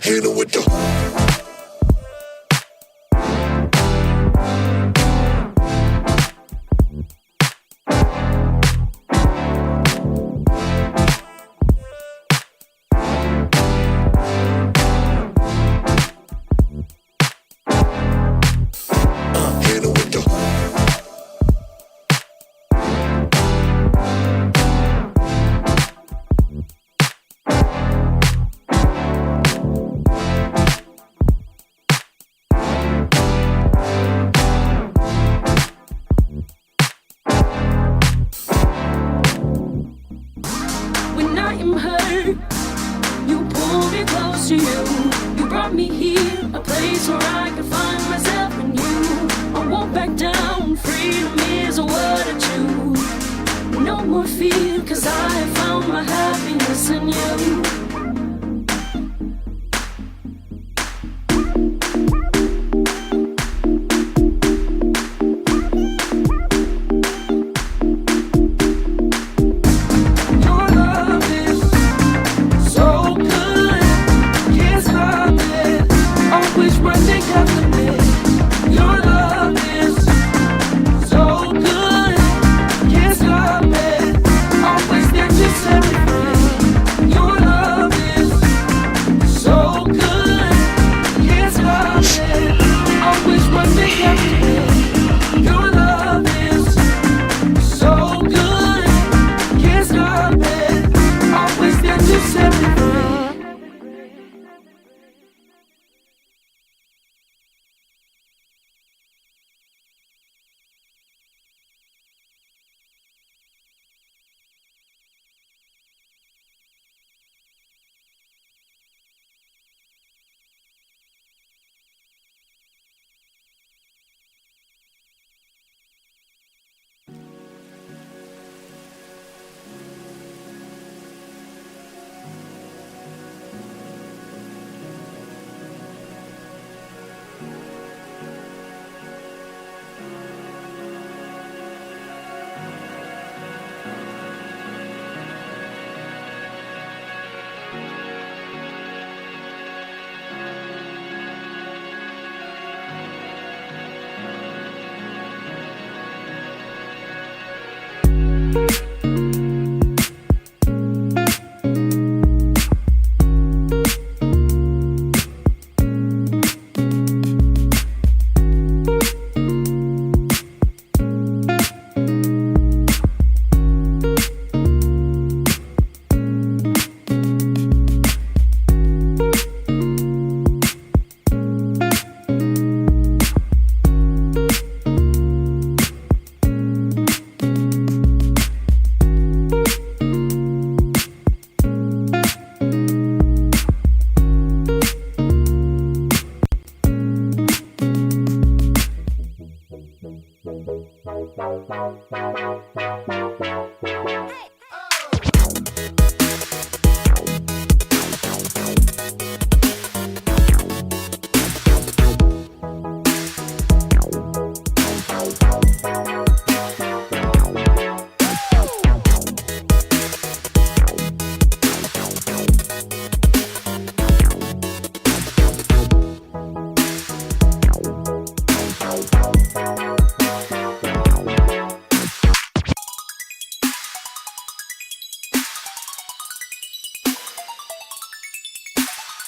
Hit it with the...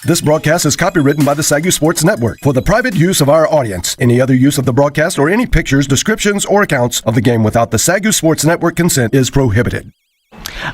This broadcast is copywritten by the SAGU Sports Network for the private use of our audience. Any other use of the broadcast or any pictures, descriptions, or accounts of the game without the SAGU Sports Network consent is prohibited.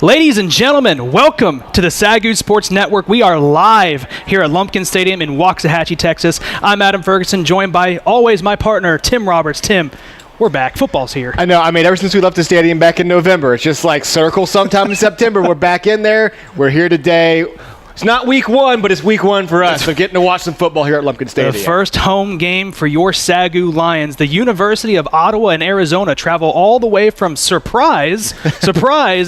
Ladies and gentlemen, welcome to the SAGU Sports Network. We are live here at Lumpkin Stadium in Waxahachie, Texas. I'm Adam Ferguson, joined by always my partner, Tim Roberts. Tim, we're back. Football's here. I know. I mean, ever since we left the stadium back in November, it's just like circle sometime in September. We're back in there. We're here today. It's not week one, but it's week one for us. So getting to watch some football here at Lumpkin Stadium. The first home game for your SAGU Lions. The University of Ottawa and Arizona travel all the way from Surprise,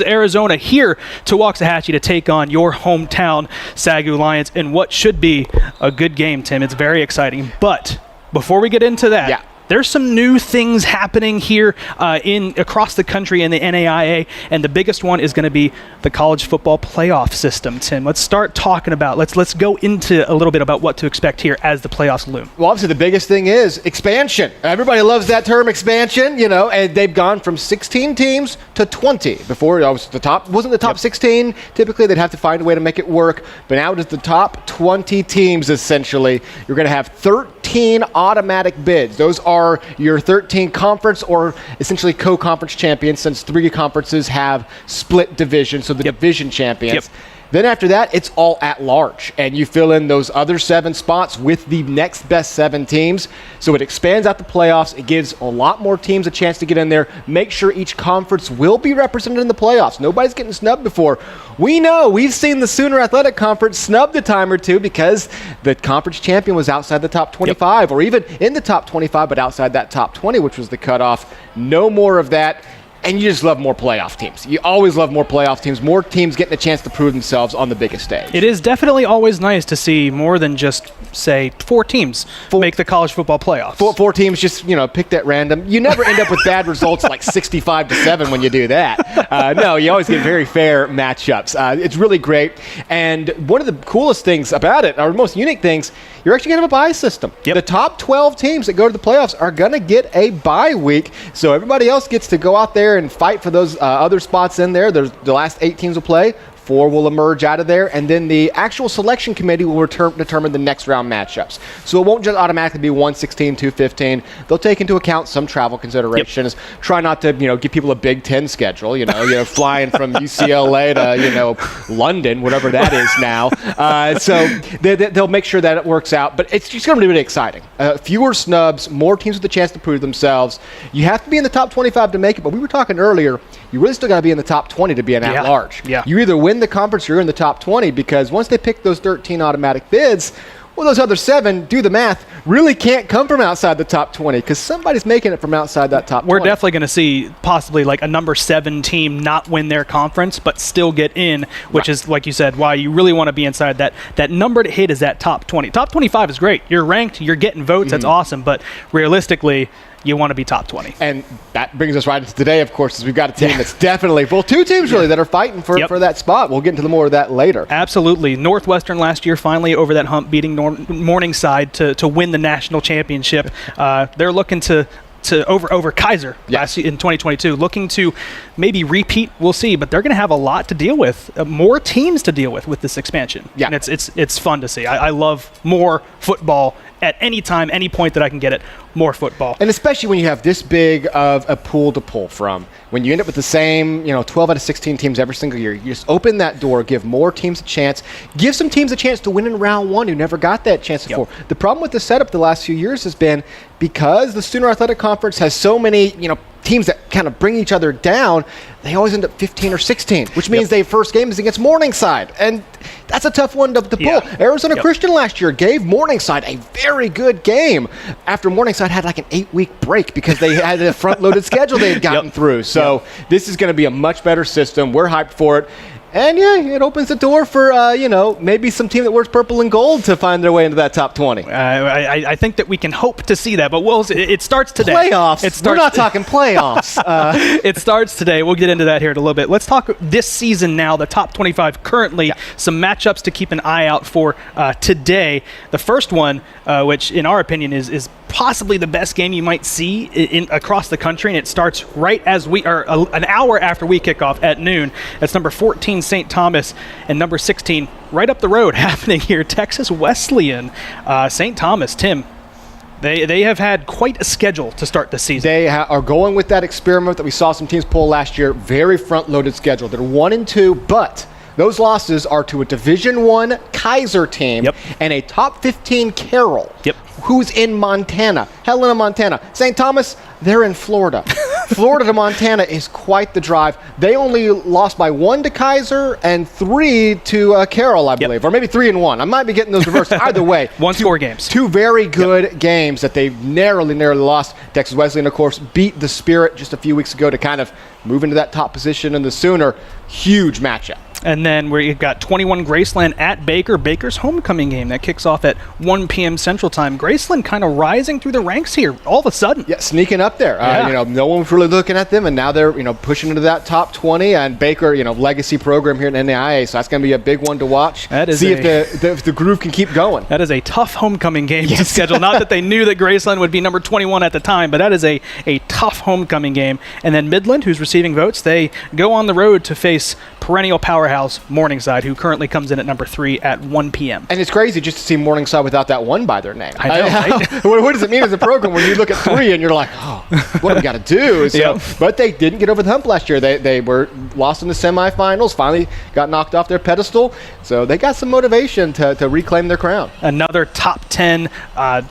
Arizona, here to Waxahachie to take on your hometown SAGU Lions in what should be a good game, Tim. It's very exciting. But before we get into that, there's some new things happening here across the country in the NAIA, and the biggest one is going to be the college football playoff system. Tim, let's start talking about, let's go into a little bit about what to expect here as the playoffs loom. Well, obviously the biggest thing is expansion. Everybody loves that term, expansion, and they've gone from 16 teams to 20. Before, it was wasn't the top 16. Typically, they'd have to find a way to make it work, but now it is the top 20 teams, essentially. You're going to have 13 automatic bids. Those are your 13 conference or essentially co-conference champions, since 3 conferences have split divisions, so the division champions. Then after that, it's all at large, and you fill in those other 7 spots with the next best 7 teams. So it expands out the playoffs. It gives a lot more teams a chance to get in there. Make sure each conference will be represented in the playoffs. Nobody's getting snubbed before. We've seen the Sooner Athletic Conference snubbed a time or two because the conference champion was outside the top 25, or even in the top 25, but outside that top 20, which was the cutoff. No more of that. And you just love more playoff teams. You always love more playoff teams, more teams getting a chance to prove themselves on the biggest stage. It is definitely always nice to see more than just, say, 4 teams make the college football playoffs. Four teams just, picked at random. You never end up with bad results like 65-7 when you do that. No, you always get very fair matchups. It's really great. And one of the coolest things about it, or most unique things, you're actually going to have a bye system. The top 12 teams that go to the playoffs are going to get a bye week. So everybody else gets to go out there and fight for those other spots in there. The last 8 teams will play. 4 will emerge out of there, and then the actual selection committee will determine the next round matchups. So it won't just automatically be 116, 215. They'll take into account some travel considerations. Try not to, give people a Big Ten schedule. Flying from UCLA to London, whatever that is now. So they'll make sure that it works out. But it's just going to be really exciting. Fewer snubs, more teams with a chance to prove themselves. You have to be in the top 25 to make it. But we were talking earlier, you really still got to be in the top 20 to be an at-large. You either win the conference, you're in the top 20, because once they pick those 13 automatic bids, well, those other 7, do the math, really can't come from outside the top 20 because somebody's making it from outside that top 20. We're definitely going to see possibly like a number 7 team not win their conference but still get in, which is, like you said, why you really want to be inside that. That number to hit is that top 20. Top 25 is great. You're ranked, you're getting votes, that's awesome, but realistically, you want to be top 20. And that brings us right into today, of course, is we've got a team that's definitely, 2 teams really that are fighting for that spot. We'll get into more of that later. Absolutely. Northwestern last year finally over that hump, beating Morningside to win the national championship. They're looking to over Kaiser last in 2022, looking to maybe repeat. We'll see, but they're going to have a lot to deal with, more teams to deal with this expansion. And it's fun to see. I love more football at any time, any point that I can get it, more football. And especially when you have this big of a pool to pull from. When you end up with the same, 12 out of 16 teams every single year, you just open that door, give more teams a chance, give some teams a chance to win in round 1 who never got that chance before. The problem with the setup the last few years has been because the Sooner Athletic Conference has so many, teams that kind of bring each other down, they always end up 15 or 16, which means their first game is against Morningside. And that's a tough one to pull. Arizona Christian last year gave Morningside a very good game after Morningside had like an 8-week break because they had a front-loaded schedule they had gotten through. So this is going to be a much better system. We're hyped for it. And it opens the door for, maybe some team that wears purple and gold to find their way into that top 20. I think that we can hope to see that, but it starts today. Playoffs. We're not talking playoffs. It starts today. We'll get into that here in a little bit. Let's talk this season now, the top 25 currently, some matchups to keep an eye out for today. The first one, which in our opinion is possibly the best game you might see across the country, and it starts right as an hour after we kick off at noon. That's number 14 St. Thomas and number 16 right up the road happening here, Texas Wesleyan. St. Thomas, Tim, they have had quite a schedule to start the season. They are going with that experiment that we saw some teams pull last year, very front-loaded schedule. They're 1-2, but those losses are to a Division I Kaiser team and a top 15 Carroll, who's in Montana, Helena, Montana. St. Thomas, they're in Florida. Florida to Montana is quite the drive. They only lost by 1 to Kaiser and 3 to Carroll, I believe, or maybe 3 and 1. I might be getting those reversed. Either way, score games. 2 very good games that they've narrowly lost. Texas Wesleyan, of course, beat the Spirit just a few weeks ago to kind of move into that top position in the Sooner. Huge matchup. And then we've got 21 Graceland at Baker. Baker's homecoming game that kicks off at 1 p.m. Central Time. Graceland kind of rising through the ranks here all of a sudden. Yeah, sneaking up there. Yeah. No one was really looking at them, and now they're pushing into that top 20. And Baker, legacy program here in NAIA, so that's going to be a big one to watch. That is see if the groove can keep going. That is a tough homecoming game to schedule. Not that they knew that Graceland would be number 21 at the time, but that is a tough homecoming game. And then Midland, who's receiving votes, they go on the road to face perennial powerhouse Morningside, who currently comes in at number 3 at 1 p.m. And it's crazy just to see Morningside without that 1 by their name. I know, right? What does it mean as a program when you look at 3 and you're like, oh, what do we got to do? So, Yep. But they didn't get over the hump last year. They were lost in the semifinals, finally got knocked off their pedestal. So they got some motivation to reclaim their crown. Another top 10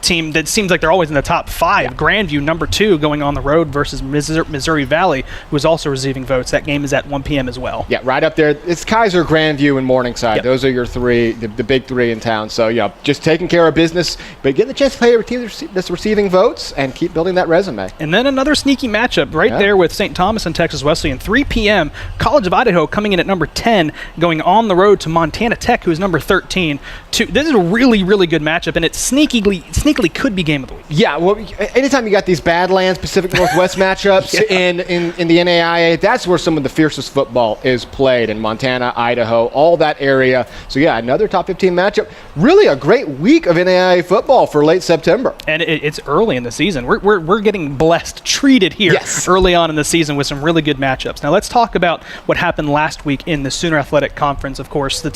team that seems like they're always in the top 5. Yeah. Grandview, number 2, going on the road versus Missouri Valley, who is also receiving votes. That game is at 1 p.m. as well. Yeah, right up there. It's Kaiser, Grandview, and Morningside. Yep. Those are your 3, the big 3 in town. So, just taking care of business, but getting the chance to play a team that's receiving votes and keep building that resume. And then another sneaky matchup right there with St. Thomas and Texas Wesleyan. 3 p.m., College of Idaho coming in at number 10, going on the road to Montana Tech, who's number 13. This is a really, really good matchup, and it sneakily could be game of the week. Yeah, well, anytime you got these Badlands, Pacific Northwest matchups in the NAIA, that's where some of the fiercest football is played in Montana, Idaho, all that area. So, another top 15 matchup. Really a great week of NAIA football for late September. And it's early in the season. We're getting blessed, treated here early on in the season with some really good matchups. Now let's talk about what happened last week in the Sooner Athletic Conference. Of course, the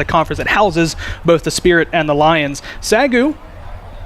conference that houses both the Spirit and the Lions. SAGU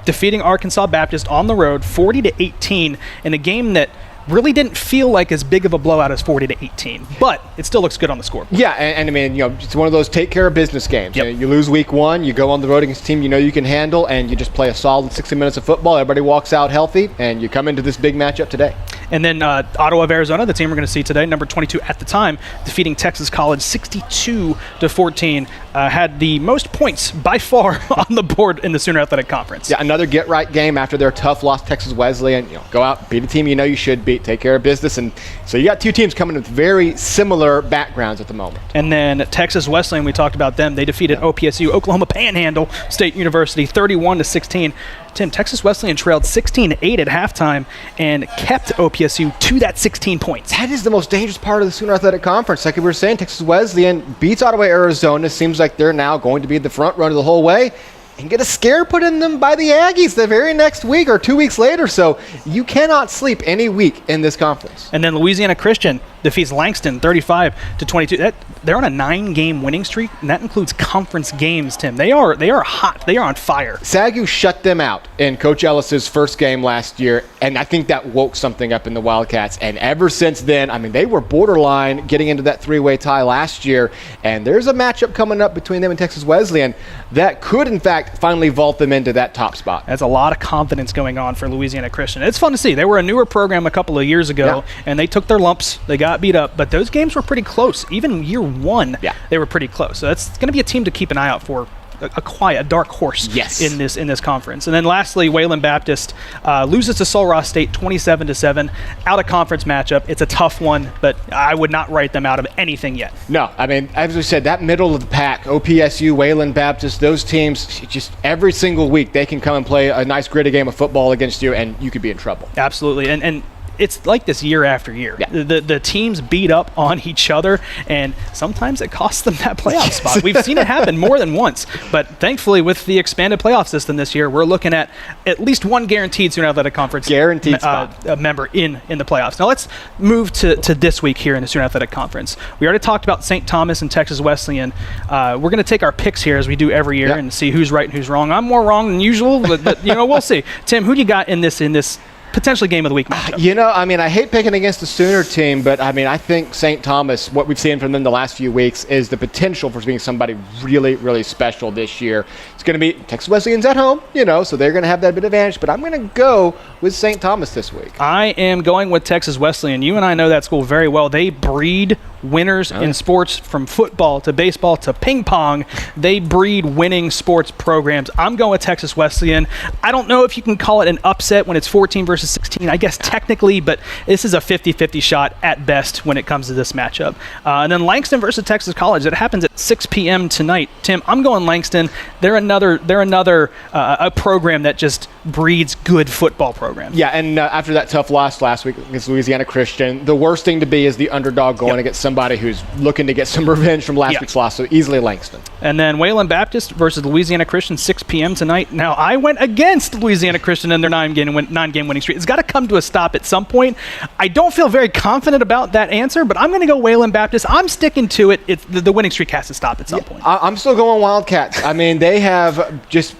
defeating Arkansas Baptist on the road 40-18 in a game that really didn't feel like as big of a blowout as 40-18, but it still looks good on the scoreboard. Yeah, and I mean, it's one of those take care of business games. Yep. You lose week 1, you go on the road against a team you can handle, and you just play a solid 60 minutes of football. Everybody walks out healthy, and you come into this big matchup today. And then Ottawa of Arizona, the team we're going to see today, number 22 at the time, defeating Texas College 62-14, had the most points by far on the board in the Sooner Athletic Conference. Yeah, another get-right game after their tough loss to Texas Wesleyan. Go out, beat a team you should beat, take care of business. And so you got 2 teams coming with very similar backgrounds at the moment. And then Texas Wesleyan, we talked about them. They defeated OPSU, Oklahoma Panhandle State University, 31-16. Tim, Texas Wesleyan trailed 16-8 at halftime and kept OPSU to that 16 points. That is the most dangerous part of the Sooner Athletic Conference. Like we were saying, Texas Wesleyan beats Ottawa, Arizona. Seems like they're now going to be the front runner the whole way and get a scare put in them by the Aggies the very next week or 2 weeks later. So you cannot sleep any week in this conference. And then Louisiana Christian defeats Langston 35-22. They're on a 9-game winning streak, and that includes conference games, Tim. They are hot. They are on fire. SAGU shut them out in Coach Ellis's first game last year, and I think that woke something up in the Wildcats. And ever since then, I mean, they were borderline getting into that 3-way tie last year, and there's a matchup coming up between them and Texas Wesleyan that could, in fact, finally vault them into that top spot. That's a lot of confidence going on for Louisiana Christian. It's fun to see. They were a newer program a couple of years ago, and they took their lumps. They got beat up, but those games were pretty close. Even year 1, they were pretty close. So that's going to be a team to keep an eye out for. A dark horse in this conference. And then lastly, Wayland Baptist loses to Sul Ross State 27-7. Out of conference matchup. It's a tough one, but I would not write them out of anything yet. No, I mean, as we said, that middle of the pack, OPSU, Wayland Baptist, those teams, just every single week they can come and play a nice gritty game of football against you, and you could be in trouble. Absolutely, and it's like this year after year. The teams beat up on each other, and sometimes it costs them that playoff spot. We've seen it happen more than once, but thankfully with the expanded playoff system this year, we're looking at least one guaranteed Sooner Athletic Conference spot. Member in the playoffs. Now let's move to this week here in the Sooner Athletic Conference. We already talked about St. Thomas and Texas Wesleyan. We're going to take our picks here as we do every year and see who's right and who's wrong. I'm more wrong than usual, but we'll see. Tim, who do you got in this potentially game of the week matchup? I mean, I hate picking against the Sooner team, but I mean, I think St. Thomas, what we've seen from them the last few weeks, is the potential for being somebody really, really special this year. It's going to be Texas Wesleyan's at home, so they're going to have that bit of advantage, but I'm going to go with St. Thomas this week. I am going with Texas Wesleyan. You and I know that school very well. They breed winners in sports, from football to baseball to ping pong. They breed winning sports programs. I'm going with Texas Wesleyan. I don't know if you can call it an upset when it's 14 versus 16, I guess technically, but this is a 50-50 shot at best when it comes to this matchup. And then Langston versus Texas College. That happens at 6 p.m. tonight. Tim, I'm going Langston. They're another a program that just breeds good football programs. Yeah, and after that tough loss last week against Louisiana Christian, the worst thing to be is the underdog going against somebody who's looking to get some revenge from last week's loss, so easily Langston. And then Wayland Baptist versus Louisiana Christian, 6 p.m. tonight. Now, I went against Louisiana Christian in their nine-game winning streak. It's got to come to a stop at some point. I don't feel very confident about that answer, but I'm going to go Wayland Baptist. I'm sticking to it. The winning streak has to stop at some point. I'm still going Wildcats. I mean, they have just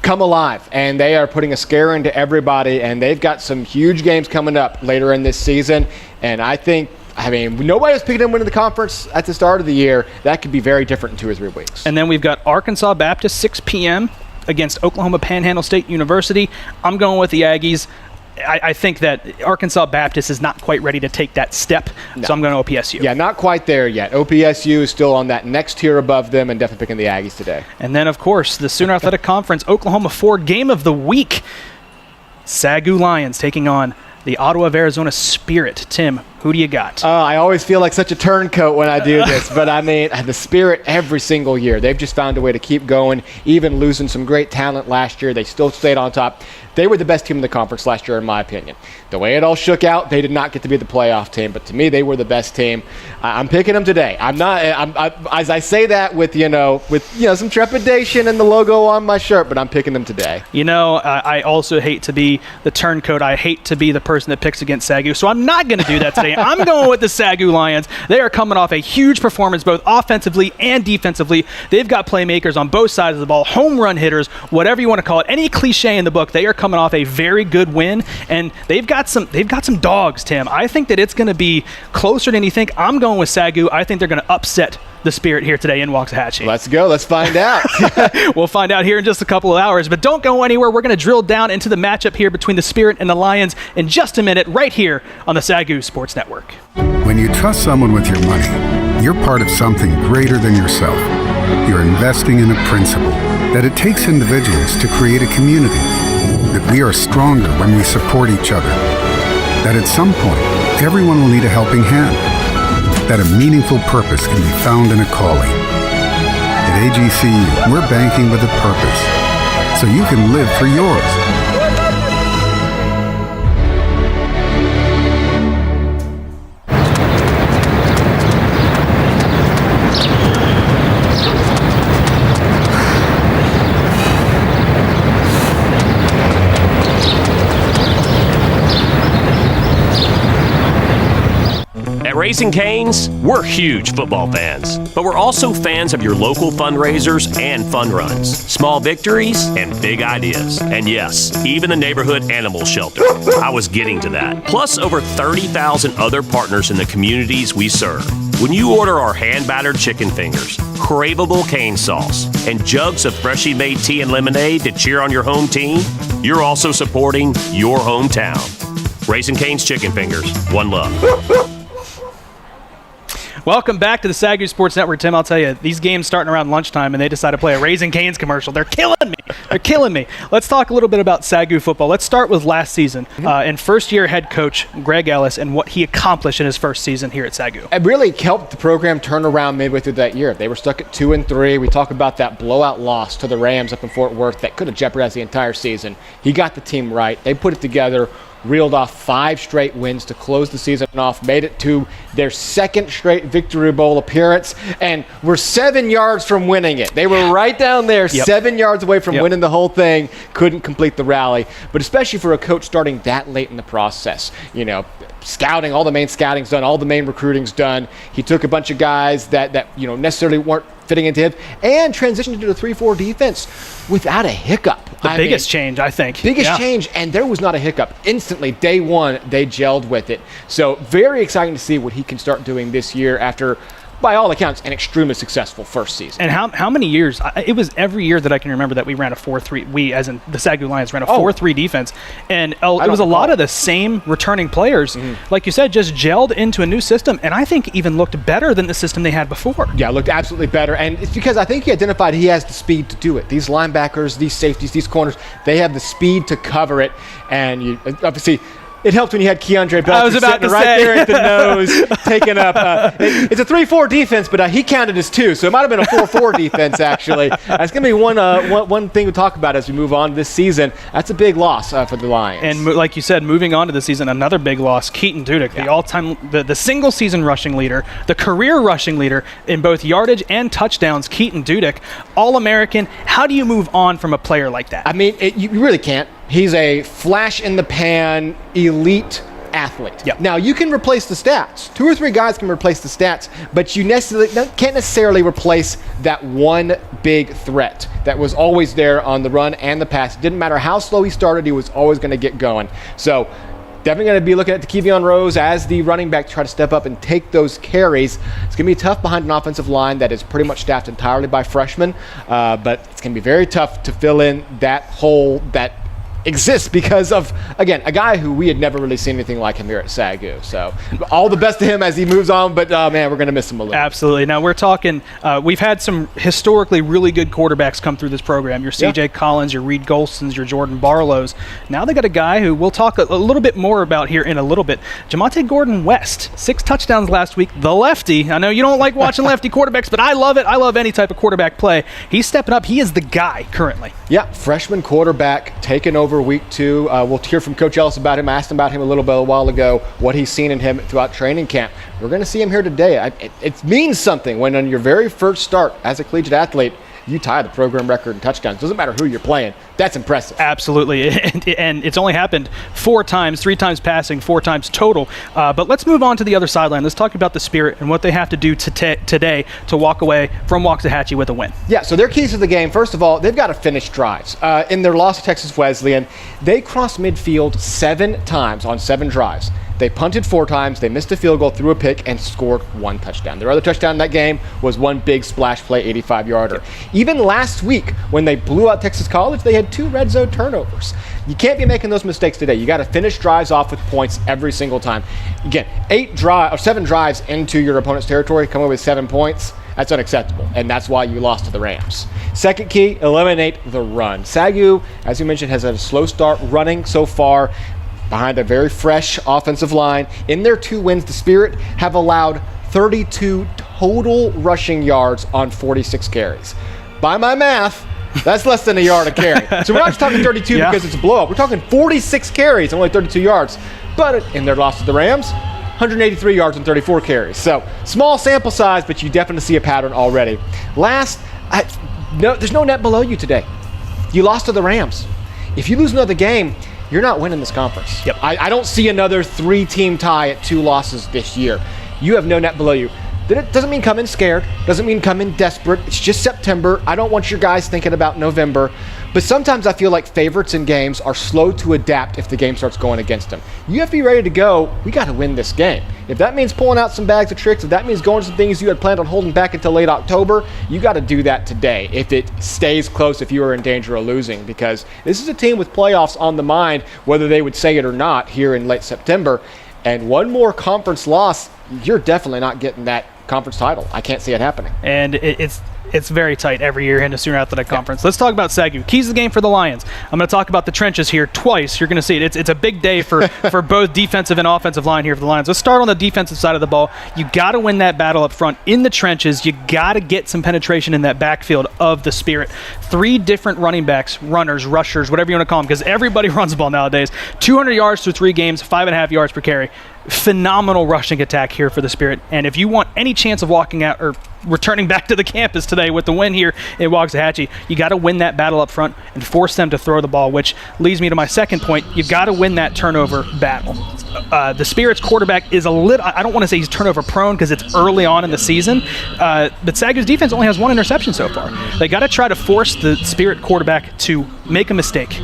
come alive, and they are putting a scare into everybody, and they've got some huge games coming up later in this season, and nobody was picking them winning the conference at the start of the year. That could be very different in 2 or 3 weeks. And then we've got Arkansas Baptist, 6 p.m. against Oklahoma Panhandle State University. I'm going with the Aggies. I think that Arkansas Baptist is not quite ready to take that step, so I'm going to OPSU. Yeah, not quite there yet. OPSU is still on that next tier above them, and definitely picking the Aggies today. And then, of course, the Sooner Athletic Conference Oklahoma 4 game of the week. SAGU Lions taking on the Ottawa of Arizona Spirit. Tim, who do you got? I always feel like such a turncoat when I do this, but I mean, the Spirit every single year. They've just found a way to keep going, even losing some great talent last year. They still stayed on top. They were the best team in the conference last year, in my opinion. The way it all shook out, they did not get to be the playoff team, but to me, they were the best team. I'm picking them today. As I say that with some trepidation and the logo on my shirt, but I'm picking them today. I also hate to be the turncoat. I hate to be the person that picks against SAGU, so I'm not going to do that today. I'm going with the SAGU Lions. They are coming off a huge performance, both offensively and defensively. They've got playmakers on both sides of the ball, home run hitters, whatever you want to call it, any cliche in the book. They are coming off a very good win, and they've got some dogs, Tim. I think that it's going to be closer than you think. I'm going with SAGU. I think they're going to upset the Spirit here today in Waxahachie. Let's go. Let's find out. We'll find out here in just a couple of hours, but don't go anywhere. We're going to drill down into the matchup here between the Spirit and the Lions in just a minute, right here on the SAGU Sports Network. When you trust someone with your money, you're part of something greater than yourself. You're investing in a principle that it takes individuals to create a community, that we are stronger when we support each other, that at some point, everyone will need a helping hand, that a meaningful purpose can be found in a calling. At AGCU, we're banking with a purpose, so you can live for yours. At Raising Cane's, we're huge football fans, but we're also fans of your local fundraisers and fun runs, small victories, and big ideas. And yes, even the neighborhood animal shelter. I was getting to that. Plus over 30,000 other partners in the communities we serve. When you order our hand-battered chicken fingers, craveable cane sauce, and jugs of freshly made tea and lemonade to cheer on your home team, you're also supporting your hometown. Raising Cane's Chicken Fingers. One love. Welcome back to the SAGU Sports Network. Tim, I'll tell you, these games starting around lunchtime, and they decide to play a Raising Cane's commercial. They're killing me. They're killing me. Let's talk a little bit about SAGU football. Let's start with last season and first-year head coach Greg Ellis and what he accomplished in his first season here at SAGU. It really helped the program turn around midway through that year. They were stuck at 2-3. We talk about that blowout loss to the Rams up in Fort Worth that could have jeopardized the entire season. He got the team right. They put it together, reeled off 5 straight wins to close the season off, made it to their second straight Victory Bowl appearance, and were 7 yards from winning it. They were right down there, 7 yards away from winning the whole thing, couldn't complete the rally. But especially for a coach starting that late in the process, scouting, all the main scouting's done, all the main recruiting's done. He took a bunch of guys that necessarily weren't fitting into him and transitioned into the 3-4 defense without a hiccup. The biggest change, I think. Biggest change, and there was not a hiccup. Instantly, day one, they gelled with it. So very exciting to see what he can start doing this year after by all accounts, an extremely successful first season. And how many years? It was every year that I can remember that we ran a 4-3. We, as in the SAGU Lions, ran a 4-3 defense. And it was a lot of the same returning players, like you said, just gelled into a new system. And I think even looked better than the system they had before. Yeah, looked absolutely better. And it's because I think he identified he has the speed to do it. These linebackers, these safeties, these corners, they have the speed to cover it. And you obviously, it helped when you had Keandre Belcher sitting right there at the nose, taking up. It's a 3-4 defense, but he counted as 2, so it might have been a 4-4 defense, actually. It's going to be one thing to talk about as we move on this season. That's a big loss for the Lions. And like you said, moving on to the season, another big loss, Keaton Dudek, the all-time, the single-season rushing leader, the career rushing leader in both yardage and touchdowns, Keaton Dudek, All-American. How do you move on from a player like that? I mean, you really can't. He's a flash-in-the-pan, elite athlete. Yep. Now, you can replace the stats. 2 or 3 guys can replace the stats, but you can't necessarily replace that one big threat that was always there on the run and the pass. It didn't matter how slow he started, he was always going to get going. So, definitely going to be looking at Kevion Rose as the running back to try to step up and take those carries. It's going to be tough behind an offensive line that is pretty much staffed entirely by freshmen, but it's going to be very tough to fill in that hole that exists because of, again, a guy who we had never really seen anything like him here at SAGU. So all the best to him as he moves on, but man, we're going to miss him a little. Absolutely. Now we're talking, we've had some historically really good quarterbacks come through this program. Your C.J. Collins, your Reed Golsons, your Jordan Barlows. Now they got a guy who we'll talk a little bit more about here in a little bit. Jamonte Gordon-West, 6 touchdowns last week. The lefty. I know you don't like watching lefty quarterbacks, but I love it. I love any type of quarterback play. He's stepping up. He is the guy currently. Yeah, freshman quarterback taking over week 2. We'll hear from Coach Ellis about him. I asked him about him a while ago, what he's seen in him throughout training camp. We're going to see him here today. It means something when on your very first start as a collegiate athlete, you tie the program record in touchdowns. Doesn't matter who you're playing. That's impressive. Absolutely. And it's only happened 4 times, 3 times passing, 4 times total. But let's move on to the other sideline. Let's talk about the Spirit and what they have to do today to walk away from Waxahachie with a win. Yeah, so their keys to the game, first of all, they've got to finish drives. In their loss to Texas Wesleyan, they crossed midfield 7 times on 7 drives. They punted 4 times, they missed a field goal, threw a pick, and scored 1 touchdown. Their other touchdown in that game was 1 big splash play, 85-yarder. Even last week, when they blew out Texas College, they had 2 red zone turnovers. You can't be making those mistakes today. You got to finish drives off with points every single time. Again, 7 drives into your opponent's territory, come away with 7 points. That's unacceptable, and that's why you lost to the Rams. Second key, eliminate the run. SAGU, as you mentioned, has had a slow start running so far behind a very fresh offensive line. In their 2 wins, the Spirit have allowed 32 total rushing yards on 46 carries. By my math, that's less than a yard a carry. So we're not just talking 32 because it's a blowout. We're talking 46 carries and only 32 yards. But in their loss to the Rams, 183 yards and 34 carries. So small sample size, but you definitely see a pattern already. Last, there's no net below you today. You lost to the Rams. If you lose another game, you're not winning this conference. Yep. I don't see another 3-team tie at 2 losses this year. You have no net below you. That doesn't mean come in scared. Doesn't mean come in desperate. It's just September. I don't want your guys thinking about November. But sometimes I feel like favorites in games are slow to adapt if the game starts going against them. You have to be ready to go. We got to win this game. If that means pulling out some bags of tricks, if that means going to some things you had planned on holding back until late October, you got to do that today if it stays close, if you are in danger of losing. Because this is a team with playoffs on the mind, whether they would say it or not here in late September. And one more conference loss, you're definitely not getting that conference title. I can't see it happening. And it's very tight every year in the Sooner Athletic Conference. Let's talk about SAGU. Keys to the game for the Lions. I'm going to talk about the trenches here twice. You're going to see it. It's a big day for both defensive and offensive line here for the Lions. Let's start on the defensive side of the ball. You got to win that battle up front in the trenches. You got to get some penetration in that backfield of the Spirit. 3 different running backs, runners, rushers, whatever you want to call them, because everybody runs the ball nowadays. 200 yards through 3 games, 5.5 yards per carry. Phenomenal rushing attack here for the Spirit. And if you want any chance of walking out or returning back to the campus today with the win here in Waxahachie, you got to win that battle up front and force them to throw the ball, which leads me to my second point. You've got to win that turnover battle. The Spirit's quarterback is a little, I don't want to say he's turnover prone because it's early on in the season, but SAGU's defense only has 1 interception so far. They got to try to force the Spirit quarterback to make a mistake,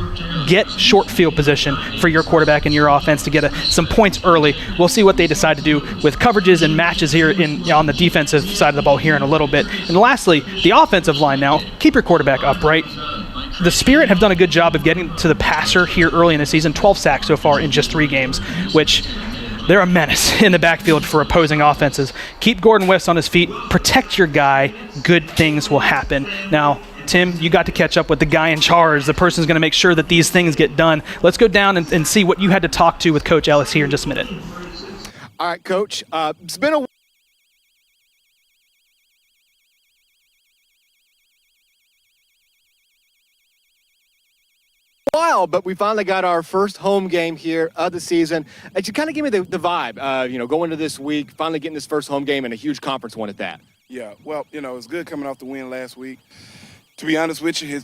get short field position for your quarterback and your offense to get some points early. We'll see what they decide to do with coverages and matches here on the defensive side of the ball here in a little bit. And lastly, the offensive line now. Keep your quarterback upright. The Spirit have done a good job of getting to the passer here early in the season. 12 sacks so far in just 3 games, which they're a menace in the backfield for opposing offenses. Keep Gordon West on his feet. Protect your guy. Good things will happen. Now, Tim, you got to catch up with the guy in charge. The person's going to make sure that these things get done. Let's go down and see what you had to talk to with Coach Ellis here in just a minute. All right, Coach. It's been a while, but we finally got our first home game here of the season. It just kind of gave me the vibe, going into this week, finally getting this first home game and a huge conference one at that. Yeah, well, it's good coming off the win last week. To be honest with you,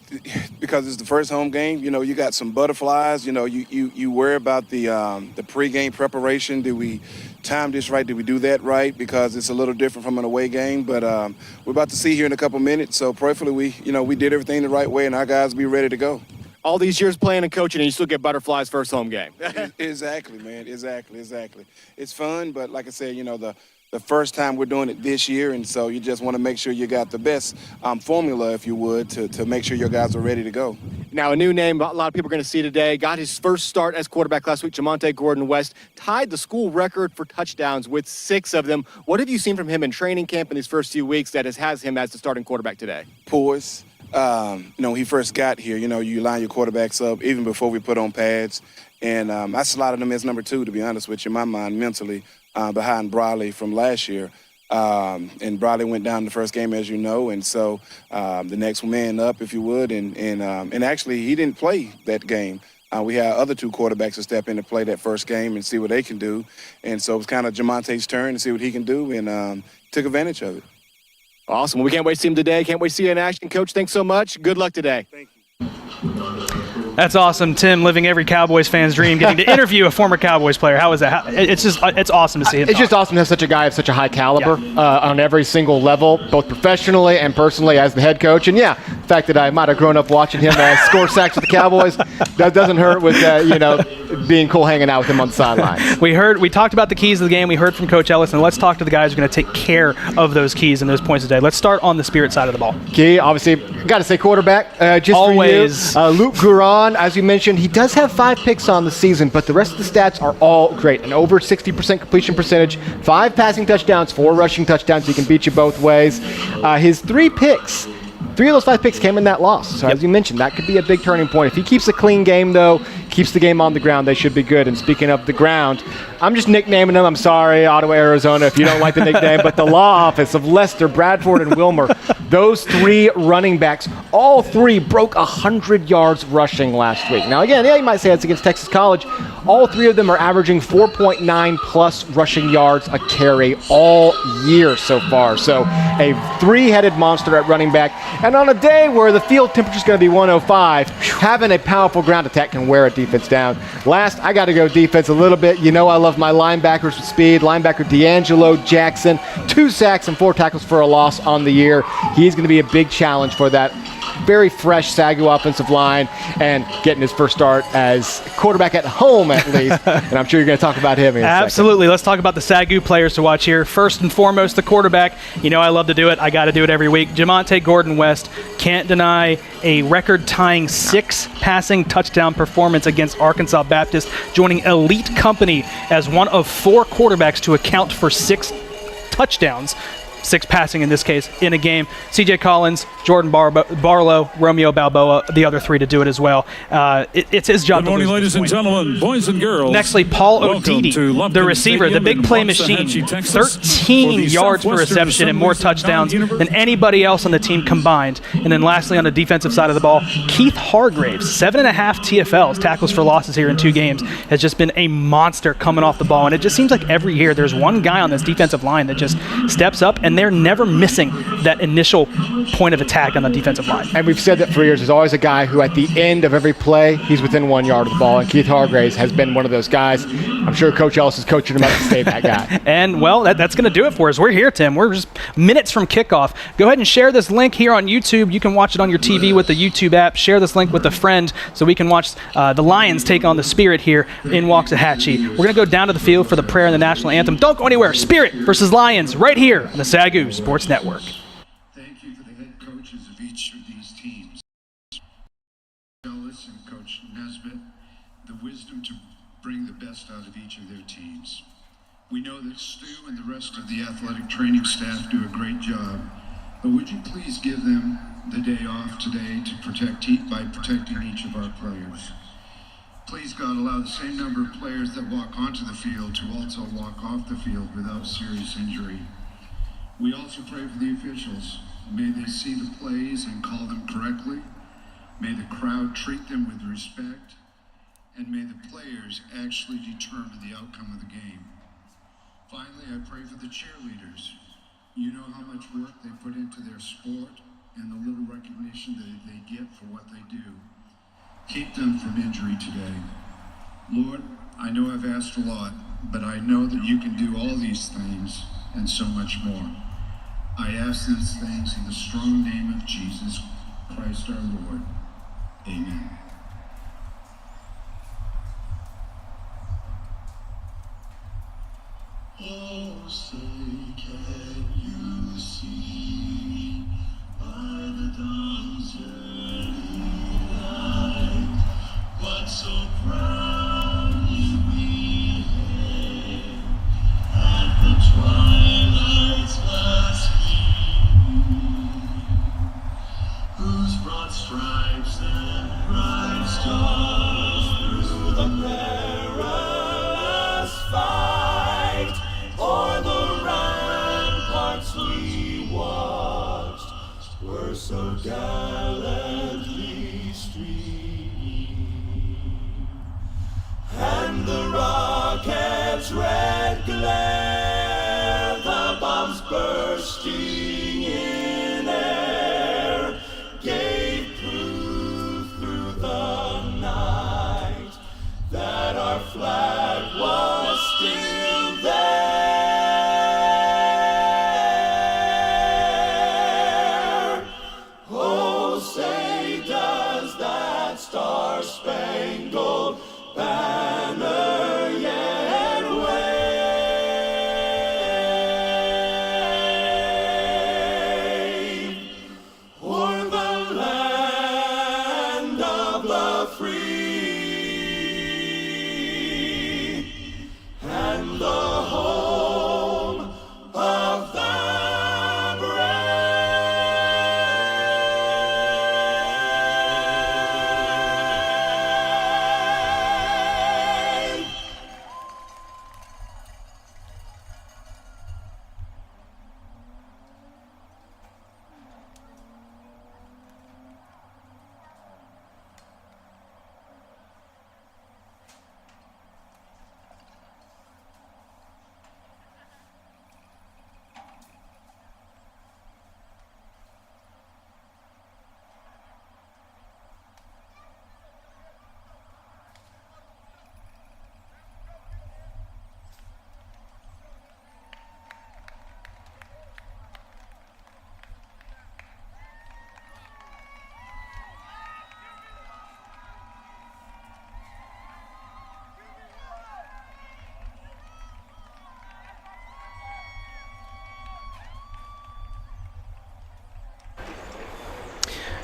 because it's the first home game, you got some butterflies. You worry about the pregame preparation. Did we time this right? Did we do that right? Because it's a little different from an away game. But we're about to see here in a couple minutes. So prayerfully, we did everything the right way, and our guys will be ready to go. All these years playing and coaching, and you still get butterflies first home game. Exactly, man. Exactly. It's fun, but like I said, the first time we're doing it this year, and so you just want to make sure you got the best formula, if you would, to make sure your guys are ready to go. Now, a new name a lot of people are going to see today. Got his first start as quarterback last week. Jamonte Gordon West tied the school record for touchdowns with 6 of them. What have you seen from him in training camp in these first few weeks that has him as the starting quarterback today? Poise. When he first got here, you line your quarterbacks up even before we put on pads. And I slotted him as number 2, to be honest with you, in my mind, mentally, behind Briley from last year. And Briley went down in the first game, as you know. And so the next man up, if you would. And actually, he didn't play that game. We had other 2 quarterbacks to step in to play that first game and see what they can do. And so it was kind of Jamonte's turn to see what he can do, and took advantage of it. Awesome. Well, we can't wait to see him today. Can't wait to see you in action. Coach, thanks so much. Good luck today. Thank you. That's awesome, Tim, living every Cowboys fan's dream, getting to interview a former Cowboys player. How is that? It's awesome to see him. It's just awesome to have such a guy of such a high caliber on every single level, both professionally and personally as the head coach. And the fact that I might have grown up watching him score sacks with the Cowboys, that doesn't hurt with being cool hanging out with him on the sidelines. We talked about the keys of the game. We heard from Coach Ellis, and let's talk to the guys who are going to take care of those keys and those points today. Let's start on the Spirit side of the ball. Key, obviously, got to say quarterback. Just always. For you, Luke Guran, as you mentioned, he does have 5 picks on the season, but the rest of the stats are all great. An over 60% completion percentage, 5 passing touchdowns, 4 rushing touchdowns. He can beat you both ways. His 3 picks, 3 of those 5 picks came in that loss. So as you mentioned, that could be a big turning point. If he keeps a clean game, though, keeps the game on the ground, they should be good. And speaking of the ground, I'm just nicknaming them. I'm sorry, Ottawa, Arizona, if you don't like the nickname, but the law office of Lester, Bradford, and Wilmer, those 3 running backs, all 3 broke 100 yards rushing last week. Now, again, you might say that's against Texas College. All 3 of them are averaging 4.9 plus rushing yards a carry all year so far. So a 3-headed monster at running back. And on a day where the field temperature is going to be 105, having a powerful ground attack can wear a defense down. Last, I got to go defense a little bit. I love my linebackers with speed. Linebacker D'Angelo Jackson, 2 sacks and 4 tackles for a loss on the year. He's going to be a big challenge for that very fresh SAGU offensive line and getting his first start as quarterback at home, at least. And I'm sure you're going to talk about him in a Absolutely. second. Let's talk about the SAGU players to watch here. First and foremost, the quarterback. I love to do it. I got to do it every week. Jamonte Gordon West, can't deny a record-tying 6 passing touchdown performance against Arkansas Baptist, joining elite company as one of 4 quarterbacks to account for 6 touchdowns. 6 passing in this case in a game. C.J. Collins, Jordan Barlow, Romeo Balboa, the other 3 to do it as well. It's his job. Good morning, ladies and gentlemen, boys and girls. Nextly, Paul Odidi, the receiver, the big play machine, 13 yards per reception and more touchdowns than anybody else on the team combined. And then lastly, on the defensive side of the ball, Keith Hargraves, 7.5 TFLs, tackles for losses here in 2 games, has just been a monster coming off the ball. And it just seems like every year there's one guy on this defensive line that just steps up and and they're never missing that initial point of attack on the defensive line. And we've said that for years. There's always a guy who at the end of every play, he's within 1 yard of the ball, and Keith Hargraves has been one of those guys. I'm sure Coach Ellis is coaching him up to stay that guy. And, well, that's going to do it for us. We're here, Tim. We're just minutes from kickoff. Go ahead and share this link here on YouTube. You can watch it on your TV with the YouTube app. Share this link with a friend so we can watch the Lions take on the Spirit here in Waxahachie. We're going to go down to the field for the prayer and the national anthem. Don't go anywhere. Spirit versus Lions right here on the SAGU Sports Network. Thank you for the head coaches of each of these teams. Ellis and Coach Nesbitt, the wisdom to bring the best out of each of their teams. We know that Stu and the rest of the athletic training staff do a great job, but would you please give them the day off today to by protecting each of our players? Please, God, allow the same number of players that walk onto the field to also walk off the field without serious injury. We also pray for the officials. May they see the plays and call them correctly. May the crowd treat them with respect. And may the players actually determine the outcome of the game. Finally, I pray for the cheerleaders. You know how much work they put into their sport and the little recognition that they get for what they do. Keep them from injury today. Lord, I know I've asked a lot, but I know that you can do all these things and so much more. I ask these things in the strong name of Jesus Christ our Lord. Amen. Oh, say, can you see by the dawn's early light what so proudly we hailed at the twilight's last gleaming, whose broad stripes and bright stars through the perilous fight o'er the ramparts we watched were so gallantly streaming, and the rocket's red glare, the bombs bursting in air, gave proof through the night that our flag was still there. Oh, say does that star-spangled banner yet wave o'er the land of the free and the home of the brave.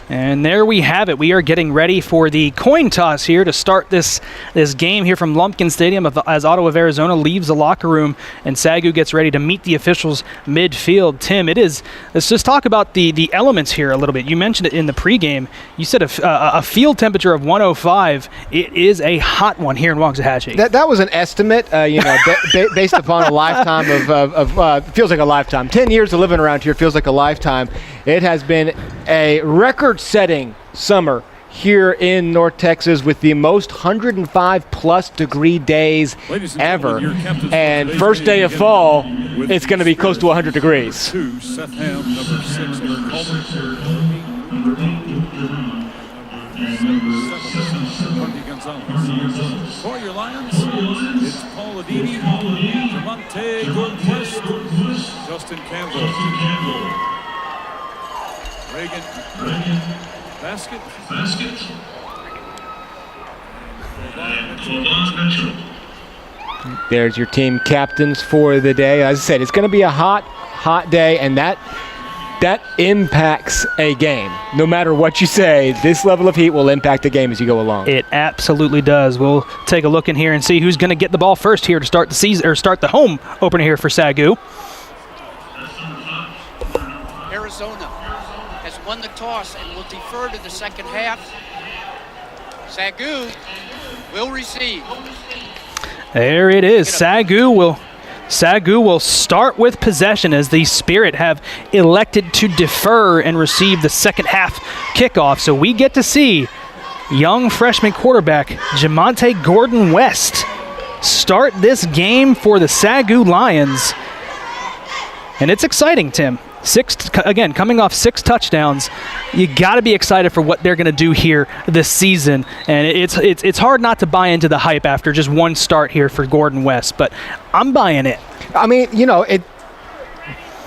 And there we have it. We are getting ready for the coin toss here to start this game here from Lumpkin Stadium as Ottawa of Arizona leaves the locker room and SAGU gets ready to meet the officials midfield. Tim, let's just talk about the elements here a little bit. You mentioned it in the pregame. You said a field temperature of 105. It is a hot one here in Waxahachie. That was an estimate, based upon a lifetime of feels like a lifetime. 10 years of living around here feels like a lifetime. It has been a record-setting summer here in North Texas with the most 105-plus degree days ever. And first day of fall, it's going to be close to 100 degrees. 2, Seth Ham, number 6, Eric Coleman. 7, Marty Gonzalez. For your Lions, it's Paul Adini, Javante Gordon-West, Justin Campbell, Reagan Basket. There's your team captains for the day. As I said, it's going to be a hot day, and that impacts a game. No matter what you say, this level of heat will impact the game as you go along. It absolutely does. We'll take a look in here and see who's going to get the ball first here to start the season, or start the home opener here for SAGU. Arizona has won the toss and will defer to the second half. SAGU will receive. There it is. SAGU will start with possession as the Spirit have elected to defer and receive the second half kickoff. So we get to see young freshman quarterback Javante Gordon-West start this game for the SAGU Lions. And it's exciting, Tim. Coming off 6 touchdowns, you got to be excited for what they're going to do here this season. And it's hard not to buy into the hype after just one start here for Gordon West, but I'm buying it. I mean,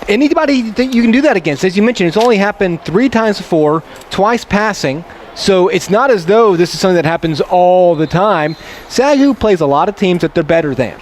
anybody that you can do that against, as you mentioned, it's only happened 3 times before, twice passing. So it's not as though this is something that happens all the time. SAGU plays a lot of teams that they're better than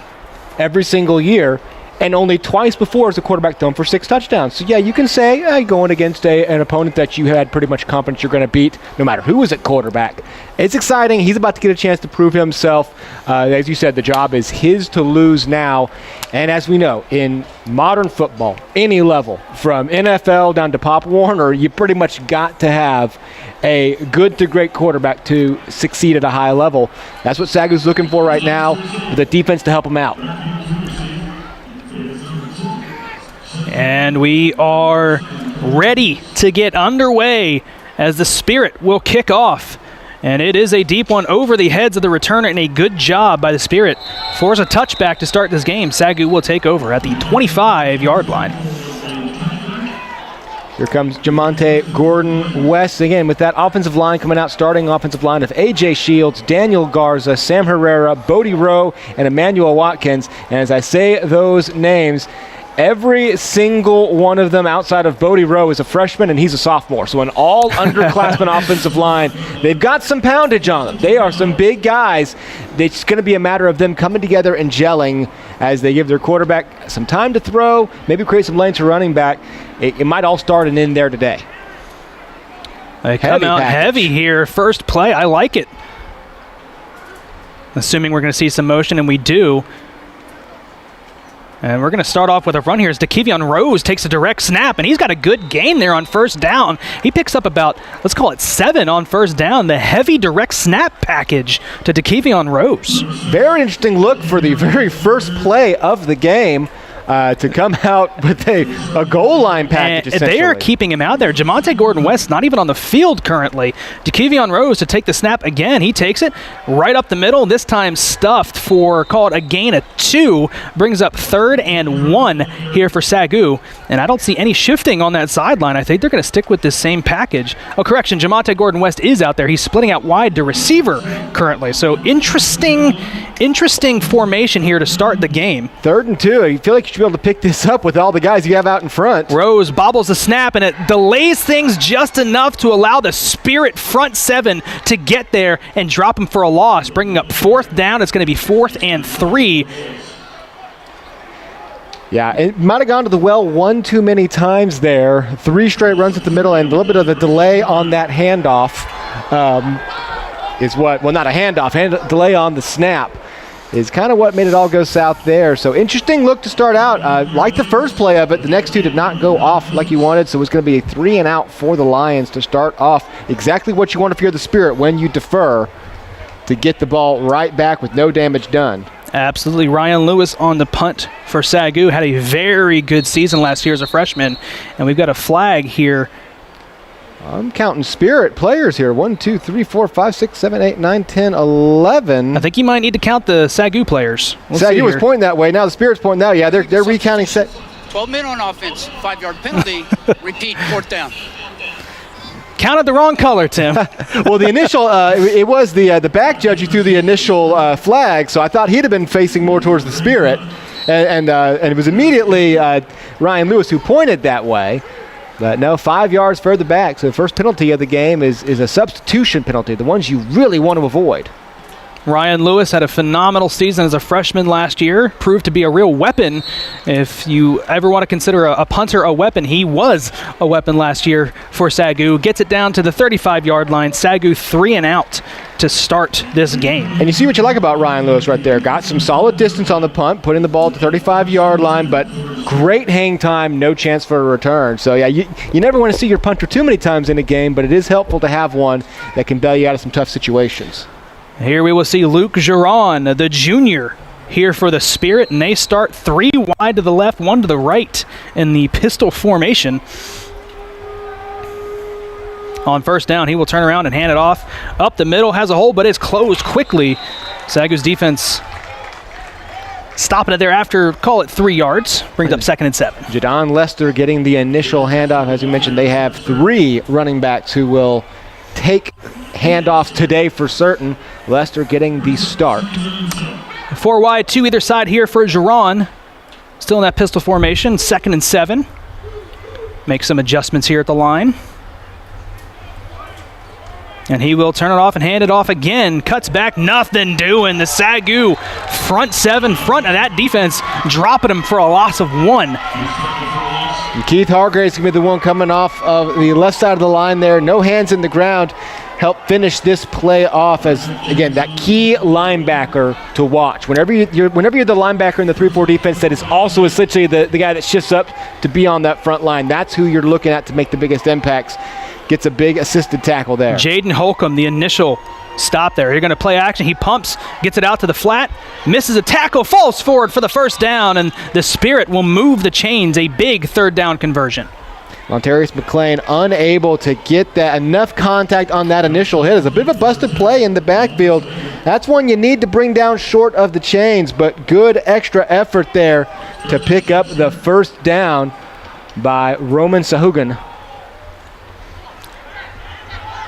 every single year. And only twice before has the quarterback thrown for 6 touchdowns. So, yeah, you can say going against an opponent that you had pretty much confidence you're going to beat, no matter who is at quarterback. It's exciting. He's about to get a chance to prove himself. As you said, the job is his to lose now. And as we know, in modern football, any level, from NFL down to Pop Warner, you pretty much got to have a good to great quarterback to succeed at a high level. That's what SAGU's looking for right now, with the defense to help him out. And we are ready to get underway as the Spirit will kick off. And it is a deep one over the heads of the returner, and a good job by the Spirit. Force a touchback to start this game. SAGU will take over at the 25-yard line. Here comes Javante Gordon-West again with that offensive line coming out, starting offensive line of A.J. Shields, Daniel Garza, Sam Herrera, Bodie Rowe, and Emmanuel Watkins. And as I say those names, every single one of them outside of Bodie Rowe is a freshman, and he's a sophomore. So an all underclassmen offensive line. They've got some poundage on them. They are some big guys. It's going to be a matter of them coming together and gelling as they give their quarterback some time to throw, maybe create some lanes for running back. It might all start and end there today. They come out heavy here. First play, I like it. Assuming we're going to see some motion, and we do. And we're going to start off with a run here as DeKevion Rose takes a direct snap, and he's got a good gain there on first down. He picks up about, let's call it 7 on first down. The heavy direct snap package to DeKevion Rose. Very interesting look for the very first play of the game. To come out with a goal line package, and they are keeping him out there. Javante Gordon-West not even on the field currently. DeKevion Rose to take the snap again. He takes it right up the middle, this time stuffed for, call it a gain of 2. Brings up 3rd and 1 here for SAGU. And I don't see any shifting on that sideline. I think they're going to stick with this same package. Oh, correction, Javante Gordon-West is out there. He's splitting out wide to receiver currently. So interesting formation here to start the game. 3rd and 2. You feel like you should be able to pick this up with all the guys you have out in front. Rose bobbles the snap, and it delays things just enough to allow the Spirit front 7 to get there and drop him for a loss, bringing up 4th down. It's going to be 4th and 3. Yeah, it might have gone to the well one too many times there. 3 straight runs at the middle, and a little bit of a delay on that handoff is what, well, not a handoff, delay on the snap is kind of what made it all go south there. So interesting look to start out. Like the first play of it, the next 2 did not go off like you wanted, so it was going to be a 3 and out for the Lions to start off. Exactly what you want if you're the Spirit when you defer, to get the ball right back with no damage done. Absolutely. Ryan Lewis on the punt for SAGU. Had a very good season last year as a freshman, and we've got a flag here. I'm counting Spirit players here. 1, 2, 3, 4, 5, 6, 7, 8, 9, 10, 11. I think you might need to count the SAGU players. SAGU was pointing that way. Now the Spirit's pointing that way. Yeah, they're recounting. 12 men on offense, 5-yard penalty. Repeat, 4th down. Counted the wrong color, Tim. Well, the initial, it was the back judge who threw the initial flag, so I thought he'd have been facing more towards the Spirit. And it was immediately Ryan Lewis who pointed that way. But no, 5 yards further back. So the first penalty of the game is a substitution penalty, the ones you really want to avoid. Ryan Lewis had a phenomenal season as a freshman last year, proved to be a real weapon. If you ever want to consider a punter a weapon, he was a weapon last year for SAGU. Gets it down to the 35-yard line. SAGU 3 and out to start this game. And you see what you like about Ryan Lewis right there. Got some solid distance on the punt, putting the ball at the 35-yard line, but great hang time, no chance for a return. So, yeah, you never want to see your punter too many times in a game, but it is helpful to have one that can bail you out of some tough situations. Here we will see Luke Giron, the junior, here for the Spirit, and they start 3 wide to the left, 1 to the right in the pistol formation. On first down, he will turn around and hand it off. Up the middle, has a hole, but it's closed quickly. SAGU's defense stopping it there after, call it 3 yards. Brings up 2nd and 7. Jadon Lester getting the initial handoff. As we mentioned, they have 3 running backs who will take handoffs today for certain. Lester getting the start. 4 wide, 2 either side here for Giron. Still in that pistol formation, 2nd and 7. Make some adjustments here at the line. And he will turn it off and hand it off again. Cuts back, nothing doing. The SAGU front 7, front of that defense, dropping him for a loss of 1. And Keith Hargrave's going to be the one coming off of the left side of the line there. No hands in the ground. Help finish this play off as, again, that key linebacker to watch. Whenever you're the linebacker in the 3-4 defense that is also essentially the guy that shifts up to be on that front line, that's who you're looking at to make the biggest impacts. Gets a big assisted tackle there. Jaden Holcomb, the initial stop there. You're going to play action. He pumps, gets it out to the flat, misses a tackle, falls forward for the first down, and the Spirit will move the chains. A big 3rd down conversion. Montarius McLean unable to get that enough contact on that initial hit. It's a bit of a busted play in the backfield. That's one you need to bring down short of the chains, but good extra effort there to pick up the first down by Roman Sahugan.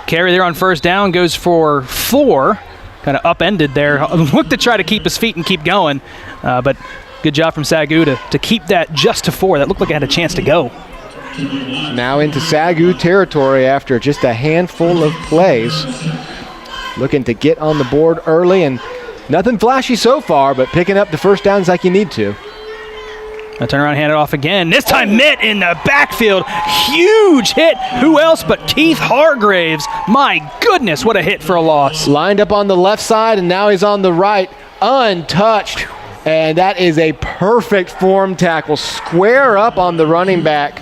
Carry there on first down, goes for 4. Kind of upended there. Looked to try to keep his feet and keep going, but good job from SAGU to keep that just to 4. That looked like it had a chance to go. Now into SAGU territory after just a handful of plays. Looking to get on the board early, and nothing flashy so far, but picking up the first downs like you need to. I turn around, hand it off again. This time Mitt in the backfield. Huge hit. Who else but Keith Hargraves? My goodness, what a hit for a loss. Lined up on the left side, and now he's on the right, untouched. And that is a perfect form tackle. Square up on the running back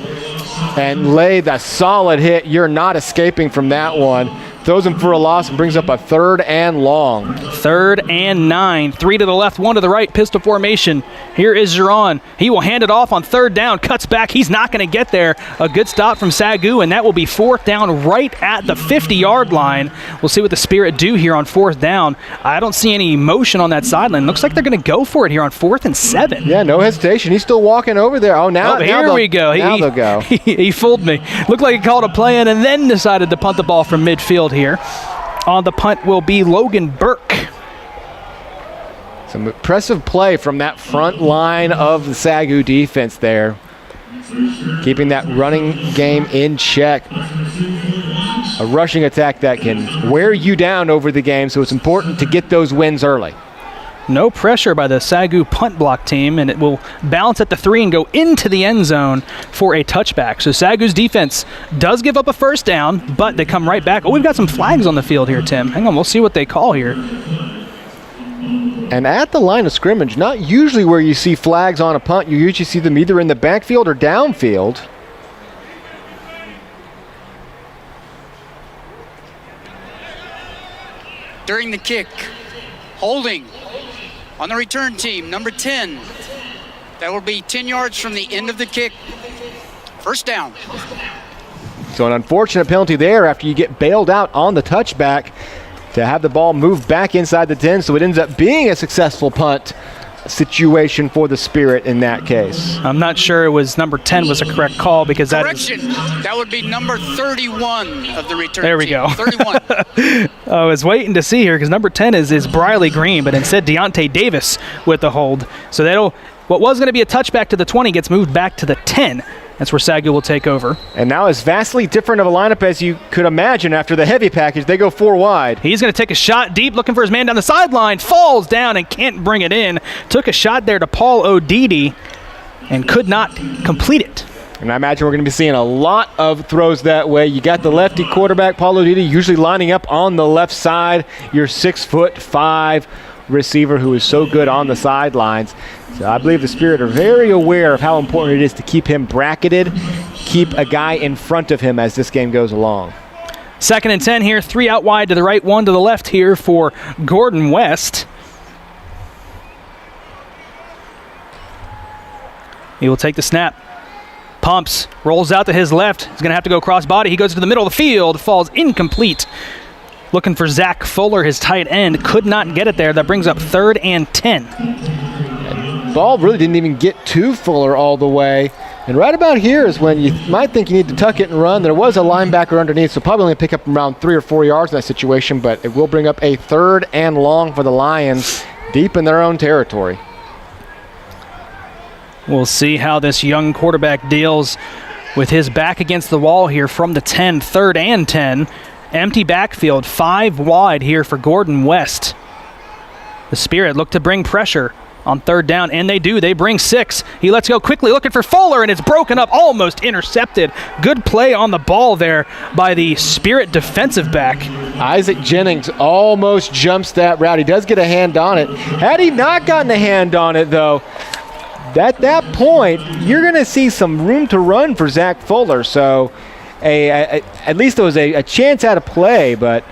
and lay the solid hit. You're not escaping from that one. Throws him for a loss and brings up a 3rd and long. 3rd and 9. 3 to the left, 1 to the right, pistol formation. Here is Giron. He will hand it off on 3rd down, cuts back. He's not going to get there. A good stop from SAGU, and that will be 4th down right at the 50-yard line. We'll see what the Spirit do here on 4th down. I don't see any motion on that sideline. Looks like they're going to go for it here on 4th and 7. Yeah, no hesitation. He's still walking over there. Here we go. Now they'll go. He fooled me. Looked like he called a play in and then decided to punt the ball from midfield here. On the punt will be Logan Burke. Some impressive play from that front line of the SAGU defense there. Keeping that running game in check. A rushing attack that can wear you down over the game, so it's important to get those wins early. No pressure by the SAGU punt block team, and it will bounce at the 3 and go into the end zone for a touchback. So SAGU's defense does give up a first down, but they come right back. Oh, we've got some flags on the field here, Tim. Hang on, we'll see what they call here. And at the line of scrimmage, not usually where you see flags on a punt. You usually see them either in the backfield or downfield. During the kick, holding on the return team, number 10. That will be 10 yards from the end of the kick. First down. So an unfortunate penalty there after you get bailed out on the touchback to have the ball move back inside the 10, so it ends up being a successful punt situation for the Spirit in that case. I'm not sure it was number 10 was a correct call because that would be number 31 of the return There we team. go. 31. I was waiting to see here because number 10 is Briley Green, but instead Deontay Davis with the hold. So what was going to be a touchback to the 20 gets moved back to the 10. That's where SAGU will take over. And now it's vastly different of a lineup as you could imagine after the heavy package. They go 4 wide. He's going to take a shot deep, looking for his man down the sideline, falls down and can't bring it in. Took a shot there to Paul O'Didi and could not complete it. And I imagine we're going to be seeing a lot of throws that way. You got the lefty quarterback, Paul O'Didi, usually lining up on the left side. Your 6'5" receiver who is so good on the sidelines. So I believe the Spirit are very aware of how important it is to keep him bracketed, keep a guy in front of him as this game goes along. 2nd and 10 here, 3 out wide to the right, 1 to the left here for Gordon West. He will take the snap. Pumps, rolls out to his left. He's going to have to go cross body. He goes to the middle of the field, falls incomplete. Looking for Zach Fuller, his tight end. Could not get it there. That brings up 3rd and 10. Ball really didn't even get to Fuller all the way. And right about here is when you might think you need to tuck it and run. There was a linebacker underneath, so probably only pick up around 3 or 4 yards in that situation, but it will bring up a 3rd and long for the Lions deep in their own territory. We'll see how this young quarterback deals with his back against the wall here from the 10, 3rd and 10. Empty backfield, 5 wide here for Gordon West. The Spirit look to bring pressure on 3rd down, and they do. They bring 6. He lets go quickly, looking for Fuller, and it's broken up, almost intercepted. Good play on the ball there by the Spirit defensive back. Isaac Jennings almost jumps that route. He does get a hand on it. Had he not gotten a hand on it, though, at that point, you're going to see some room to run for Zach Fuller. So at least there was a chance at a play, but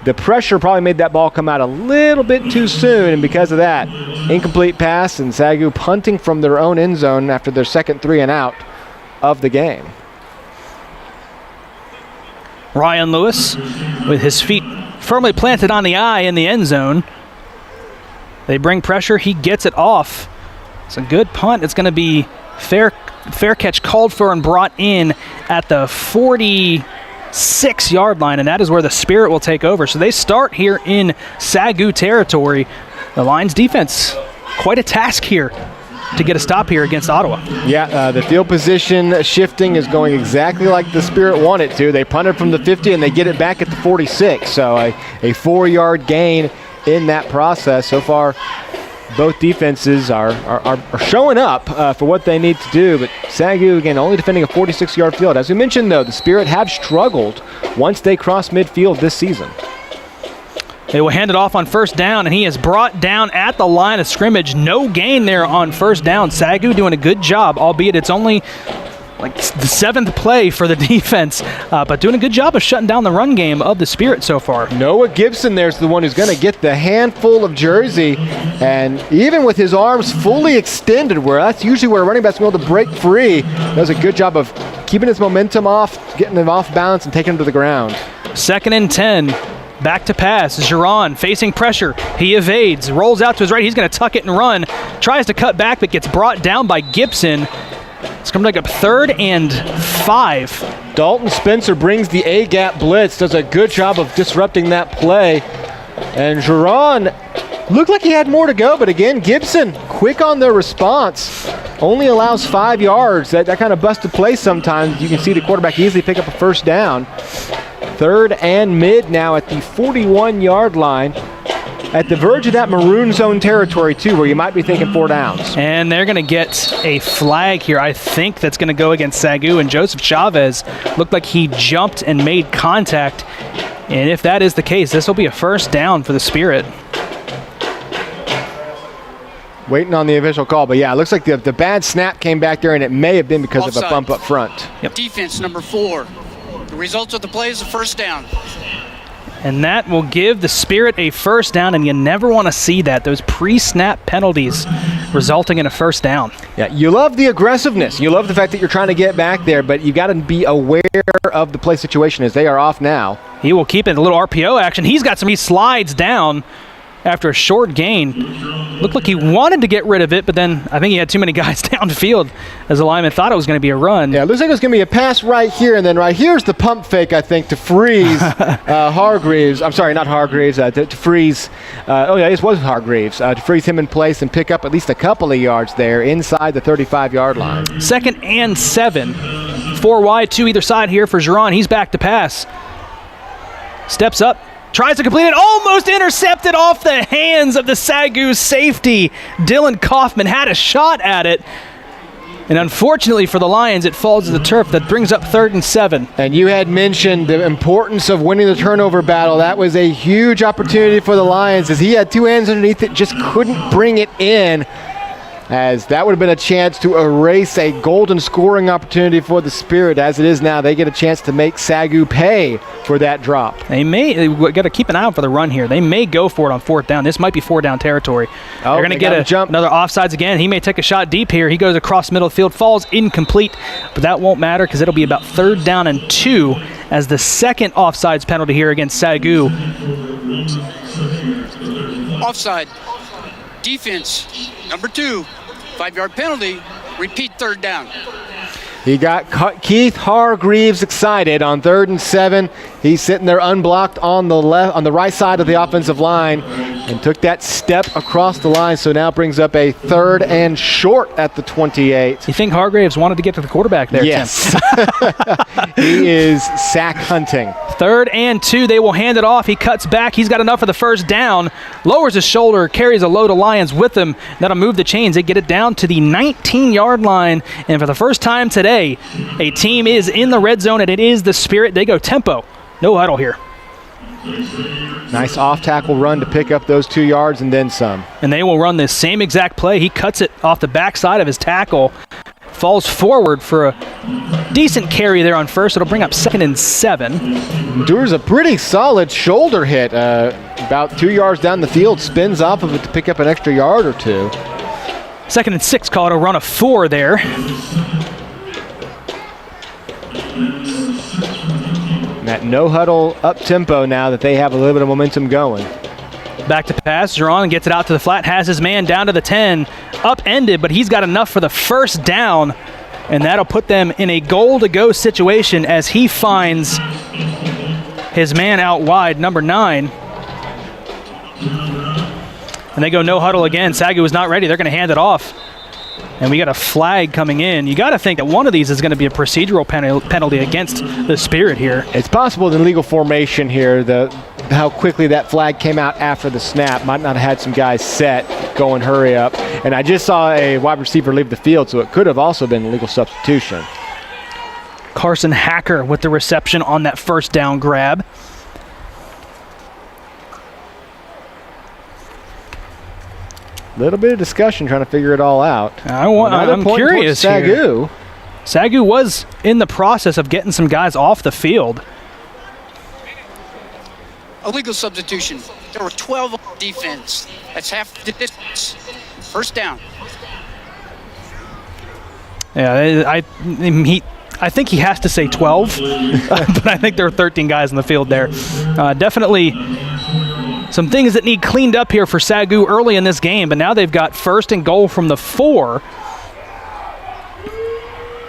the pressure probably made that ball come out a little bit too soon, and because of that, incomplete pass, and SAGU punting from their own end zone after their second 3 and out of the game. Ryan Lewis with his feet firmly planted on the eye in the end zone. They bring pressure. He gets it off. It's a good punt. It's going to be fair catch called for and brought in at the 46-yard line, and that is where the Spirit will take over. So they start here in SAGU territory. The Lions defense, quite a task here to get a stop here against Ottawa. Yeah, the field position shifting is going exactly like the Spirit want it to. They punted from the 50 and they get it back at the 46. So a 4-yard gain in that process. So far, both defenses are showing up for what they need to do, but SAGU, again, only defending a 46-yard field. As we mentioned, though, the Spirit have struggled once they cross midfield this season. They will hand it off on 1st down, and he is brought down at the line of scrimmage. No gain there on 1st down. SAGU doing a good job, albeit it's only like the 7th play for the defense, but doing a good job of shutting down the run game of the Spirit so far. Noah Gibson there's the one who's going to get the handful of jersey, and even with his arms fully extended, where that's usually where a running back's able to break free, does a good job of keeping his momentum off, getting him off balance, and taking him to the ground. 2nd and 10. Back to pass. Giron facing pressure. He evades, rolls out to his right. He's going to tuck it and run. Tries to cut back, but gets brought down by Gibson. It's going to make up 3rd and 5. Dalton Spencer brings the A-gap blitz, does a good job of disrupting that play. And Giron looked like he had more to go, but again, Gibson, quick on their response, only allows 5 yards. That kind of busted play sometimes. You can see the quarterback easily pick up a 1st down. 3rd and mid now at the 41-yard line. At the verge of that maroon zone territory, too, where you might be thinking 4 downs. And they're going to get a flag here, I think, that's going to go against SAGU. And Joseph Chavez looked like he jumped and made contact. And if that is the case, this will be a 1st down for the Spirit. Waiting on the official call. But, yeah, it looks like the bad snap came back there, and it may have been because Offside. of a bump up front. Yep. Defense number 4. The results of the play is a 1st down. And that will give the Spirit a 1st down, and you never want to see that. Those pre-snap penalties resulting in a first down. Yeah, you love the aggressiveness. You love the fact that you're trying to get back there, but you got to be aware of the play situation as they are off now. He will keep it, a little RPO action. He slides down after a short gain. Looked like he wanted to get rid of it, but then I think he had too many guys downfield as the lineman thought it was going to be a run. Yeah, it looks like it was going to be a pass right here, and then right here's the pump fake, I think, to freeze Hargreaves. I'm sorry, not Hargreaves, to freeze. It was Hargreaves. To freeze him in place and pick up at least a couple of yards there inside the 35-yard line. 2nd and 7. 4 wide, 2 either side here for Geron. He's back to pass. Steps up. Tries to complete it, almost intercepted off the hands of the SAGU safety. Dylan Kaufman had a shot at it. And unfortunately for the Lions, it falls to the turf. That brings up 3rd and 7. And you had mentioned the importance of winning the turnover battle. That was a huge opportunity for the Lions as he had 2 hands underneath it, just couldn't bring it in. As that would have been a chance to erase a golden scoring opportunity for the Spirit. As it is now, they get a chance to make SAGU pay for that drop. They got to keep an eye out for the run here. They may go for it on 4th down. This might be 4th down territory. They're going to get another offsides again. He may take a shot deep here. He goes across middle of the field, falls incomplete, but that won't matter because it'll be about 3rd down and 2 as the second offsides penalty here against SAGU. Offside. Defense, number 2. 5-yard penalty. Repeat 3rd down. He got Keith Hargreaves excited on 3rd and 7. He's sitting there unblocked on the right side of the offensive line and took that step across the line, so now brings up a 3rd and short at the 28. You think Hargreaves wanted to get to the quarterback there, yes. Tim? He is sack hunting. 3rd and 2. They will hand it off. He cuts back. He's got enough for the first down. Lowers his shoulder, carries a load of Lions with him. That'll move the chains. They get it down to the 19-yard line. And for the first time today, a team is in the red zone, and it is the Spirit. They go tempo. No huddle here. Nice off-tackle run to pick up those 2 yards and then some. And they will run this same exact play. He cuts it off the backside of his tackle. Falls forward for a decent carry there on first. It'll bring up 2nd and 7. Endures a pretty solid shoulder hit. About 2 yards down the field. Spins off of it to pick up an extra yard or 2. 2nd and 6. Call it a run of 4 there. And that no huddle up tempo now that they have a little bit of momentum going. Back to pass. Geron gets it out to the flat. Has his man down to the 10. Upended, but he's got enough for the first down. And that'll put them in a goal-to-go situation as he finds his man out wide, number 9. And they go no huddle again. SAGU is not ready. They're going to hand it off. And we got a flag coming in. You got to think that one of these is going to be a procedural penalty against the Spirit here. It's possible in legal formation here, how quickly that flag came out after the snap might not have had some guys set, going hurry up. And I just saw a wide receiver leave the field, so it could have also been a legal substitution. Carson Hacker with the reception on that first down grab. Little bit of discussion trying to figure it all out. I'm curious here. SAGU was in the process of getting some guys off the field. Illegal substitution. There were 12 on defense. That's half the distance. First down. Yeah, I think he has to say 12, but I think there are 13 guys in the field there. Definitely some things that need cleaned up here for SAGU early in this game, but now they've got 1st and goal from the 4.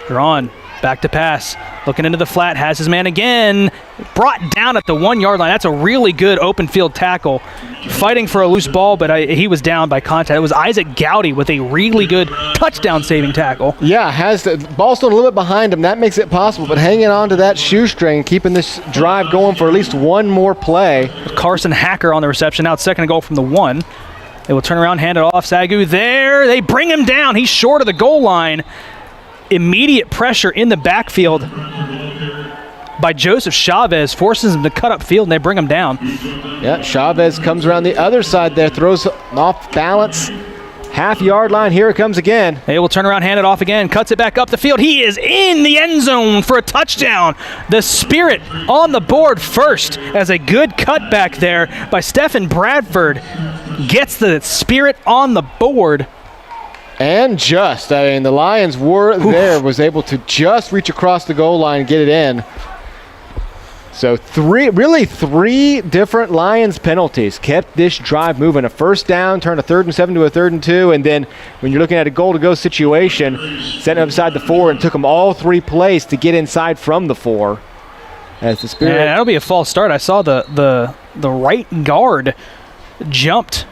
Drawn, back to pass, looking into the flat, has his man again, brought down at the 1-yard line. That's a really good open field tackle. Fighting for a loose ball, but he was down by contact. It was Isaac Gowdy with a really good touchdown saving tackle. Yeah, has the ball still a little bit behind him. That makes it possible, but hanging on to that shoestring, keeping this drive going for at least one more play. Carson Hacker on the reception. Now it's 2nd and goal from the 1. They will turn around, hand it off. SAGU there. They bring him down. He's short of the goal line. Immediate pressure in the backfield by Joseph Chavez forces him to cut up field, and they bring him down. Yeah, Chavez comes around the other side there, throws off balance. Half-yard line, here it comes again. They will turn around, hand it off again, cuts it back up the field. He is in the end zone for a touchdown. The Spirit on the board first as a good cutback there by Stephen Bradford gets the Spirit on the board. And the Lions were there, was able to just reach across the goal line and get it in. So three different Lions penalties kept this drive moving. A first down, turned a 3rd and 7 to a 3rd and 2, and then when you're looking at a goal-to-go situation, set up beside the 4 and took them all 3 plays to get inside from the 4. As the Spirit, that'll be a false start. I saw the right guard jumped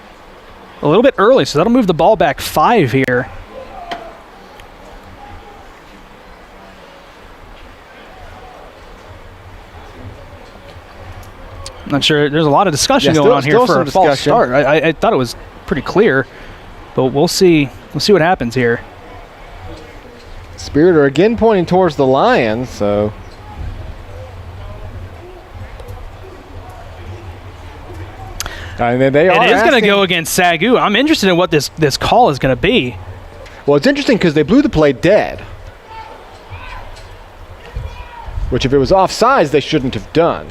a little bit early, so that'll move the ball back 5 here. I'm not sure. There's a lot of discussion going on here for a false start. I thought it was pretty clear, but we'll see. We'll see what happens here. Spirit are again pointing towards the Lions, so. I mean, it is going to go against SAGU. I'm interested in what this call is going to be. Well, it's interesting because they blew the play dead, which if it was offsides, they shouldn't have done.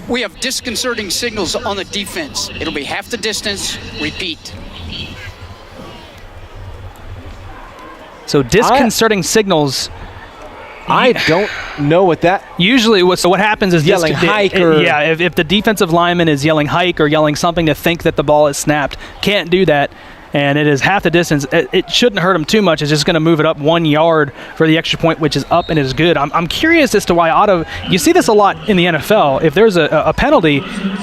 We have disconcerting signals on the defense. It'll be half the distance. Repeat. So disconcerting signals. I don't know what that. Usually, what happens is yelling hike or if the defensive lineman is yelling hike or yelling something to think that the ball is snapped, can't do that. And it is half the distance. It shouldn't hurt him too much. It's just going to move it up 1 yard for the extra point, which is up and is good. I'm curious as to why you see this a lot in the NFL. If there's a penalty,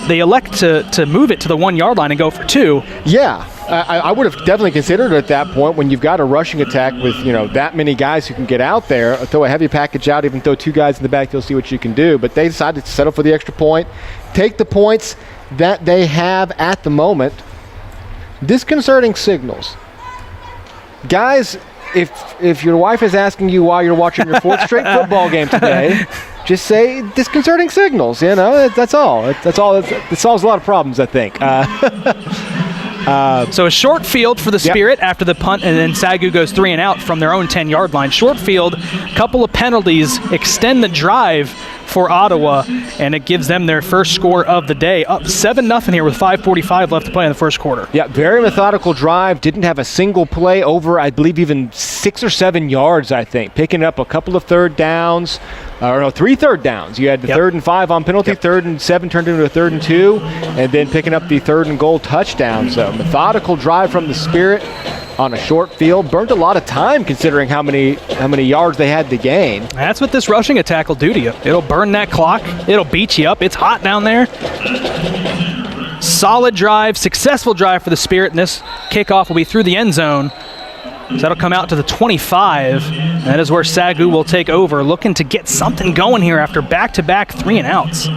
they elect to move it to the 1 yard line and go for 2. Yeah, I would have definitely considered it at that point when you've got a rushing attack with that many guys who can get out there, throw a heavy package out, even throw 2 guys in the back, you'll see what you can do. But they decided to settle for the extra point, take the points that they have at the moment. Disconcerting signals. Guys, if your wife is asking you why you're watching your 4th straight football game today, just say disconcerting signals. That's all. That solves a lot of problems, I think. So a short field for the Spirit after the punt, and then SAGU goes 3 and out from their own 10-yard line. Short field, couple of penalties, extend the drive for Ottawa, and it gives them their first score of the day. Up 7-0 here with 5:45 left to play in the first quarter. Yeah, very methodical drive. Didn't have a single play over, I believe, even 6 or 7 yards, I think. Picking up a couple of 3rd downs. 3 third downs. You had the 3rd and 5 on penalty, 3rd and 7 turned into a 3rd and 2, and then picking up the 3rd and goal touchdown. So methodical drive from the Spirit on a short field. Burnt a lot of time considering how many yards they had to gain. That's what this rushing attack will do to you. It'll burn that clock. It'll beat you up. It's hot down there. Solid drive, successful drive for the Spirit, and this kickoff will be through the end zone. So that'll come out to the 25. That is where SAGU will take over, looking to get something going here after back-to-back 3 and outs.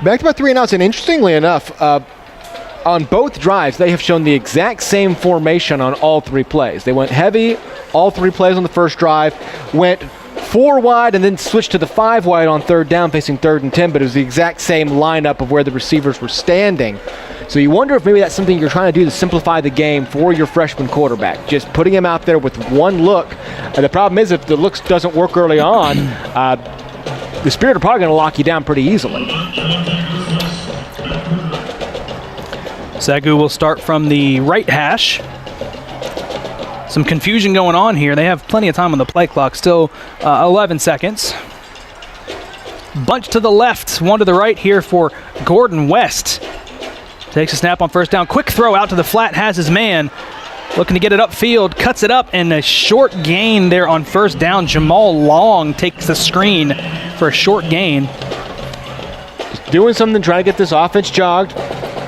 Back-to-back 3 and outs, and interestingly enough, on both drives, they have shown the exact same formation on all 3 plays. They went heavy all 3 plays on the first drive, went 4 wide, and then switched to the 5 wide on 3rd down, facing 3rd and 10, but it was the exact same lineup of where the receivers were standing. So you wonder if maybe that's something you're trying to do to simplify the game for your freshman quarterback, just putting him out there with one look. And the problem is if the looks doesn't work early on, the Spirit are probably going to lock you down pretty easily. SAGU will start from the right hash. Some confusion going on here. They have plenty of time on the play clock, still 11 seconds. Bunch to the left, one to the right here for Gordon West. Takes a snap on first down. Quick throw out to the flat, has his man. Looking to get it upfield, cuts it up, and a short gain there on first down. Jamal Long takes the screen for a short gain. Just doing something, trying to get this offense jogged.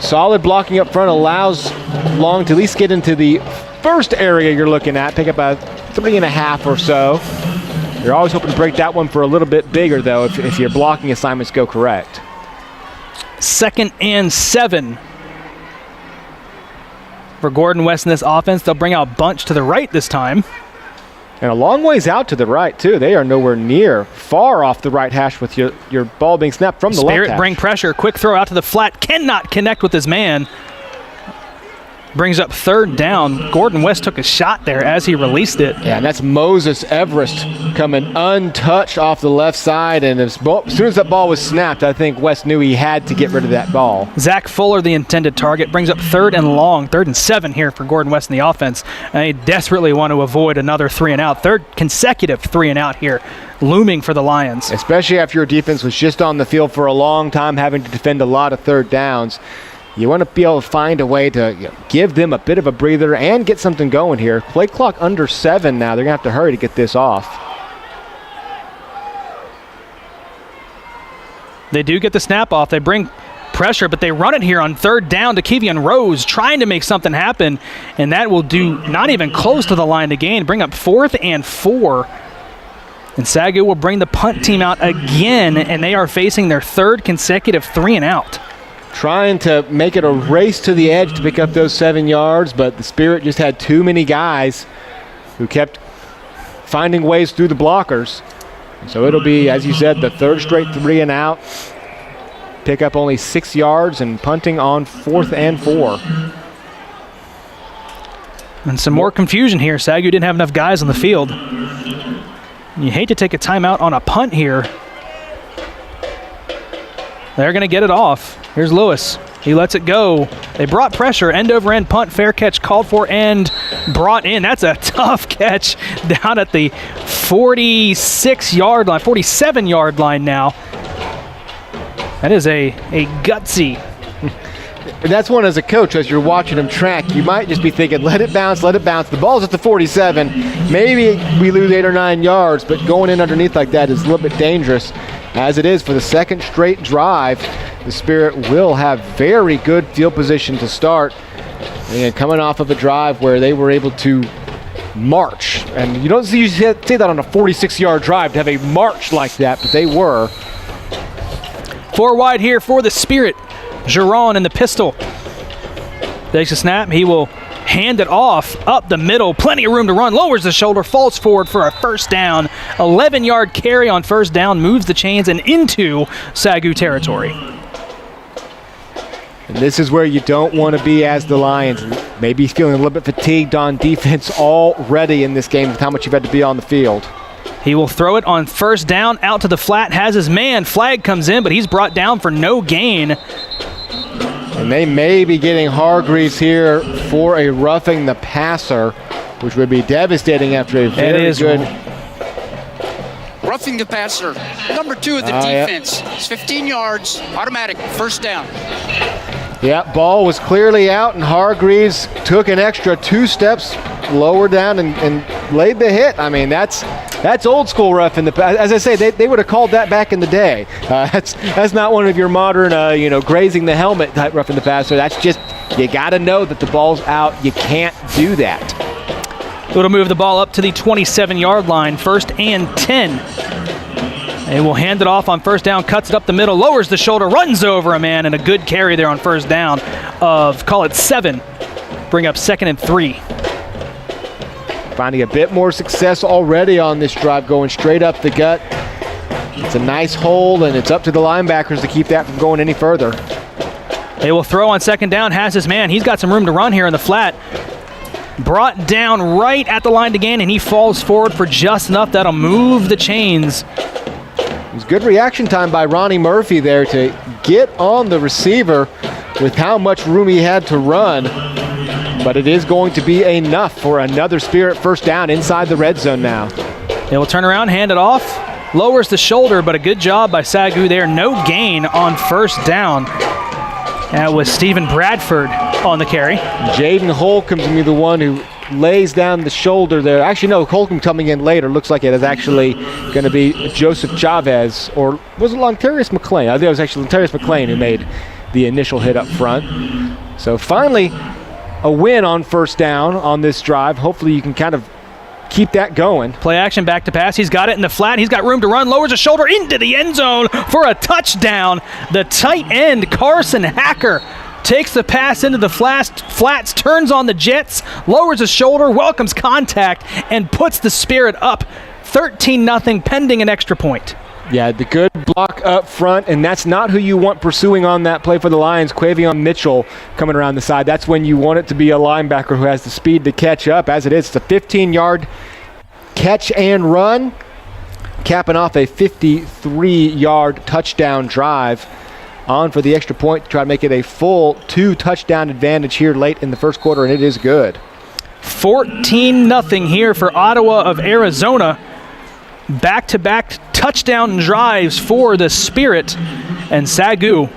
Solid blocking up front allows Long to at least get into the first area you're looking at, pick up a 3.5 or so. You're always hoping to break that one for a little bit bigger, though, if your blocking assignments go correct. 2nd and 7 for Gordon West in this offense. They'll bring out Bunch to the right this time. And a long ways out to the right, too. They are nowhere near, far off the right hash with your ball being snapped from the left hash. Spirit bring pressure. Quick throw out to the flat. Cannot connect with his man. brings up third down. Gordon West took a shot there as he released it. Yeah, and that's Moses Everest coming untouched off the left side, and as soon as that ball was snapped, I think West knew he had to get rid of that ball. Zach Fuller, the intended target, brings up 3rd and long, 3rd and 7 here for Gordon West in the offense. And they desperately want to avoid another 3-and-out. 3rd consecutive 3-and-out here, looming for the Lions. Especially after your defense was just on the field for a long time, having to defend a lot of third downs. You want to be able to find a way to give them a bit of a breather and get something going here. Play clock under 7 now. They're going to have to hurry to get this off. They do get the snap off. They bring pressure, but they run it here on 3rd down to Kevian Rose, trying to make something happen, and that will do not even close to the line to gain. Bring up 4th and 4. And SAGU will bring the punt team out again, and they are facing their 3rd consecutive 3-and-out. Trying to make it a race to the edge to pick up those 7 yards, but the Spirit just had too many guys who kept finding ways through the blockers. So it'll be, as you said, the 3rd straight 3-and-out. Pick up only 6 yards and punting on 4th and 4. And some more confusion here. SAGU didn't have enough guys on the field. You hate to take a timeout on a punt here. They're going to get it off. Here's Lewis. He lets it go. They brought pressure. End-over-end punt. Fair catch called for and brought in. That's a tough catch down at the 46-yard line, 47-yard line now. That is a gutsy. And that's one as a coach, as you're watching him track, you might just be thinking, let it bounce, let it bounce. The ball's at the 47. Maybe we lose 8 or 9 yards, but going in underneath like that is a little bit dangerous. As it is for the 2nd straight drive, the Spirit will have very good field position to start. And coming off of a drive where they were able to march. And you don't see that on a 46-yard drive to have a march like that, but they were. 4 wide here for the Spirit. Giron in the pistol. Takes a snap. He will hand it off up the middle. Plenty of room to run. Lowers the shoulder. Falls forward for a 1st down. 11-yard carry on 1st down. Moves the chains and into SAGU territory. And this is where you don't want to be as the Lions. Maybe feeling a little bit fatigued on defense already in this game with how much you've had to be on the field. He will throw it on 1st down. Out to the flat. Has his man. Flag comes in, but he's brought down for no gain. And they may be getting Hargreaves here for a roughing the passer, which would be devastating after a very good. Roughing the passer. Number 2 of the defense. Yep. It's 15 yards. Automatic. 1st down. Yeah, ball was clearly out, and Hargreaves took an extra 2 steps lower down and laid the hit. I mean, that's old school roughing the pass. As I say, they would have called that back in the day. That's not one of your modern, grazing the helmet type roughing the passer. That's just, you got to know that the ball's out. You can't do that. It'll move the ball up to the 27-yard line. 1st and 10. They will hand it off on 1st down, cuts it up the middle, lowers the shoulder, runs over a man, and a good carry there on 1st down of, call it 7. Bring up 2nd and 3. Finding a bit more success already on this drive, going straight up the gut. It's a nice hole, and it's up to the linebackers to keep that from going any further. They will throw on 2nd down, has his man. He's got some room to run here in the flat. Brought down right at the line to gain, and he falls forward for just enough. That'll move the chains. It was good reaction time by Ronnie Murphy there to get on the receiver with how much room he had to run. But it is going to be enough for another Spirit 1st down inside the red zone now. They will turn around, hand it off, lowers the shoulder, but a good job by SAGU there. No gain on 1st down. That was Stephen Bradford on the carry. Jaden Holcomb to be the one who lays down the shoulder there. Actually, no, Holcomb coming in later. Looks like it is actually going to be Joseph Chavez, or was it Lontarius McClain? I think it was actually Lontarius McClain who made the initial hit up front. So finally, a win on 1st down on this drive. Hopefully you can kind of keep that going. Play action, back to pass. He's got it in the flat. He's got room to run. Lowers his shoulder into the end zone for a touchdown. The tight end, Carson Hacker, takes the pass into the flats, turns on the jets, lowers his shoulder, welcomes contact, and puts the Spirit up 13-0 pending an extra point. Yeah, the good block up front, and that's not who you want pursuing on that play for the Lions. Quavion Mitchell coming around the side. That's when you want it to be a linebacker who has the speed to catch up. As it is, it's a 15-yard catch and run, capping off a 53-yard touchdown drive. On for the extra point to try to make it a full 2-touchdown advantage here late in the first quarter, and it is good. 14-0 here for Ottawa of Arizona. Back-to-back touchdown drives for the Spirit, and SAGU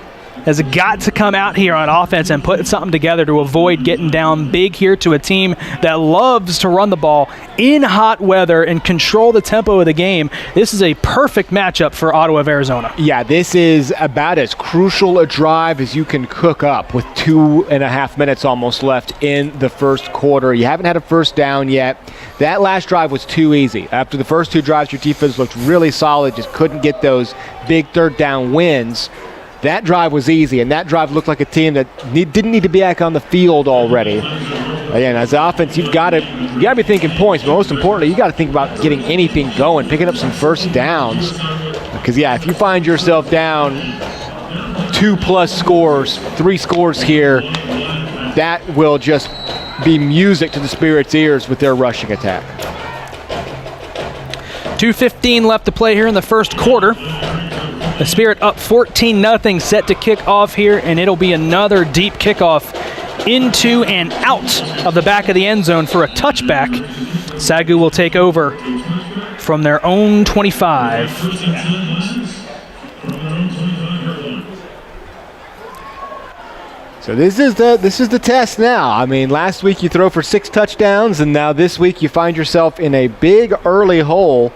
has got to come out here on offense and put something together to avoid getting down big here to a team that loves to run the ball in hot weather and control the tempo of the game. This is a perfect matchup for Ottawa of Arizona. Yeah, this is about as crucial a drive as you can cook up with 2.5 minutes almost left in the first quarter. You haven't had a first down yet. That last drive was too easy. After the first 2 drives, your defense looked really solid, just couldn't get those big third down wins. That drive was easy, and that drive looked like a team that didn't need to be back on the field already. Again, as an offense, you got to be thinking points, but most importantly, you got to think about getting anything going, picking up some first downs. Because, yeah, if you find yourself down 2+ scores, 3 scores here, that will just be music to the Spirit's ears with their rushing attack. 2:15 left to play here in the first quarter. The Spirit up 14-0, set to kick off here, and it'll be another deep kickoff into and out of the back of the end zone for a touchback. SAGU will take over from their own 25. So this is the test now. I mean, last week you throw for 6 touchdowns, and now this week you find yourself in a big early hole.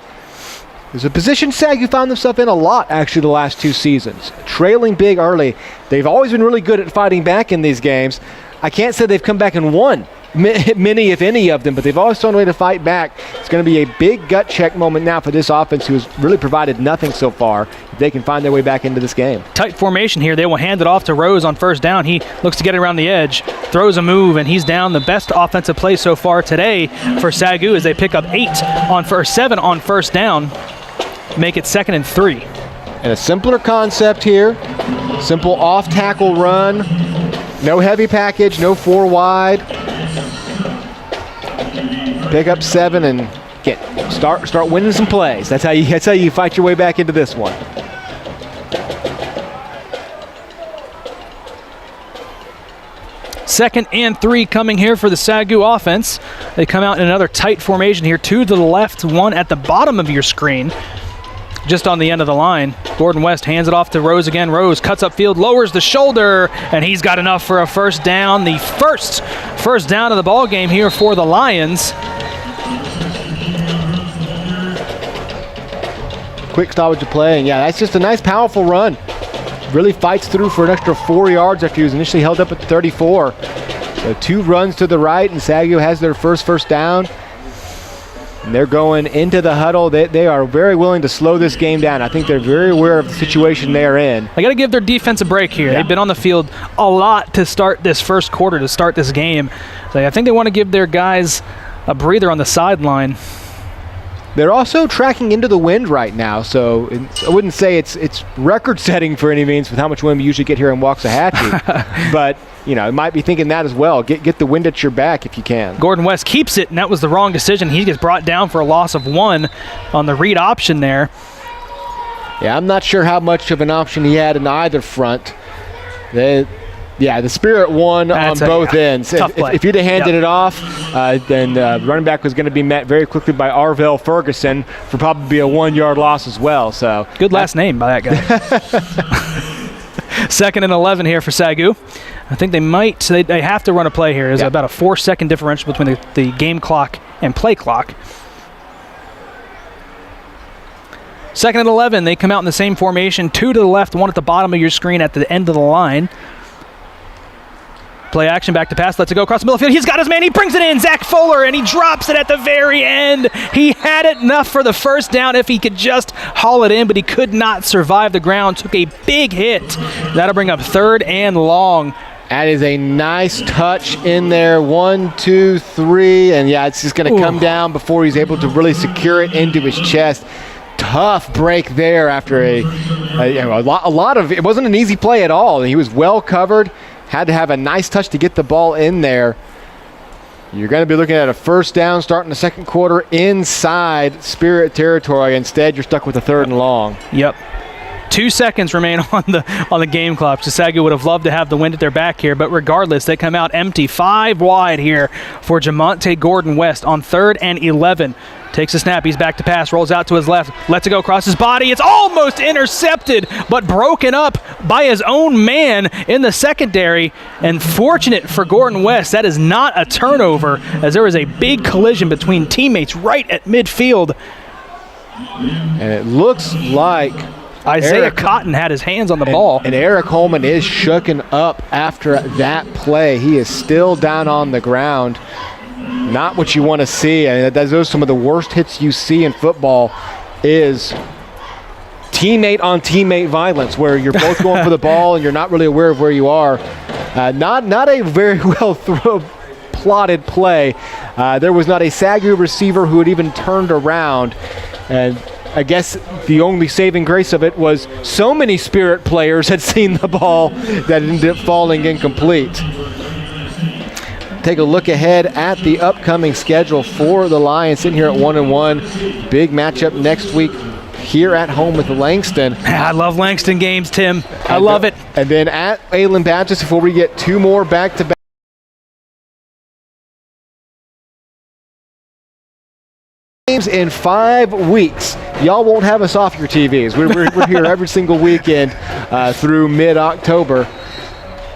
There's a position SAGU found themselves in a lot, actually, the last 2 seasons. Trailing big early. They've always been really good at fighting back in these games. I can't say they've come back and won many, if any of them, but they've always found a way to fight back. It's going to be a big gut check moment now for this offense, who has really provided nothing so far, if they can find their way back into this game. Tight formation here. They will hand it off to Rose on first down. He looks to get it around the edge, throws a move, and he's down. The best offensive play so far today for SAGU as they pick up 7 on first down. Make it 2nd and 3. And a simpler concept here. Simple off-tackle run. No heavy package, no 4 wide. Pick up 7 and start winning some plays. That's how you fight your way back into this one. Second and 3 coming here for the SAGU offense. They come out in another tight formation here. 2 to the left, 1 at the bottom of your screen. Just on the end of the line. Gordon West hands it off to Rose again. Rose cuts upfield, lowers the shoulder, and he's got enough for a first down. The first down of the ball game here for the Lions. Quick stoppage of play, and yeah, that's just a nice, powerful run. Really fights through for an extra 4 yards after he was initially held up at 34. So 2 runs to the right, and SAGU has their first down. And they're going into the huddle. They are very willing to slow this game down. I think they're very aware of the situation they're in. They got to give their defense a break here. Yeah. They've been on the field a lot to start this first quarter, to start this game. So I think they want to give their guys a breather on the sideline. They're also tracking into the wind right now, so I wouldn't say it's record-setting for any means with how much wind we usually get here in Waxahachie. But, you know, it might be thinking that as well. Get the wind at your back if you can. Gordon West keeps it, and that was the wrong decision. He gets brought down for a loss of 1 on the read option there. Yeah, I'm not sure how much of an option he had in either front. The Spirit won on both ends. If you'd have handed it off, then running back was going to be met very quickly by Arvell Ferguson for probably a 1-yard loss as well. So good last name by that guy. 2nd and 11 here for SAGU. I think they have to run a play here. There's about a 4-second differential between the game clock and play clock. 2nd and 11, they come out in the same formation. 2 to the left, 1 at the bottom of your screen at the end of the line. Play action, back to pass, lets it go across the middle of the field. He's got his man, he brings it in, Zach Fuller, and he drops it at the very end. He had it enough for the first down if he could just haul it in, but he could not survive the ground, took a big hit. That'll bring up 3rd and long. That is a nice touch in there. 1, 2, 3, and yeah, it's just going to come down before he's able to really secure it into his chest. tough break there after a lot of, it wasn't an easy play at all. He was well covered, had to have a nice touch to get the ball in there. You're going to be looking at a first down starting the second quarter inside Spirit territory. Instead, you're stuck with a 3rd and long. Yep. 2 seconds remain on the game clock. So SAGU would have loved to have the wind at their back here, but regardless, they come out empty. 5 wide here for Jamonte Gordon West on 3rd and 11. Takes a snap, he's back to pass, rolls out to his left, lets it go across his body. It's almost intercepted, but broken up by his own man in the secondary. And fortunate for Gordon West, that is not a turnover, as there was a big collision between teammates right at midfield. And it looks like Isaiah Cotton had his hands on the ball. And Eric Holman is shooken up after that play. He is still down on the ground. Not what you want to see. And those are some of the worst hits you see in football, is teammate on teammate violence, where you're both going for the ball and you're not really aware of where you are. Not a very well plotted play. There was not a SAGU receiver who had even turned around. And I guess the only saving grace of it was so many Spirit players had seen the ball that it ended up falling incomplete. Take a look ahead at the upcoming schedule for the Lions, sitting here at 1-1. Big matchup next week here at home with Langston. I love Langston games, Tim. I love it. And then at Aylen Baptist before we get 2 more back-to-back games in 5 weeks. Y'all won't have us off your TVs. We're here every single weekend through mid-October.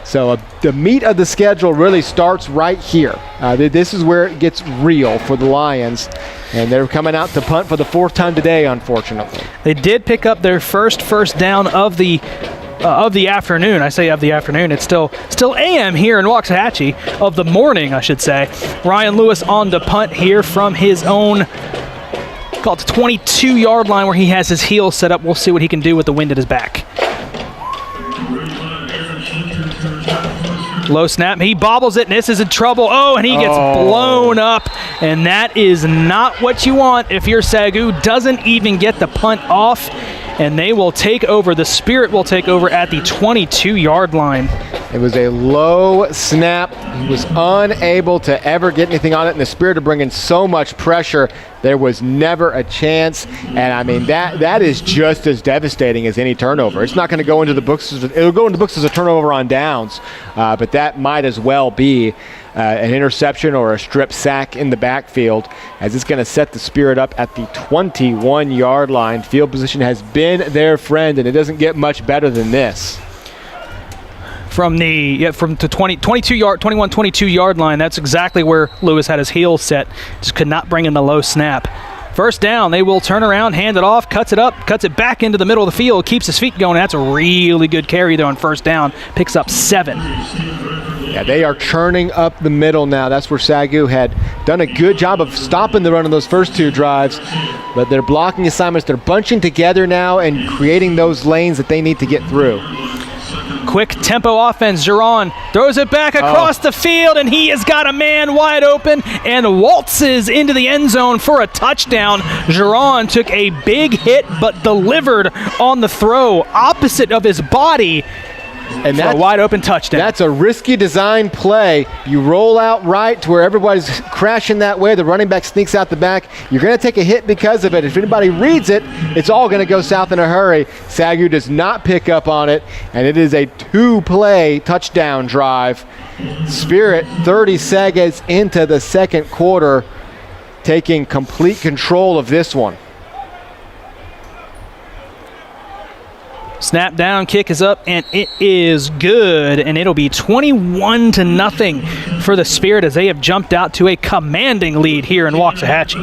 So the meat of the schedule really starts right here. This is where it gets real for the Lions. And they're coming out to punt for the 4th time today, unfortunately. They did pick up their first down of the afternoon. I say of the afternoon. It's still AM here in Waxahachie, of the morning, I should say. Ryan Lewis on the punt here from his own, call it the 22-yard line, where he has his heels set up. We'll see what he can do with the wind at his back. Low snap, he bobbles it, and this is in trouble. Oh, and he gets blown up, and that is not what you want if you're SAGU. Doesn't even get the punt off, and they will take over. The Spirit will take over at the 22-yard line. It was a low snap. He was unable to ever get anything on it, and the Spirit are bringing so much pressure. There was never a chance, and I mean that is just as devastating as any turnover. It's not going to go into the books. It'll go into the books as a turnover on downs, but that might as well be an interception or a strip sack in the backfield, as it's going to set the Spirit up at the 21-yard line. Field position has been their friend, and it doesn't get much better than this. From the 22-yard line, that's exactly where Lewis had his heels set. Just could not bring in the low snap. First down, they will turn around, hand it off, cuts it up, cuts it back into the middle of the field, keeps his feet going. That's a really good carry there on first down. Picks up 7. Yeah, they are churning up the middle now. That's where SAGU had done a good job of stopping the run on those first 2 drives. But their blocking assignments, they're bunching together now and creating those lanes that they need to get through. Quick tempo offense. Giron throws it back across the field, and he has got a man wide open and waltzes into the end zone for a touchdown. Giron took a big hit but delivered on the throw opposite of his body. And that's a wide open touchdown. That's a risky design play. You roll out right to where everybody's crashing that way. The running back sneaks out the back. You're going to take a hit because of it. If anybody reads it, it's all going to go south in a hurry. SAGU does not pick up on it, and it is a 2-play touchdown drive. Spirit 30 seconds into the second quarter, taking complete control of this one. Snap down, kick is up, and it is good, and it'll be 21-0 for the Spirit as they have jumped out to a commanding lead here in Waxahachie.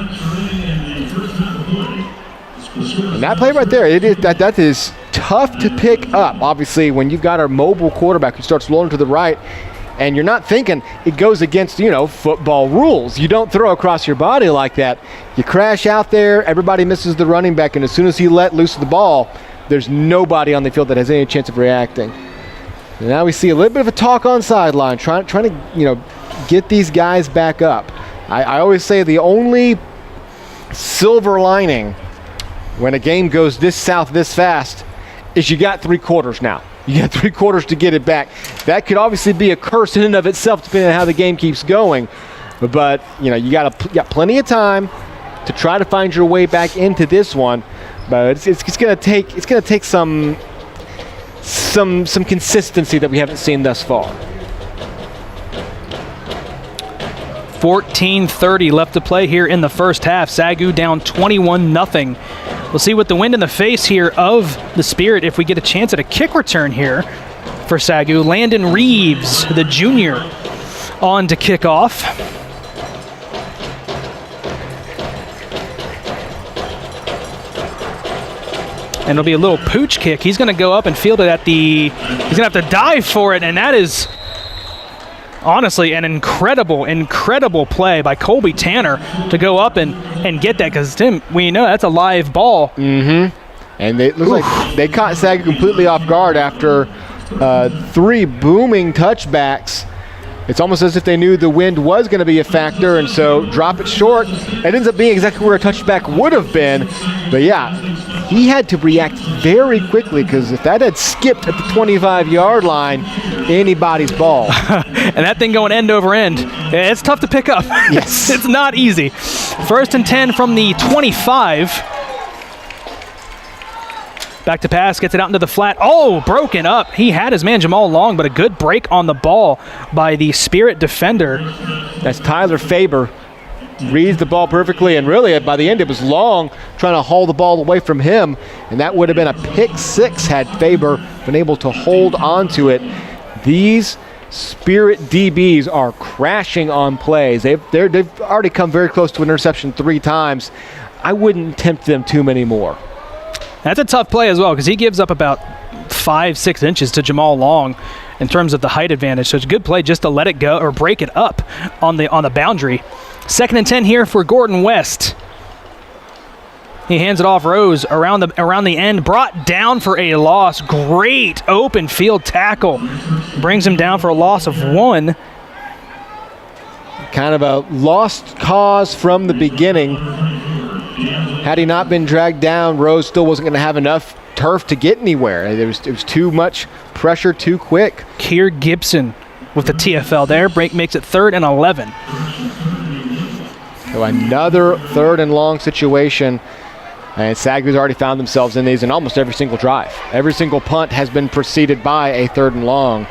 And that play right there, that is tough to pick up. Obviously, when you've got a mobile quarterback who starts rolling to the right, and you're not thinking it goes against, football rules. You don't throw across your body like that. You crash out there, everybody misses the running back, and as soon as he let loose the ball, there's nobody on the field that has any chance of reacting. And now we see a little bit of a talk on sideline, trying to get these guys back up. I always say the only silver lining when a game goes this south this fast is you got 3 quarters now. You got 3 quarters to get it back. That could obviously be a curse in and of itself, depending on how the game keeps going. But you got plenty of time to try to find your way back into this one. But it's going to take some consistency that we haven't seen thus far. 14:30 left to play here in the first half. SAGU down 21-0. We'll see with the wind in the face here of the Spirit if we get a chance at a kick return here for SAGU. Landon Reeves, the junior, on to kick off. And it'll be a little pooch kick. He's going to go up and field it at the... He's going to have to dive for it, and that is honestly an incredible play by Colby Tanner to go up and get that, because, Tim, we know that's a live ball. Mm-hmm. And it looks like they caught SAGU completely off guard after 3 booming touchbacks. It's almost as if they knew the wind was going to be a factor, and so drop it short. It ends up being exactly where a touchback would have been. But, yeah, he had to react very quickly, because if that had skipped at the 25-yard line, anybody's ball. And that thing going end over end, it's tough to pick up. Yes. It's not easy. 1st and 10 from the 25. Back to pass, gets it out into the flat. Oh, broken up. He had his man Jamal Long, but a good break on the ball by the Spirit defender. That's Tyler Faber. Reads the ball perfectly, and really by the end it was Long trying to haul the ball away from him, and that would have been a pick 6 had Faber been able to hold on to it. These Spirit DBs are crashing on plays. They've already come very close to an interception 3 times. I wouldn't tempt them too many more. That's a tough play as well, because he gives up about 5-6 inches to Jamal Long in terms of the height advantage. So it's a good play just to let it go or break it up on the boundary. 2nd and 10 here for Gordon West. He hands it off Rose around the end, brought down for a loss. Great open field tackle. Brings him down for a loss of 1. Kind of a lost cause from the beginning. Had he not been dragged down, Rose still wasn't going to have enough turf to get anywhere. It was too much pressure too quick. Keir Gibson with the TFL there. Break makes it 3rd and 11. So another 3rd and long situation. And SAGU's already found themselves in these in almost every single drive. Every single punt has been preceded by a 3rd and long.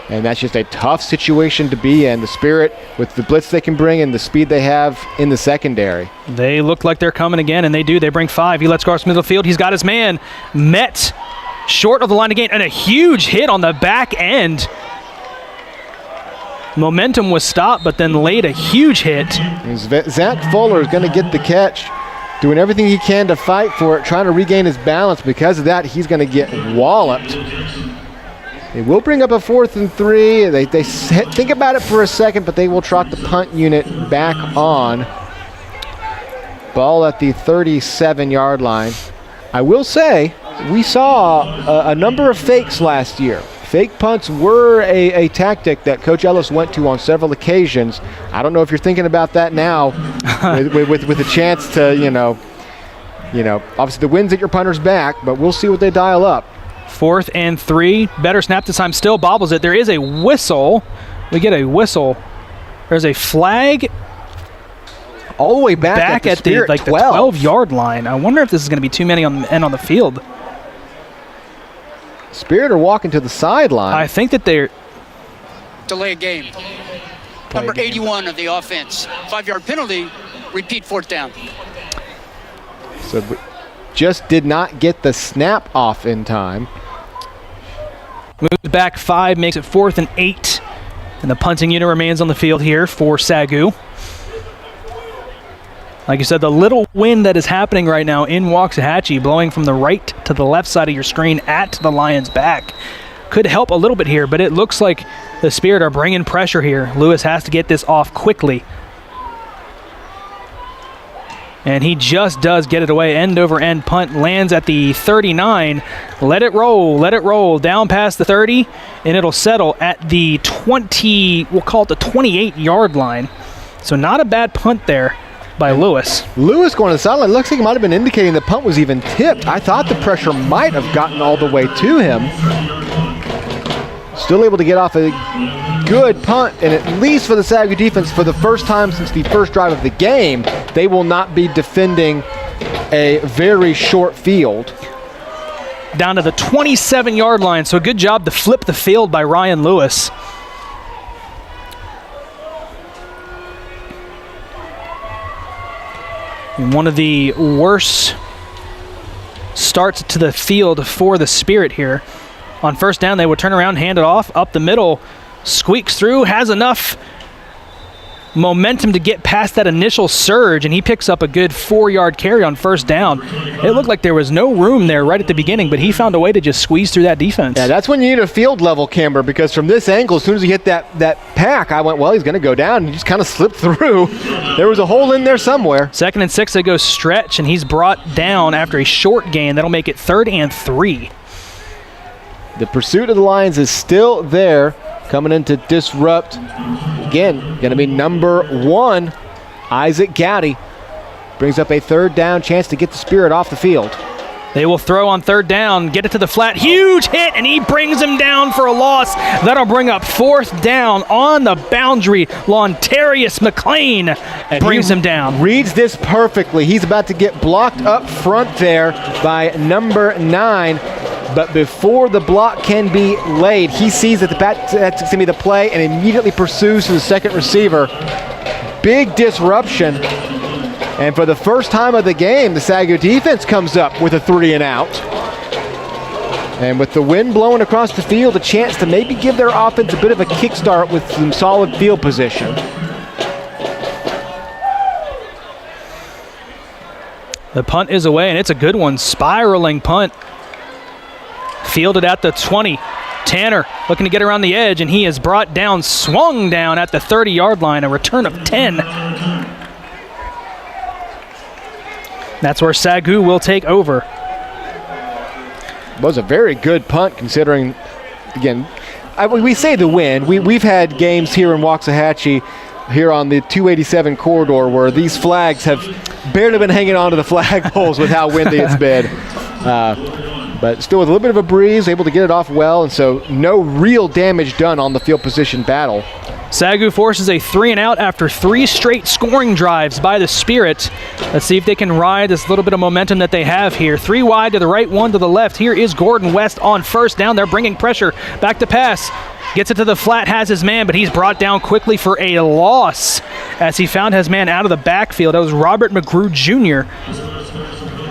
And that's just a tough situation to be in. The Spirit, with the blitz they can bring and the speed they have in the secondary. They look like they're coming again, and they do. They bring 5. He lets go across middle field. He's got his man met short of the line again, and a huge hit on the back end. Momentum was stopped, but then laid a huge hit. Zach Fuller is going to get the catch, doing everything he can to fight for it, trying to regain his balance. Because of that, he's going to get walloped. They will bring up a 4th and 3. They think about it for a second, but they will trot the punt unit back on. Ball at the 37-yard line. I will say, we saw a number of fakes last year. Fake punts were a tactic that Coach Ellis went to on several occasions. I don't know if you're thinking about that now with a chance to, obviously the wind's at your punter's back, but we'll see what they dial up. 4th and 3. Better snap this time. Still bobbles it. There is a whistle. We get a whistle. There's a flag all the way back at the 12-yard line. I wonder if this is going to be too many on the field. Spirit are walking to the sideline. I think that they're... Delay a game. Number 81 of the offense. 5-yard penalty. Repeat 4th down. So just did not get the snap off in time. Moves back 5, makes it 4th and 8. And the punting unit remains on the field here for SAGU. Like you said, the little wind that is happening right now in Waxahachie, blowing from the right to the left side of your screen at the Lions' back, could help a little bit here, but it looks like the Spirit are bringing pressure here. Lewis has to get this off quickly. And he just does get it away. End over end punt lands at the 39. Let it roll down past the 30, and it'll settle at the 20, we'll call it the 28-yard line. So not a bad punt there by Lewis. Lewis going to the sideline. Looks like he might have been indicating the punt was even tipped. I thought the pressure might have gotten all the way to him. Still able to get off a good punt, and at least for the SAGU defense, for the first time since the first drive of the game, they will not be defending a very short field. Down to the 27-yard line, so a good job to flip the field by Ryan Lewis. And one of the worst starts to the field for the Spirit here. On first down, they would turn around, hand it off, up the middle, squeaks through, has enough momentum to get past that initial surge, and he picks up a good 4-yard carry on first down. It looked like there was no room there right at the beginning, but he found a way to just squeeze through that defense. Yeah, that's when you need a field level camber, because from this angle, as soon as he hit that pack, I went, well, he's going to go down, and he just kind of slipped through. There was a hole in there somewhere. 2nd and 6, they go stretch, and he's brought down after a short gain. That'll make it 3rd and 3. The pursuit of the Lions is still there, coming in to disrupt. Again, going to be number 1, Isaac Gowdy. Brings up a 3rd down chance to get the Spirit off the field. They will throw on 3rd down, get it to the flat. Huge hit, and he brings him down for a loss. That'll bring up 4th down on the boundary. Lontarius McLean brings him down. Reads this perfectly. He's about to get blocked up front there by number 9. But before the block can be laid, he sees that that's going to be the play and immediately pursues to the second receiver. Big disruption. And for the first time of the game, the SAGU defense comes up with a 3-and-out. And with the wind blowing across the field, a chance to maybe give their offense a bit of a kickstart with some solid field position. The punt is away, and it's a good one. Spiraling punt. Fielded at the 20. Tanner looking to get around the edge, and he is brought down, swung down at the 30-yard line, a return of 10. That's where SAGU will take over. It was a very good punt considering, again, we say the wind. We've had games here in Waxahachie, here on the 287 corridor, where these flags have barely been hanging onto the flagpoles with how windy it's been. But still with a little bit of a breeze, able to get it off well, and so no real damage done on the field position battle. SAGU forces a 3-and-out after 3 straight scoring drives by the Spirit. Let's see if they can ride this little bit of momentum that they have here. 3 wide to the right, 1 to the left. Here is Gordon West on first down. They're bringing pressure. Back to pass. Gets it to the flat, has his man, but he's brought down quickly for a loss as he found his man out of the backfield. That was Robert McGrew Jr.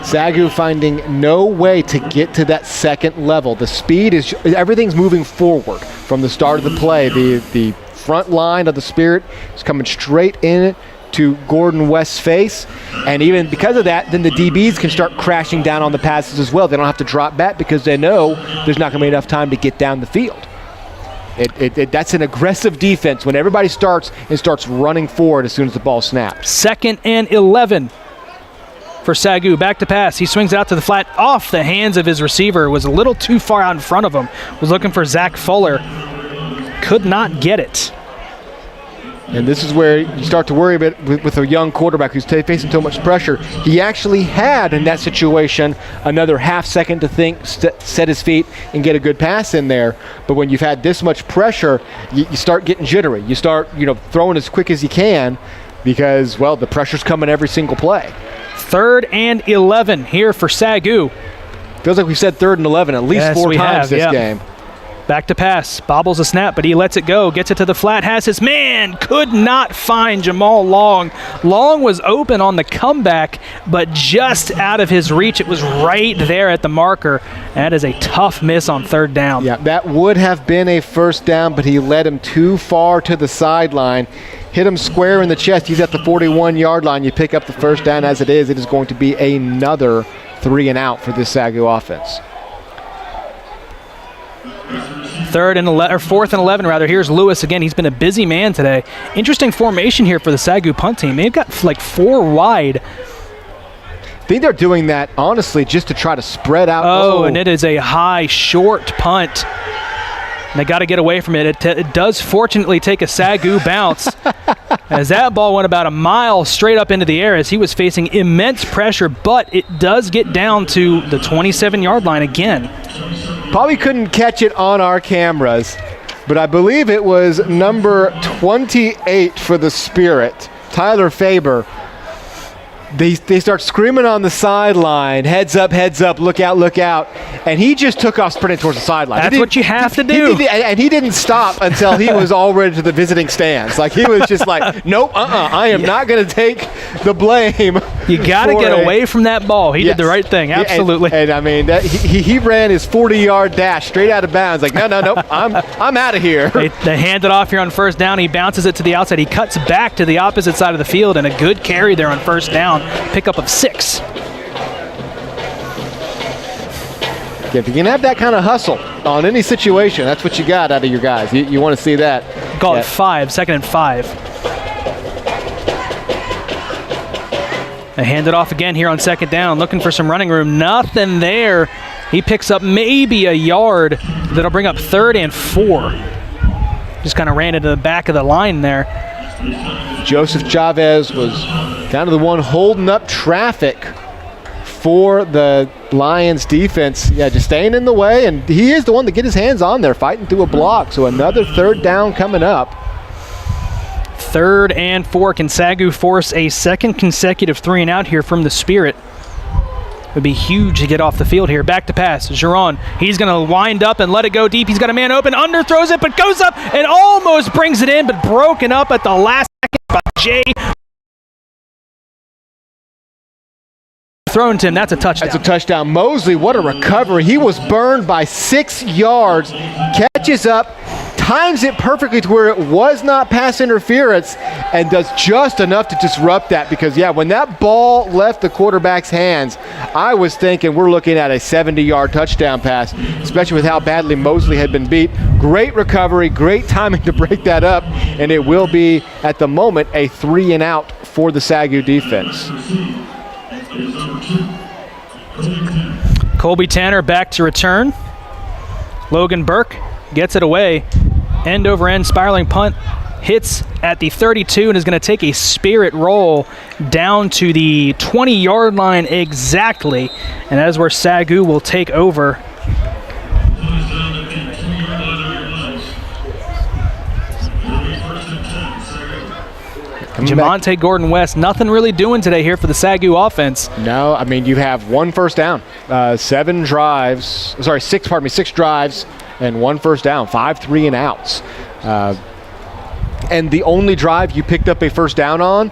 SAGU finding no way to get to that second level. The speed is, everything's moving forward from the start of the play. The front line of the Spirit is coming straight in to Gordon West's face, and even because of that, then the DBs can start crashing down on the passes as well. They don't have to drop back because they know there's not going to be enough time to get down the field. That's an aggressive defense when everybody starts running forward as soon as the ball snaps. 2nd and 11 for SAGU. Back to pass. He swings out to the flat off the hands of his receiver. Was a little too far out in front of him. Was looking for Zach Fuller. Could not get it. And this is where you start to worry a bit with a young quarterback who's facing so much pressure. He actually had, in that situation, another half second to think, set his feet, and get a good pass in there. But when you've had this much pressure, you start getting jittery. You start, throwing as quick as you can because, well, the pressure's coming every single play. 3rd and 11 here for SAGU. Feels like we've said 3rd and 11 at least 4 times this game. Back to pass. Bobbles a snap, but he lets it go. Gets it to the flat. Has his man. Could not find Jamal Long. Long was open on the comeback, but just out of his reach. It was right there at the marker. That is a tough miss on 3rd down. Yeah, that would have been a first down, but he led him too far to the sideline. Hit him square in the chest. He's at the 41-yard line. You pick up the first down as it is. It is going to be another 3-and-out for this SAGU offense. 4th and 11 rather. Here's Lewis again. He's been a busy man today. Interesting formation here for the SAGU punt team. They've got like 4 wide. I think they're doing that, honestly, just to try to spread out. Oh, and it is a high, short punt. And they got to get away from it. It does fortunately take a SAGU bounce. as that ball went about a mile straight up into the air as he was facing immense pressure, but it does get down to the 27-yard line again. Probably couldn't catch it on our cameras, but I believe it was number 28 for the Spirit, Tyler Faber. They start screaming on the sideline, heads up, look out, and he just took off sprinting towards the sideline. That's what you have to do. And he didn't stop until he was already to the visiting stands. Like, he was just like, nope, I am not going to take the blame. You got to get away from that ball. He did the right thing, absolutely. And I mean, he ran his 40-yard dash straight out of bounds. Like, no, I'm out of here. They hand it off here on first down. He bounces it to the outside. He cuts back to the opposite side of the field, and a good carry there on first down. Pickup of 6. If you can have that kind of hustle on any situation, that's what you got out of your guys. You want to see that. Call it 5, 2nd and 5. They hand it off again here on 2nd down, looking for some running room. Nothing there. He picks up maybe a yard. That'll bring up 3rd and 4. Just kind of ran into the back of the line there. Joseph Chavez was kind of the one holding up traffic for the Lions defense. Yeah, just staying in the way, and he is the one to get his hands on there, fighting through a block. So another 3rd down coming up. 3rd and 4. Can SAGU force a 2nd consecutive 3-and-out here from the Spirit? It would be huge to get off the field here. Back to pass. Giron, he's going to wind up and let it go deep. He's got a man open, underthrows it, but goes up and almost brings it in, but broken up at the last second by Jay. Thrown to him. That's a touchdown. That's a touchdown. Mosley, what a recovery. He was burned by 6 yards, catches up, times it perfectly to where it was not pass interference, and does just enough to disrupt that. Because, yeah, when that ball left the quarterback's hands, I was thinking we're looking at a 70-yard touchdown pass, especially with how badly Mosley had been beat. Great recovery, great timing to break that up, and it will be, at the moment, a 3-and-out for the SAGU defense. Colby Tanner back to return. Logan Burke gets it away. End over end spiraling punt hits at the 32 and is going to take a Spirit roll down to the 20-yard line exactly. And that's where SAGU will take over. Jamonte Gordon-West, nothing really doing today here for the SAGU offense. No, I mean, you have 1 first down, 6 drives, and 1 first down, 5 3-and-outs. And the only drive you picked up a first down on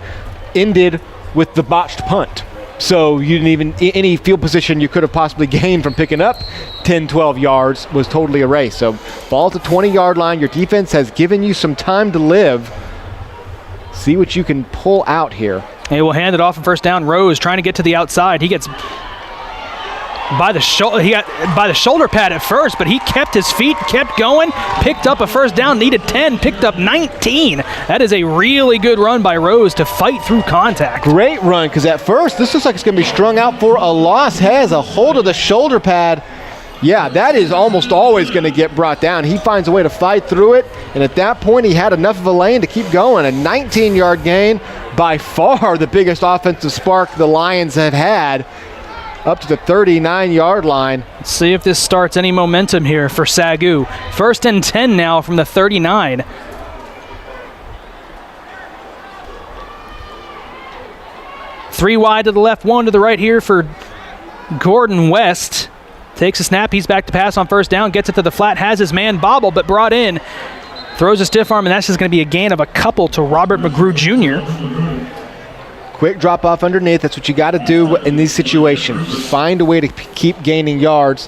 ended with the botched punt. So you didn't even, any field position you could have possibly gained from picking up 10, 12 yards was totally erased. So ball at the 20-yard line, your defense has given you some time to live. See what you can pull out here. They will hand it off on first down. Rose trying to get to the outside. He gets by the shoulder pad at first, but he kept his feet, kept going, picked up a first down, needed 10, picked up 19. That is a really good run by Rose to fight through contact. Great run, because at first this looks like it's going to be strung out for a loss. Has a hold of the shoulder pad. Yeah, that is almost always going to get brought down. He finds a way to fight through it, and at that point he had enough of a lane to keep going. A 19-yard gain, by far the biggest offensive spark the Lions have had, up to the 39-yard line. Let's see if this starts any momentum here for SAGU. 1st and 10 now from the 39. Three wide to the left, 1 to the right here for Gordon West. Takes a snap, he's back to pass on first down, gets it to the flat, has his man bobble, but brought in. Throws a stiff arm, and that's just going to be a gain of a couple to Robert McGrew Jr. Quick drop off underneath. That's what you got to do in these situations. Just find a way to keep gaining yards.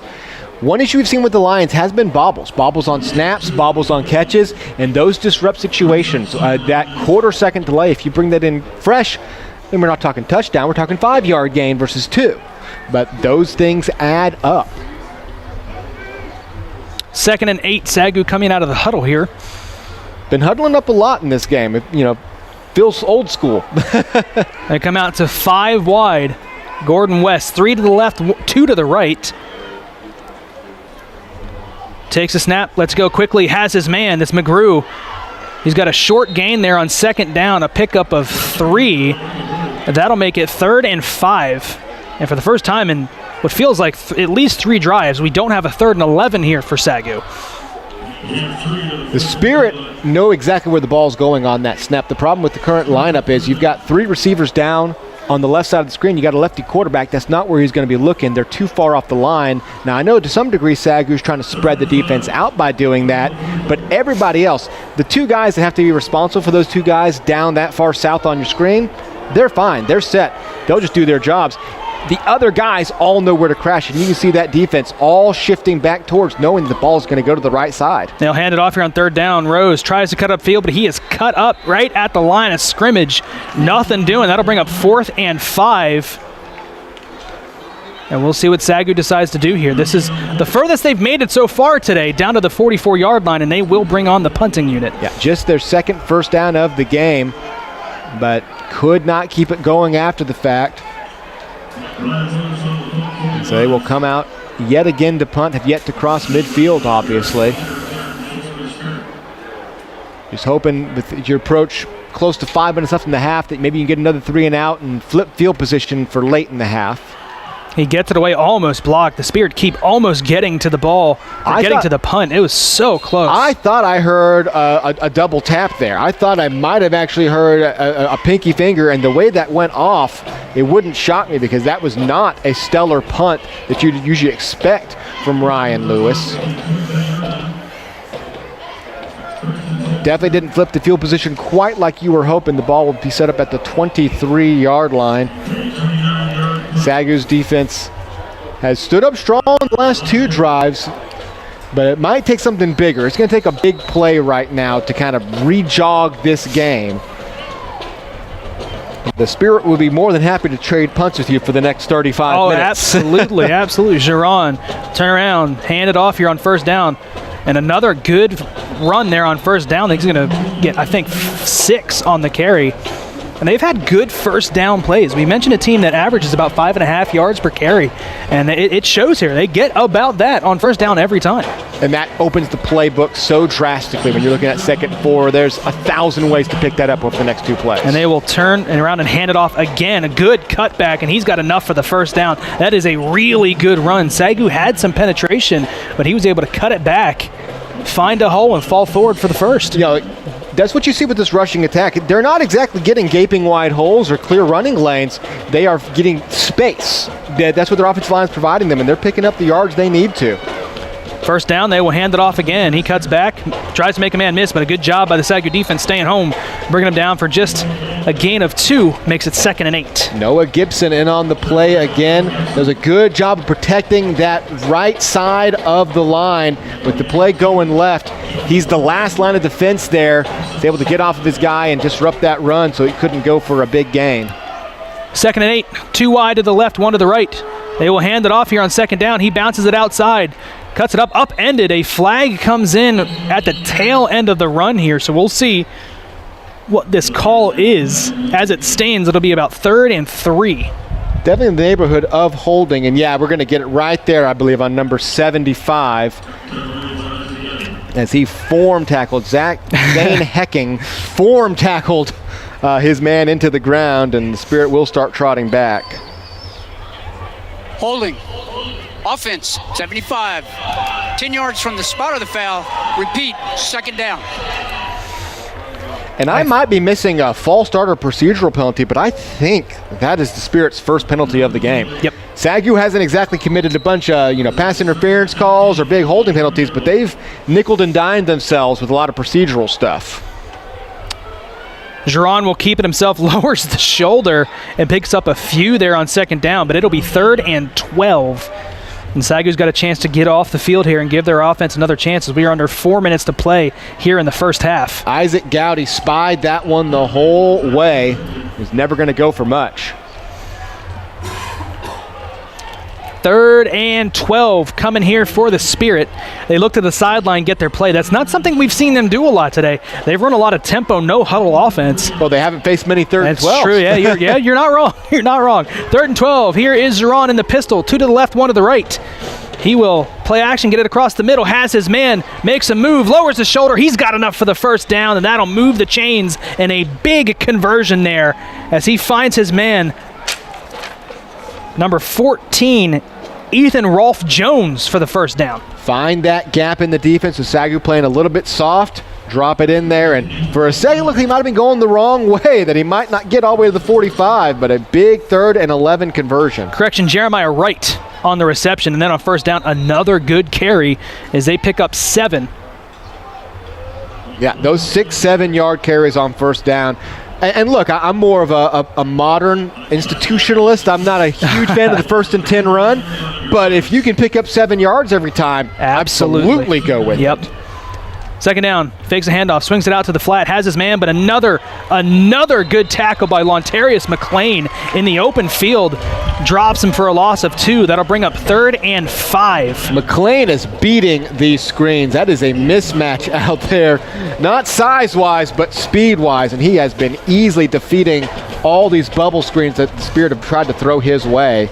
One issue we've seen with the Lions has been bobbles. Bobbles on snaps, bobbles on catches, and those disrupt situations. That quarter-second delay, if you bring that in fresh, then we're not talking touchdown. We're talking 5-yard gain versus 2. But those things add up. 2nd and 8, SAGU coming out of the huddle here. Been huddling up a lot in this game. Feels old school. They come out to 5 wide. Gordon West, 3 to the left, 2 to the right. Takes a snap, let's go quickly, has his man, that's McGrew. He's got a short gain there on second down, a pickup of 3. That'll make it 3rd and 5. And for the first time in what feels like at least 3 drives, we don't have a 3rd and 11 here for SAGU. The Spirit know exactly where the ball's going on that snap. The problem with the current lineup is you've got 3 receivers down on the left side of the screen. You got a lefty quarterback. That's not where he's going to be looking. They're too far off the line. Now, I know to some degree SAGU's trying to spread the defense out by doing that, but everybody else, the 2 guys that have to be responsible for those 2 guys down that far south on your screen, they're fine. They're set. They'll just do their jobs. The other guys all know where to crash, and you can see that defense all shifting back towards knowing the ball is going to go to the right side. They'll hand it off here on 3rd down. Rose tries to cut up field, but he is cut up right at the line of scrimmage. Nothing doing. That'll bring up 4th and 5. And we'll see what SAGU decides to do here. This is the furthest they've made it so far today, down to the 44-yard line, and they will bring on the punting unit. Yeah, just their 2nd first down of the game, but could not keep it going after the fact. So they will come out yet again to punt, have yet to cross midfield, obviously. Just hoping with your approach close to 5 minutes left in the half that maybe you can get another 3 and out and flip field position for late in the half. He gets it away, almost blocked. The Spirit keep almost getting to the ball, getting to the punt. It was so close. I thought I heard a double tap there. I thought I might have actually heard a pinky finger, and the way that went off, it wouldn't shock me because that was not a stellar punt that you'd usually expect from Ryan Lewis. Definitely didn't flip the field position quite like you were hoping. The ball would be set up at the 23-yard line. SAGU's defense has stood up strong in the last 2 drives, but it might take something bigger. It's going to take a big play right now to kind of re-jog this game. The Spirit will be more than happy to trade punts with you for the next 35 minutes. Absolutely, absolutely. Giron, turn around, hand it off here on 1st down. And another good run there on 1st down. He's going to get, I think, 6 on the carry. And they've had good 1st down plays. We mentioned a team that averages about 5.5 yards per carry. And it shows here. They get about that on 1st down every time. And that opens the playbook so drastically when you're looking at 2nd and 4. There's 1,000 ways to pick that up over the next 2 plays. And they will turn and around and hand it off again. A good cutback, and he's got enough for the 1st down. That is a really good run. SAGU had some penetration, but he was able to cut it back, find a hole, and fall forward for the 1st. You know, that's what you see with this rushing attack. They're not exactly getting gaping wide holes or clear running lanes. They are getting space. That's what their offensive line is providing them, and they're picking up the yards they need to. 1st down, they will hand it off again. He cuts back, tries to make a man miss, but a good job by the SAGU defense staying home, bringing him down for just a gain of 2, makes it 2nd and 8. Noah Gibson in on the play again. Does a good job of protecting that right side of the line with the play going left. He's the last line of defense there. He's able to get off of his guy and disrupt that run so he couldn't go for a big gain. 2nd and 8, 2 wide to the left, 1 to the right. They will hand it off here on 2nd down. He bounces it outside, cuts it up, upended. A flag comes in at the tail end of the run here, so we'll see what this call is. As it stands, it'll be about 3rd and 3. Definitely in the neighborhood of holding, and yeah, we're going to get it right there, I believe, on number 75. As he form tackled, Zane Hecking form tackled his man into the ground, and the Spirit will start trotting back. Holding. Offense, 75. 10 yards from the spot of the foul. Repeat, 2nd down. And I might be missing a false start or procedural penalty, but I think that is the Spirit's 1st penalty of the game. Yep. SAGU hasn't exactly committed a bunch of pass interference calls or big holding penalties, but they've nickeled and dined themselves with a lot of procedural stuff. Giron will keep it himself, lowers the shoulder, and picks up a few there on 2nd down, but it'll be 3rd and 12. And SAGU's got a chance to get off the field here and give their offense another chance as we are under 4 minutes to play here in the 1st half. Isaac Gowdy spied that one the whole way. Was never going to go for much. 3rd and 12 coming here for the Spirit. They look to the sideline, get their play. That's not something we've seen them do a lot today. They've run a lot of tempo, no huddle offense. Well, they haven't faced many 3rd and 12s. That's true, yeah, you're not wrong. You're not wrong. 3rd and 12. Here is Giron in the pistol. 2 to the left, 1 to the right. He will play action, get it across the middle, has his man, makes a move, lowers his shoulder. He's got enough for the first down, and that'll move the chains, and a big conversion there as he finds his man, number 14, Ethan Rolfe Jones, for the first down. Find that gap in the defense with SAGU playing a little bit soft. Drop it in there, and for a second look, he might have been going the wrong way, that he might not get all the way to the 45, but a big 3rd and 11 conversion. Correction, Jeremiah Wright on the reception, and then on first down, another good carry as they pick up 7. Yeah, those 6-7 yard carries on first down. And look, I'm more of a modern institutionalist. I'm not a huge fan of the 1st and 10 run, but if you can pick up 7 yards every time, absolutely go with it. Second down, fakes a handoff, swings it out to the flat, has his man, but another good tackle by Lontarius McLean in the open field. Drops him for a loss of 2. That'll bring up 3rd and 5. McLean is beating these screens. That is a mismatch out there, not size-wise, but speed-wise, and he has been easily defeating all these bubble screens that the Spirit have tried to throw his way.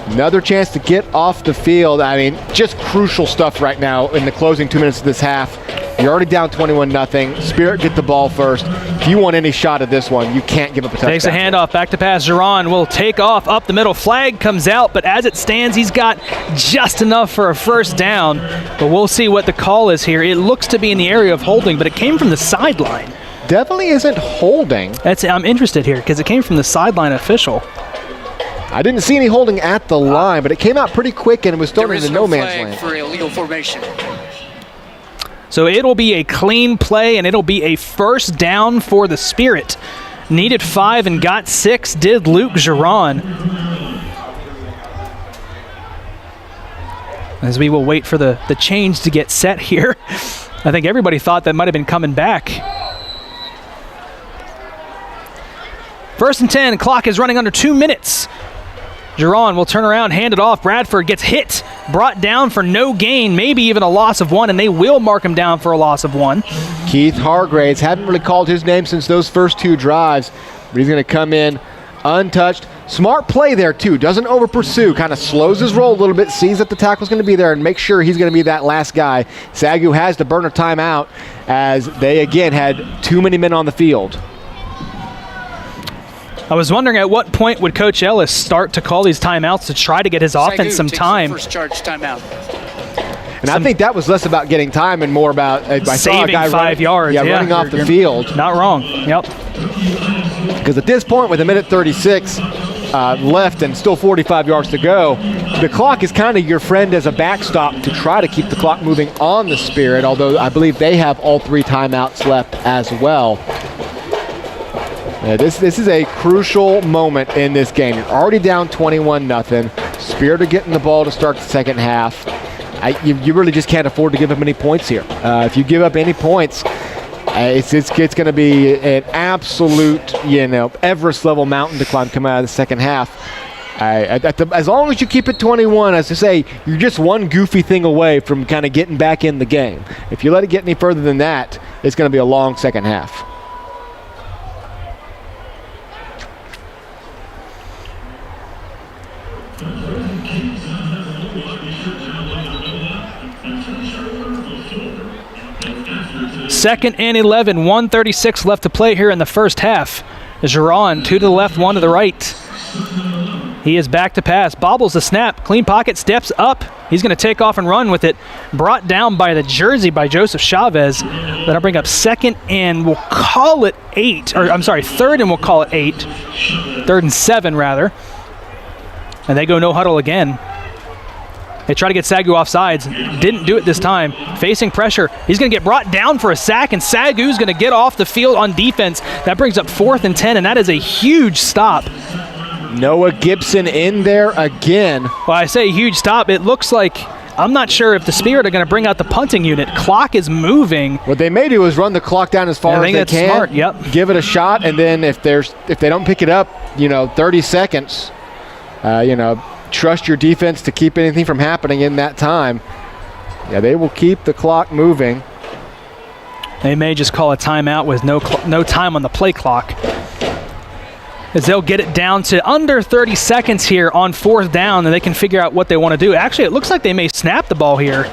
Another chance to get off the field. I mean, just crucial stuff right now in the closing 2 minutes of this half. You're already down 21-0. Spirit get the ball first. If you want any shot at this one, you can't give up a touchdown. Takes a handoff, back to pass. Giron will take off up the middle. Flag comes out, but as it stands, he's got just enough for a first down. But we'll see what the call is here. It looks to be in the area of holding, but it came from the sideline. Definitely isn't holding. I'm interested here because it came from the sideline official. I didn't see any holding at the line, but it came out pretty quick and it was thrown into no man's land. For illegal formation. So it'll be a clean play, and it'll be a first down for the Spirit. Needed 5 and got 6, did Luke Giron. As we will wait for the change to get set here. I think everybody thought that might have been coming back. First and 10, clock is running under 2 minutes. Giron will turn around, hand it off. Bradford gets hit, brought down for no gain, maybe even a loss of 1, and they will mark him down for a loss of 1. Keith Hargraves, haven't really called his name since those first 2 drives, but he's going to come in untouched. Smart play there, too. Doesn't over-pursue, kind of slows his roll a little bit, sees that the tackle's going to be there, and makes sure he's going to be that last guy. SAGU has to burn a timeout as they, again, had too many men on the field. I was wondering at what point would Coach Ellis start to call these timeouts to try to get his offense some time. First charge timeout. And I think that was less about getting time and more about saving 5 yards. Yeah, running off the field. Not wrong. Yep. Because at this point, with 1:36 left and still 45 yards to go, the clock is kind of your friend as a backstop to try to keep the clock moving on the Spirit, although I believe they have all 3 timeouts left as well. This is a crucial moment in this game. You're already down 21-0. Spirit are getting the ball to start the second half. You really just can't afford to give up any points here. If you give up any points, it's going to be an absolute, Everest-level mountain to climb coming out of the second half. As long as you keep it 21, as I say, you're just one goofy thing away from kind of getting back in the game. If you let it get any further than that, it's going to be a long second half. Second and 11, 1:36 left to play here in the first half. Giron, 2 to the left, 1 to the right. He is back to pass, bobbles the snap, clean pocket, steps up. He's going to take off and run with it. Brought down by the jersey by Joseph Chavez. That'll bring up second and we'll call it 8. Third and we'll call it 8. 3rd and 7, rather. And they go no huddle again. They try to get SAGU offsides. Didn't do it this time. Facing pressure. He's going to get brought down for a sack, and SAGU's going to get off the field on defense. That brings up 4th and 10, and that is a huge stop. Noah Gibson in there again. Well, I say huge stop. It looks like, I'm not sure if the Spirit are going to bring out the punting unit. Clock is moving. What they may do is run the clock down as far as they can. Smart. Yep. Give it a shot, and then if they don't pick it up, 30 seconds, trust your defense to keep anything from happening in that time. Yeah, they will keep the clock moving. They may just call a timeout with no time on the play clock. as they'll get it down to under 30 seconds here on 4th down, and they can figure out what they want to do. Actually, it looks like they may snap the ball here.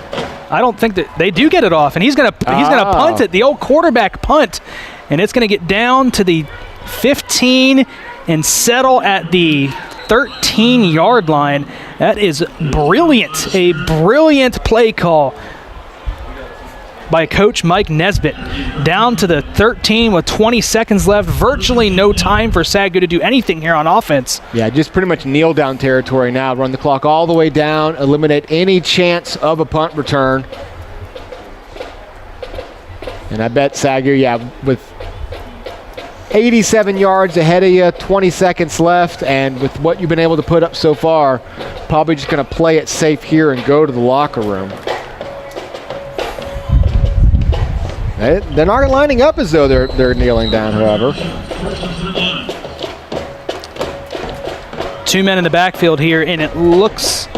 I don't think that they do get it off, and he's gonna punt it, the old quarterback punt, and it's gonna get down to the 15 and settle at the 13-yard line. That is brilliant, a brilliant play call by Coach Mike Nesbitt. Down to the 13 with 20 seconds left. Virtually no time for SAGU to do anything here on offense. Yeah, just pretty much kneel down territory now. Run the clock all the way down, eliminate any chance of a punt return. And I bet SAGU, with 87 yards ahead of you, 20 seconds left, and with what you've been able to put up so far, probably just going to play it safe here and go to the locker room. They're not lining up as though they're kneeling down, however. 2 men in the backfield here, and it looks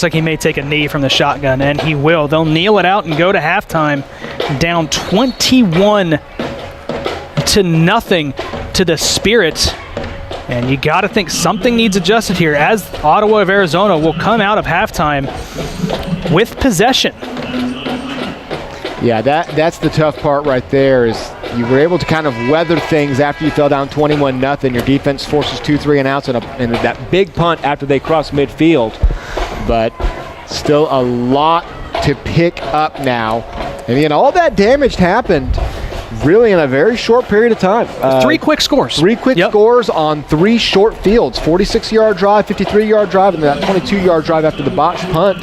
like he may take a knee from the shotgun, and he will. They'll kneel it out and go to halftime, down 21-0 to the Spirit. And you got to think something needs adjusted here, as Ottawa of Arizona will come out of halftime with possession. Yeah, that's the tough part right there, is you were able to kind of weather things after you fell down 21-0. Your defense forces 2 3-and-outs and that big punt after they cross midfield. But still a lot to pick up now. And all that damage happened really in a very short period of time. 3 quick scores. 3 quick scores on 3 short fields. 46-yard drive, 53-yard drive, and that 22-yard drive after the botched punt.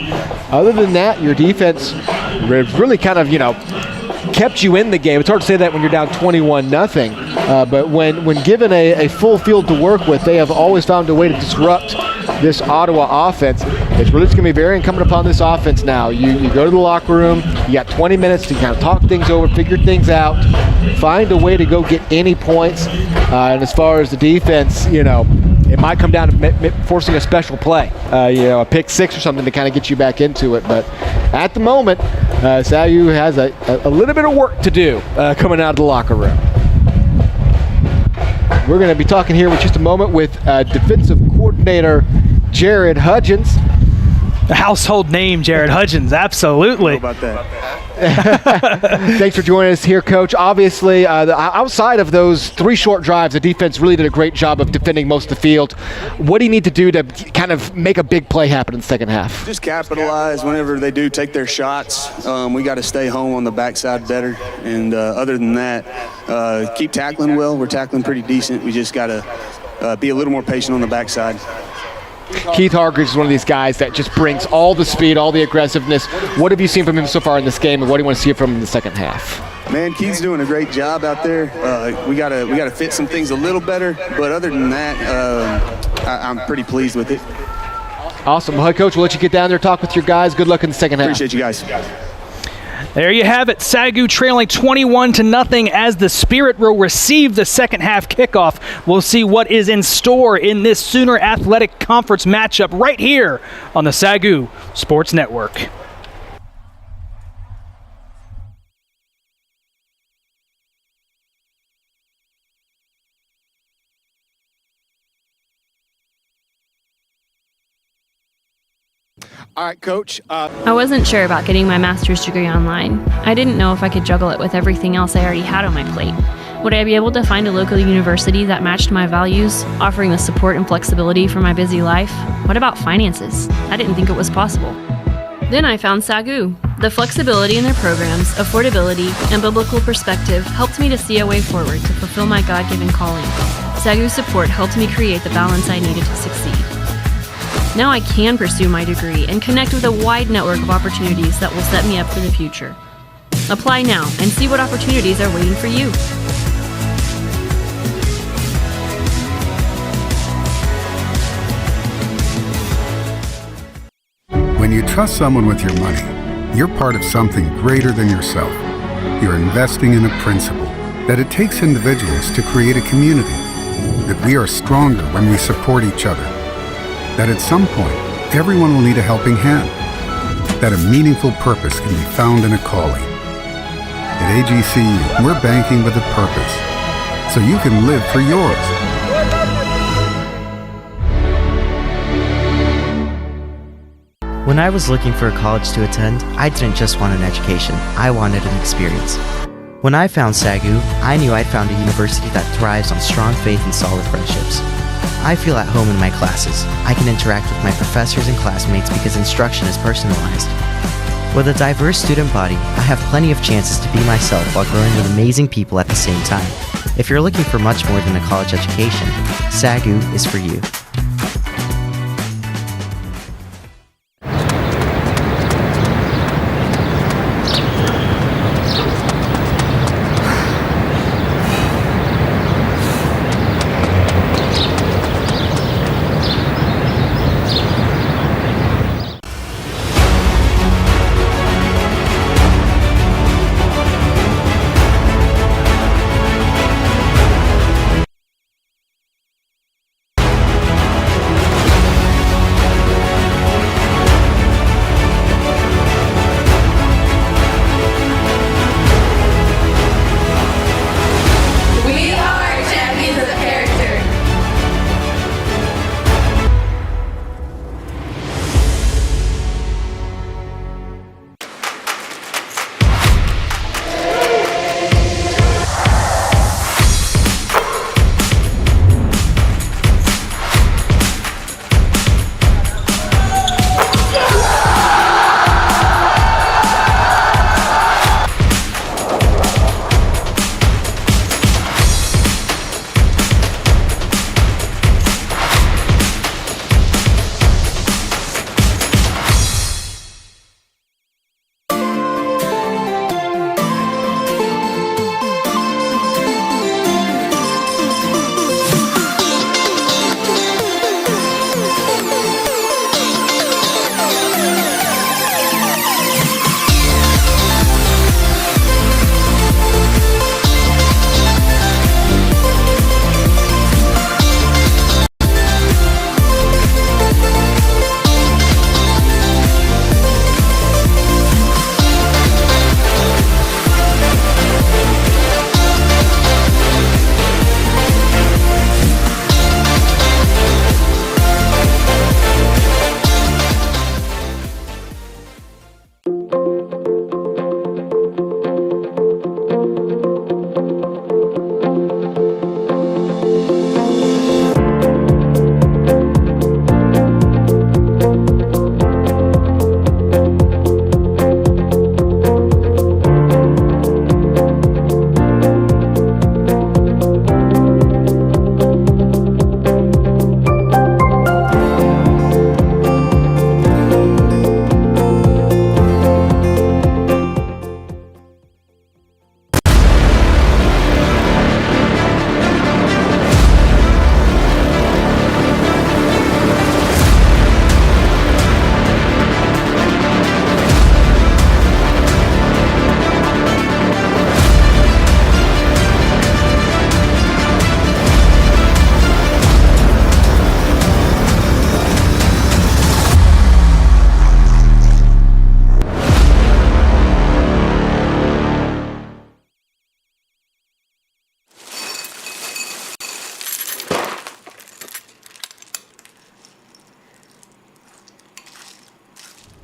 Other than that, your defense really kind of, kept you in the game. It's hard to say that when you're down 21-0, but when given a full field to work with, they have always found a way to disrupt this Ottawa offense. It's really just going to be very incumbent upon this offense now. You go to the locker room, you got 20 minutes to kind of talk things over, figure things out, find a way to go get any points. And as far as the defense, it might come down to forcing a special play, a pick 6 or something to kind of get you back into it. But at the moment, SAGU has a little bit of work to do coming out of the locker room. We're going to be talking here with just a moment with defensive coordinator Jared Hudgens. A household name, Jared Hudgens, absolutely. How about that? Thanks for joining us here, Coach. Obviously, outside of those 3 short drives, the defense really did a great job of defending most of the field. What do you need to do to kind of make a big play happen in the second half? Just capitalize whenever they do take their shots. We got to stay home on the backside better. And other than that, keep tackling well. We're tackling pretty decent. We just got to be a little more patient on the backside. Keith Hargreaves is one of these guys that just brings all the speed, all the aggressiveness. What have you seen from him so far in this game, and what do you want to see from him in the second half? Man, Keith's doing a great job out there. We gotta fit some things a little better, but other than that, I'm pretty pleased with it. Awesome. Well, Coach, we'll let you get down there, talk with your guys. Good luck in the second half. Appreciate you guys. There you have it. SAGU trailing 21-0 as the Spirit will receive the second half kickoff. We'll see what is in store in this Sooner Athletic Conference matchup right here on the SAGU Sports Network. All right, Coach. I wasn't sure about getting my master's degree online. I didn't know if I could juggle it with everything else I already had on my plate. Would I be able to find a local university that matched my values, offering the support and flexibility for my busy life? What about finances? I didn't think it was possible. Then I found SAGU. The flexibility in their programs, affordability, and biblical perspective helped me to see a way forward to fulfill my God-given calling. SAGU support helped me create the balance I needed to succeed. Now I can pursue my degree and connect with a wide network of opportunities that will set me up for the future. Apply now and see what opportunities are waiting for you. When you trust someone with your money, you're part of something greater than yourself. You're investing in a principle that it takes individuals to create a community, that we are stronger when we support each other, that at some point, everyone will need a helping hand, that a meaningful purpose can be found in a calling. At AGCU, we're banking with a purpose, so you can live for yours. When I was looking for a college to attend, I didn't just want an education, I wanted an experience. When I found SAGU, I knew I'd found a university that thrives on strong faith and solid friendships. I feel at home in my classes. I can interact with my professors and classmates because instruction is personalized. With a diverse student body, I have plenty of chances to be myself while growing with amazing people at the same time. If you're looking for much more than a college education, SAGU is for you.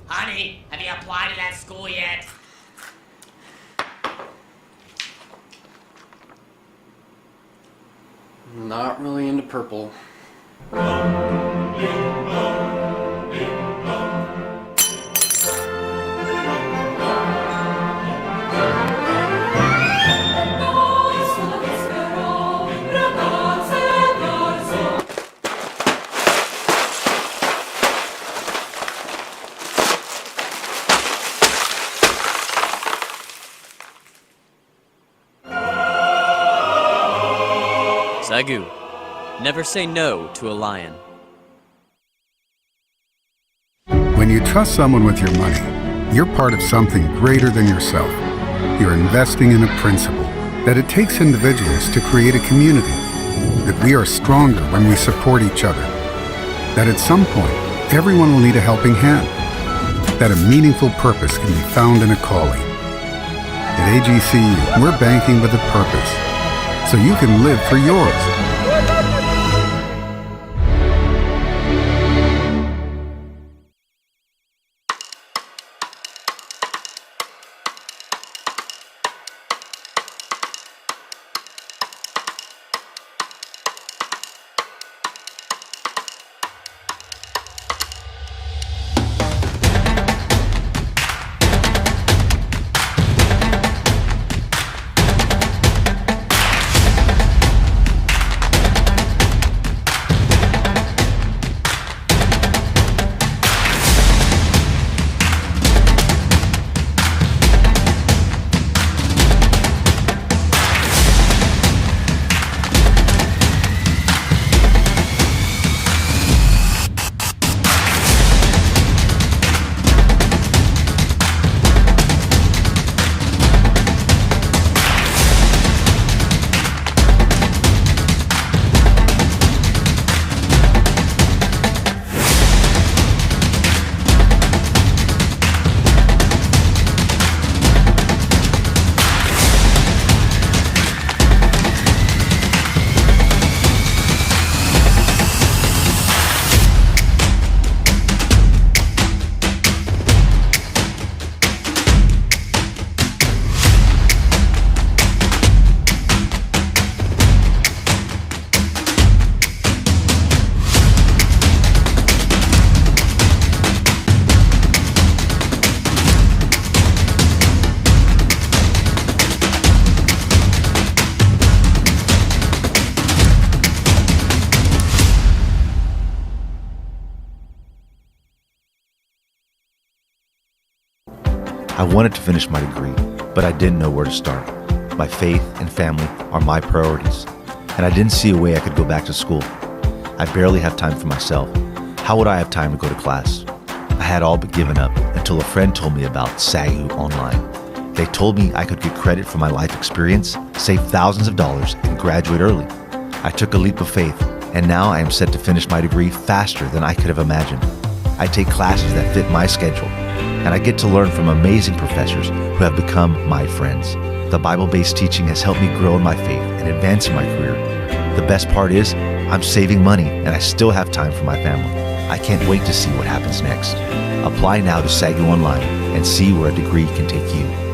Honey, have you applied to that school yet? Not really into purple. SAGU. Never say no to a lion. When you trust someone with your money, you're part of something greater than yourself. You're investing in a principle that it takes individuals to create a community, that we are stronger when we support each other, that at some point, everyone will need a helping hand, that a meaningful purpose can be found in a calling. At AGCU, we're banking with a purpose. so you can live for yours. I wanted to finish my degree, but I didn't know where to start. My faith and family are my priorities, and I didn't see a way I could go back to school. I barely have time for myself. How would I have time to go to class? I had all but given up until a friend told me about SAGU Online. They told me I could get credit for my life experience, save thousands of dollars, and graduate early. I took a leap of faith, and now I am set to finish my degree faster than I could have imagined. I take classes that fit my schedule, and I get to learn from amazing professors who have become my friends. The Bible-based teaching has helped me grow in my faith and advance in my career. The best part is, I'm saving money and I still have time for my family. I can't wait to see what happens next. Apply now to SAGU Online and see where a degree can take you.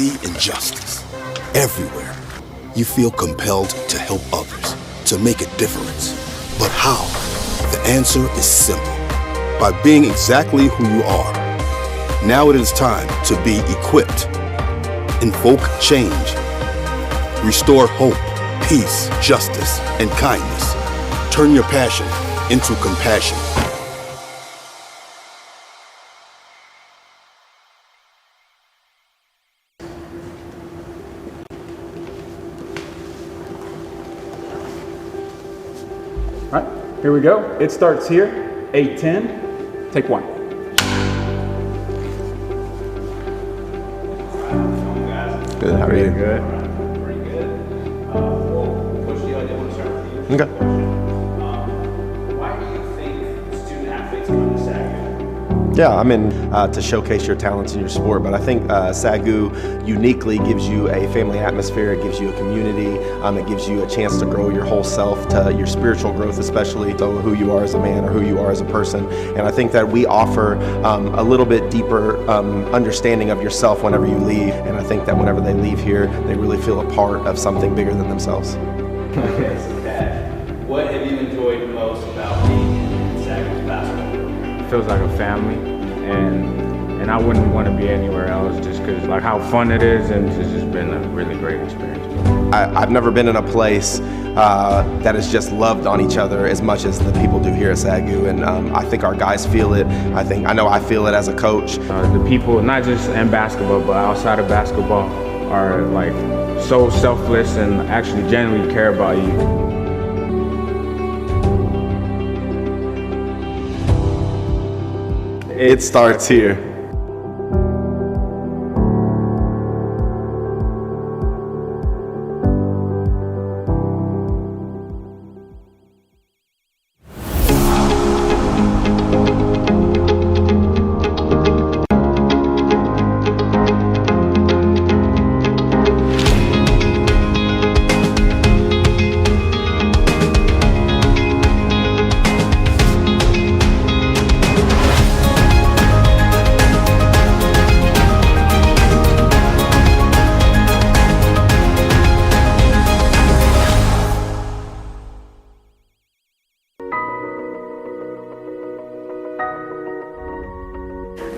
see injustice everywhere, you feel compelled to help others, to make a difference. But how? The answer is simple. By being exactly who you are. Now it is time to be equipped. Invoke change. Restore hope, peace, justice, and kindness. Turn your passion into compassion. All right, here we go. It starts here. 8-10. Take one. Good. How are you? Good. Pretty good. Coach Neal, I did want to start with you. Okay. Why do you think student athletes come to SAGU? Yeah, I'm in to showcase your talents in your sport, but I think SAGU uniquely gives you a family atmosphere, it gives you a community, it gives you a chance to grow your whole self, to your spiritual growth especially, to who you are as a man or who you are as a person. And I think that we offer a little bit deeper understanding of yourself whenever you leave, and I think that whenever they leave here, they really feel a part of something bigger than themselves. Okay, so Dad, what have you enjoyed most about being in SAGU's basketball? Feels like a family, and I wouldn't want to be anywhere else just because like how fun it is, and it's just been a really great experience. I've never been in a place that is just loved on each other as much as the people do here at SAGU, and I think our guys feel it. I know I feel it as a coach. The people, not just in basketball, but outside of basketball, are like so selfless and actually genuinely care about you. It starts here.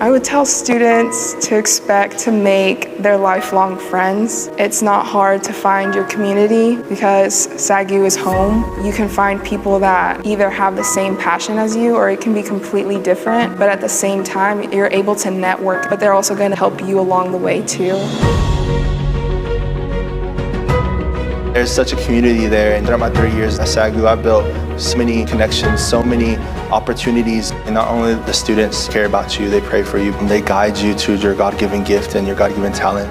I would tell students to expect to make their lifelong friends. It's not hard to find your community because SAGU is home. You can find people that either have the same passion as you or it can be completely different, but at the same time, you're able to network, but they're also going to help you along the way too. There's such a community there, and throughout my 3 years at SAGU, I built so many connections, so many opportunities. And not only the students care about you, they pray for you, and they guide you to your God-given gift and your God-given talent.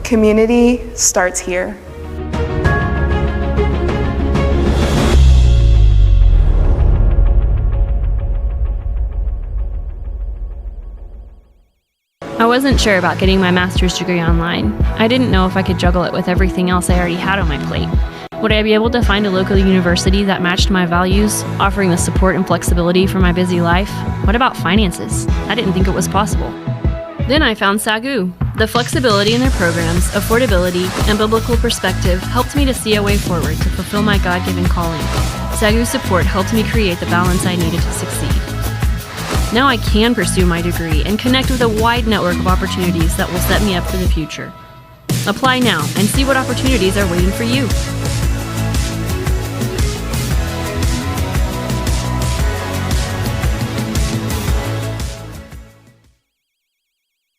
Community starts here. I wasn't sure about getting my master's degree online. I didn't know if I could juggle it with everything else I already had on my plate. Would I be able to find a local university that matched my values, offering the support and flexibility for my busy life? What about finances? I didn't think it was possible. Then I found SAGU. The flexibility in their programs, affordability, and biblical perspective helped me to see a way forward to fulfill my God-given calling. SAGU's support helped me create the balance I needed to succeed. Now I can pursue my degree and connect with a wide network of opportunities that will set me up for the future. Apply now and see what opportunities are waiting for you.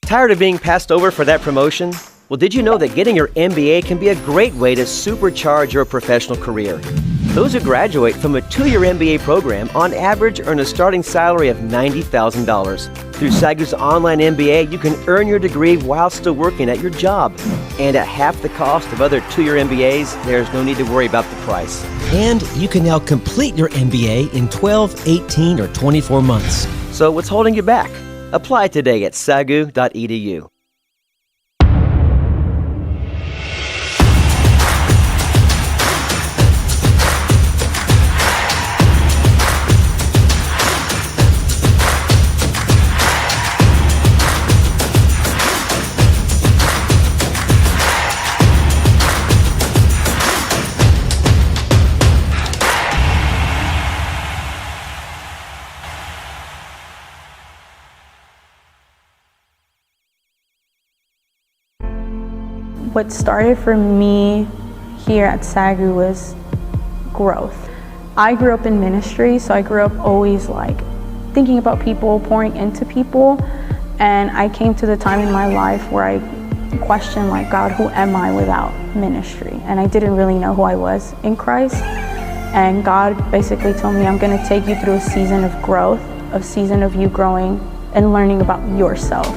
Tired of being passed over for that promotion? Well, did you know that getting your MBA can be a great way to supercharge your professional career? Those who graduate from a 2-year MBA program on average earn a starting salary of $90,000. Through SAGU's online MBA, you can earn your degree while still working at your job. And at half the cost of other 2-year MBAs, there's no need to worry about the price. And you can now complete your MBA in 12, 18, or 24 months. So what's holding you back? Apply today at sagu.edu. What started for me here at SAGU was growth. I grew up in ministry, so I grew up always like thinking about people, pouring into people, and I came to the time in my life where I questioned, like, God, who am I without ministry? And I didn't really know who I was in Christ. And God basically told me, I'm going to take you through a season of growth, a season of you growing and learning about yourself.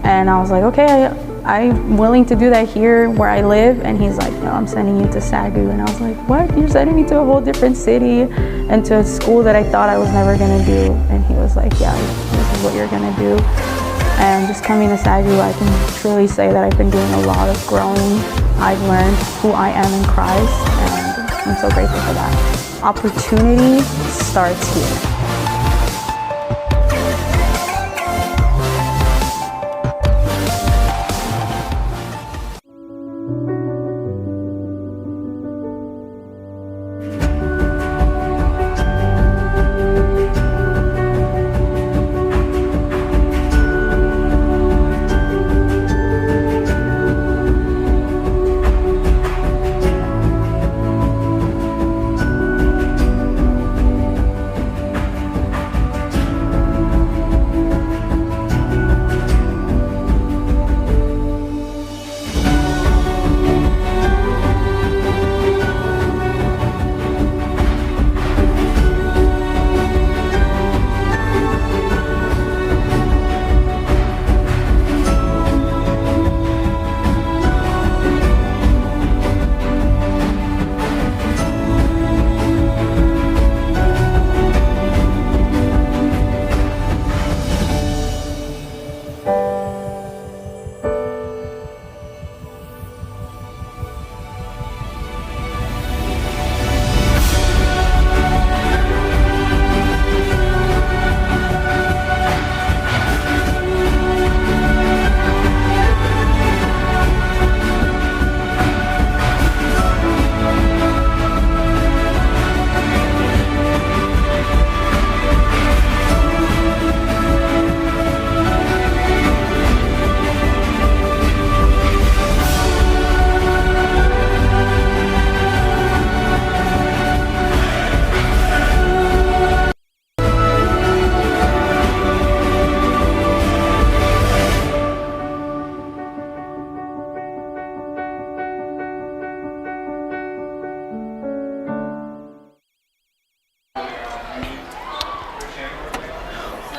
And I was like, okay, I'm willing to do that here where I live. And he's like, no, I'm sending you to SAGU. And I was like, what? You're sending me to a whole different city and to a school that I thought I was never going to do. And he was like, yeah, this is what you're going to do. And just coming to SAGU, I can truly say that I've been doing a lot of growing. I've learned who I am in Christ, and I'm so grateful for that. Opportunity starts here.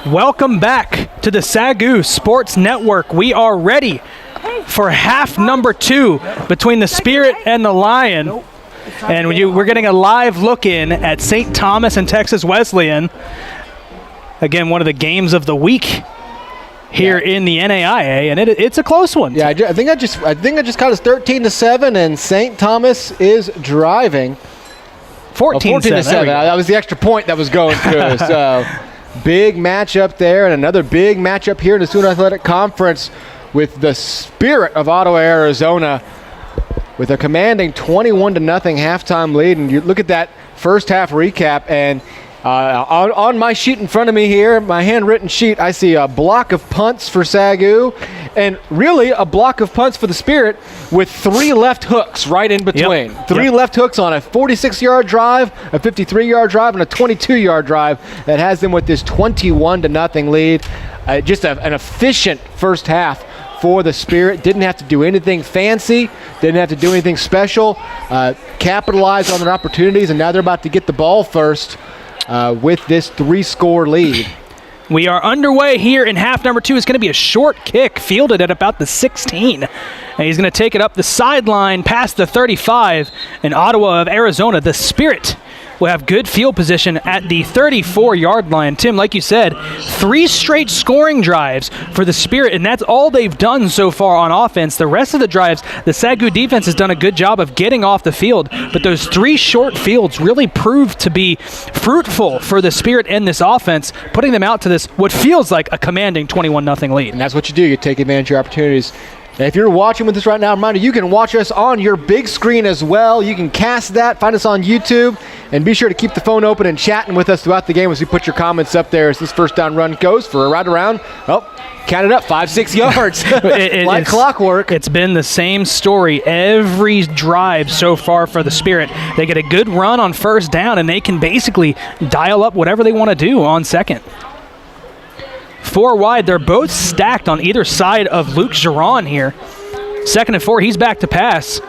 Welcome back to the SAGU Sports Network. We are ready for half number 2 between the Spirit and the Lion. And we're getting a live look in at St. Thomas and Texas Wesleyan. Again, one of the games of the week here in the NAIA, and it's a close one. Yeah, I think I just caught us 13-7, and St. Thomas is driving. 14-7. That was the extra point that was going through. So big matchup there, and another big matchup here in the Student Athletic Conference with the Spirit of Ottawa, Arizona, with a commanding 21-0 halftime lead. And you look at that first half recap, and on my sheet in front of me here, my handwritten sheet, I see a block of punts for SAGU, and really a block of punts for the Spirit with 3 left hooks right in between. Yep. Three left hooks on a 46-yard drive, a 53-yard drive, and a 22-yard drive that has them with this 21-0 lead. Just an efficient first half for the Spirit. Didn't have to do anything fancy, didn't have to do anything special, capitalized on their opportunities, and now they're about to get the ball first with this 3-score lead. We are underway here in half number 2. It's going to be a short kick fielded at about the 16. And he's going to take it up the sideline past the 35. In Ottawa of Arizona, the Spirit will have good field position at the 34-yard line. Tim, like you said, 3 straight scoring drives for the Spirit, and that's all they've done so far on offense. The rest of the drives, the SAGU defense has done a good job of getting off the field, but those 3 short fields really proved to be fruitful for the Spirit and this offense, putting them out to this, what feels like a commanding 21-0 lead. And that's what you do. You take advantage of your opportunities. And if you're watching with us right now, reminder, you can watch us on your big screen as well. You can cast that, find us on YouTube, And be sure to keep the phone open and chatting with us throughout the game as we put your comments up there as this first down run goes for right around, count it up, 5-6 yards. Like clockwork. It's been the same story every drive so far for the Spirit. They get a good run on first down, and they can basically dial up whatever they want to do on second. 4 wide. They're both stacked on either side of Luke Giron here. 2nd and 4. He's back to pass.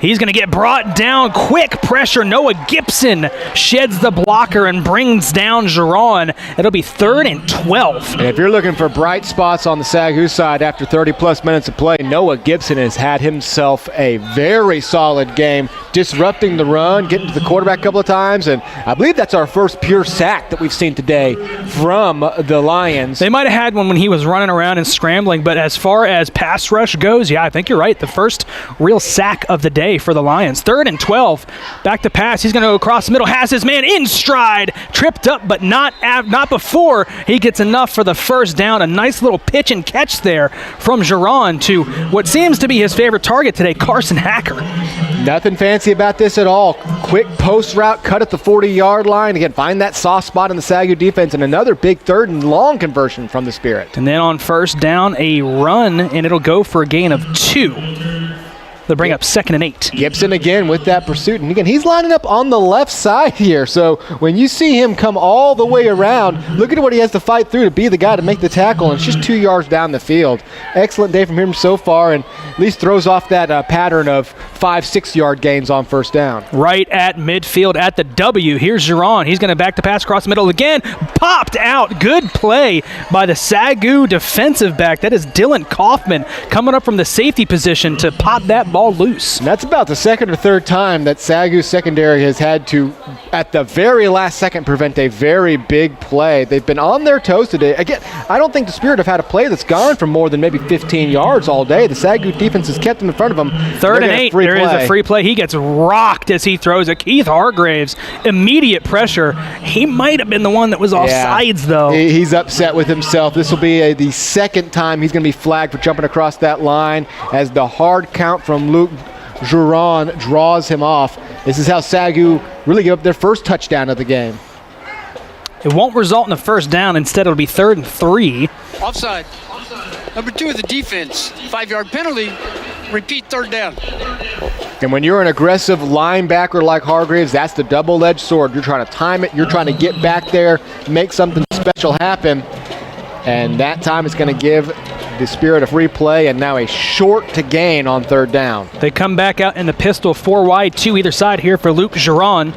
He's going to get brought down. Quick pressure. Noah Gibson sheds the blocker and brings down Giron. It'll be 3rd and 12. And if you're looking for bright spots on the SAGU side after 30-plus minutes of play, Noah Gibson has had himself a very solid game, disrupting the run, getting to the quarterback a couple of times, and I believe that's our first pure sack that we've seen today from the Lions. They might have had one when he was running around and scrambling, but as far as pass rush goes, yeah, I think you're right. The first real sack of the day for the Lions. 3rd and 12. Back to pass. He's going to go across the middle. Has his man in stride. Tripped up, but not before he gets enough for the first down. A nice little pitch and catch there from Giron to what seems to be his favorite target today, Carson Hacker. Nothing fancy about this at all. Quick post route, cut at the 40-yard line. Again, find that soft spot in the SAGU defense, and another big 3rd and long conversion from the Spirit. And then on first down, a run, and it'll go for a gain of 2. They'll bring up 2nd and 8. Gibson again with that pursuit. And again, he's lining up on the left side here. So when you see him come all the way around, look at what he has to fight through to be the guy to make the tackle. And it's just 2 yards down the field. Excellent day from him so far, and at least throws off that pattern of 5-6 yard gains on first down. Right at midfield at the W. Here's Giron. He's going to back the pass across the middle again. Popped out. Good play by the SAGU defensive back. That is Dylan Kaufman coming up from the safety position to pop that ball loose. And that's about the 2nd or 3rd time that SAGU secondary has had to, at the very last second, prevent a very big play. They've been on their toes today. Again, I don't think the Spirit have had a play that's gone for more than maybe 15 yards all day. The SAGU defense has kept them in front of them. 3rd and 8. There is a free play. He gets rocked as he throws it. Keith Hargraves, immediate pressure. He might have been the one that was offsides, though. He's upset with himself. This will be the 2nd time he's going to be flagged for jumping across that line as the hard count from Luke Giron draws him off. This is how SAGU really give up their first touchdown of the game. It won't result in a first down. Instead, it'll be 3rd and 3. Offside. Number 2 of the defense. 5-yard penalty. Repeat 3rd down. And when you're an aggressive linebacker like Hargraves, that's the double-edged sword. You're trying to time it. You're trying to get back there, make something special happen. And that time it's going to give the Spirit a free play, and now a short to gain on 3rd down. They come back out in the pistol, 4 wide, 2 either side here for Luke Giron.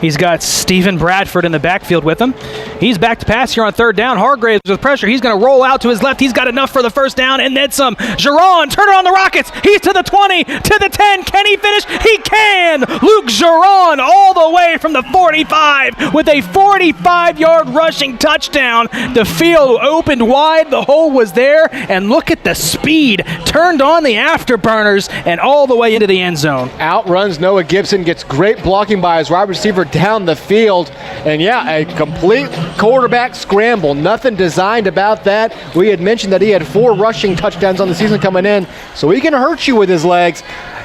He's got Stephen Bradford in the backfield with him. He's back to pass here on 3rd down. Hargraves with pressure. He's going to roll out to his left. He's got enough for the first down and then some. Giron, turn it on the Rockets. He's to the 20, to the 10. Can he finish? He can! Luke Giron all the way from the 45 with a 45-yard rushing touchdown. The field opened wide. The hole was there. And look at the speed. Turned on the afterburners and all the way into the end zone. Outruns Noah Gibson. Gets great blocking by his wide receiver down the field, and a complete quarterback scramble. Nothing designed about that. We had mentioned that he had 4 rushing touchdowns on the season coming in, so he can hurt you with his legs.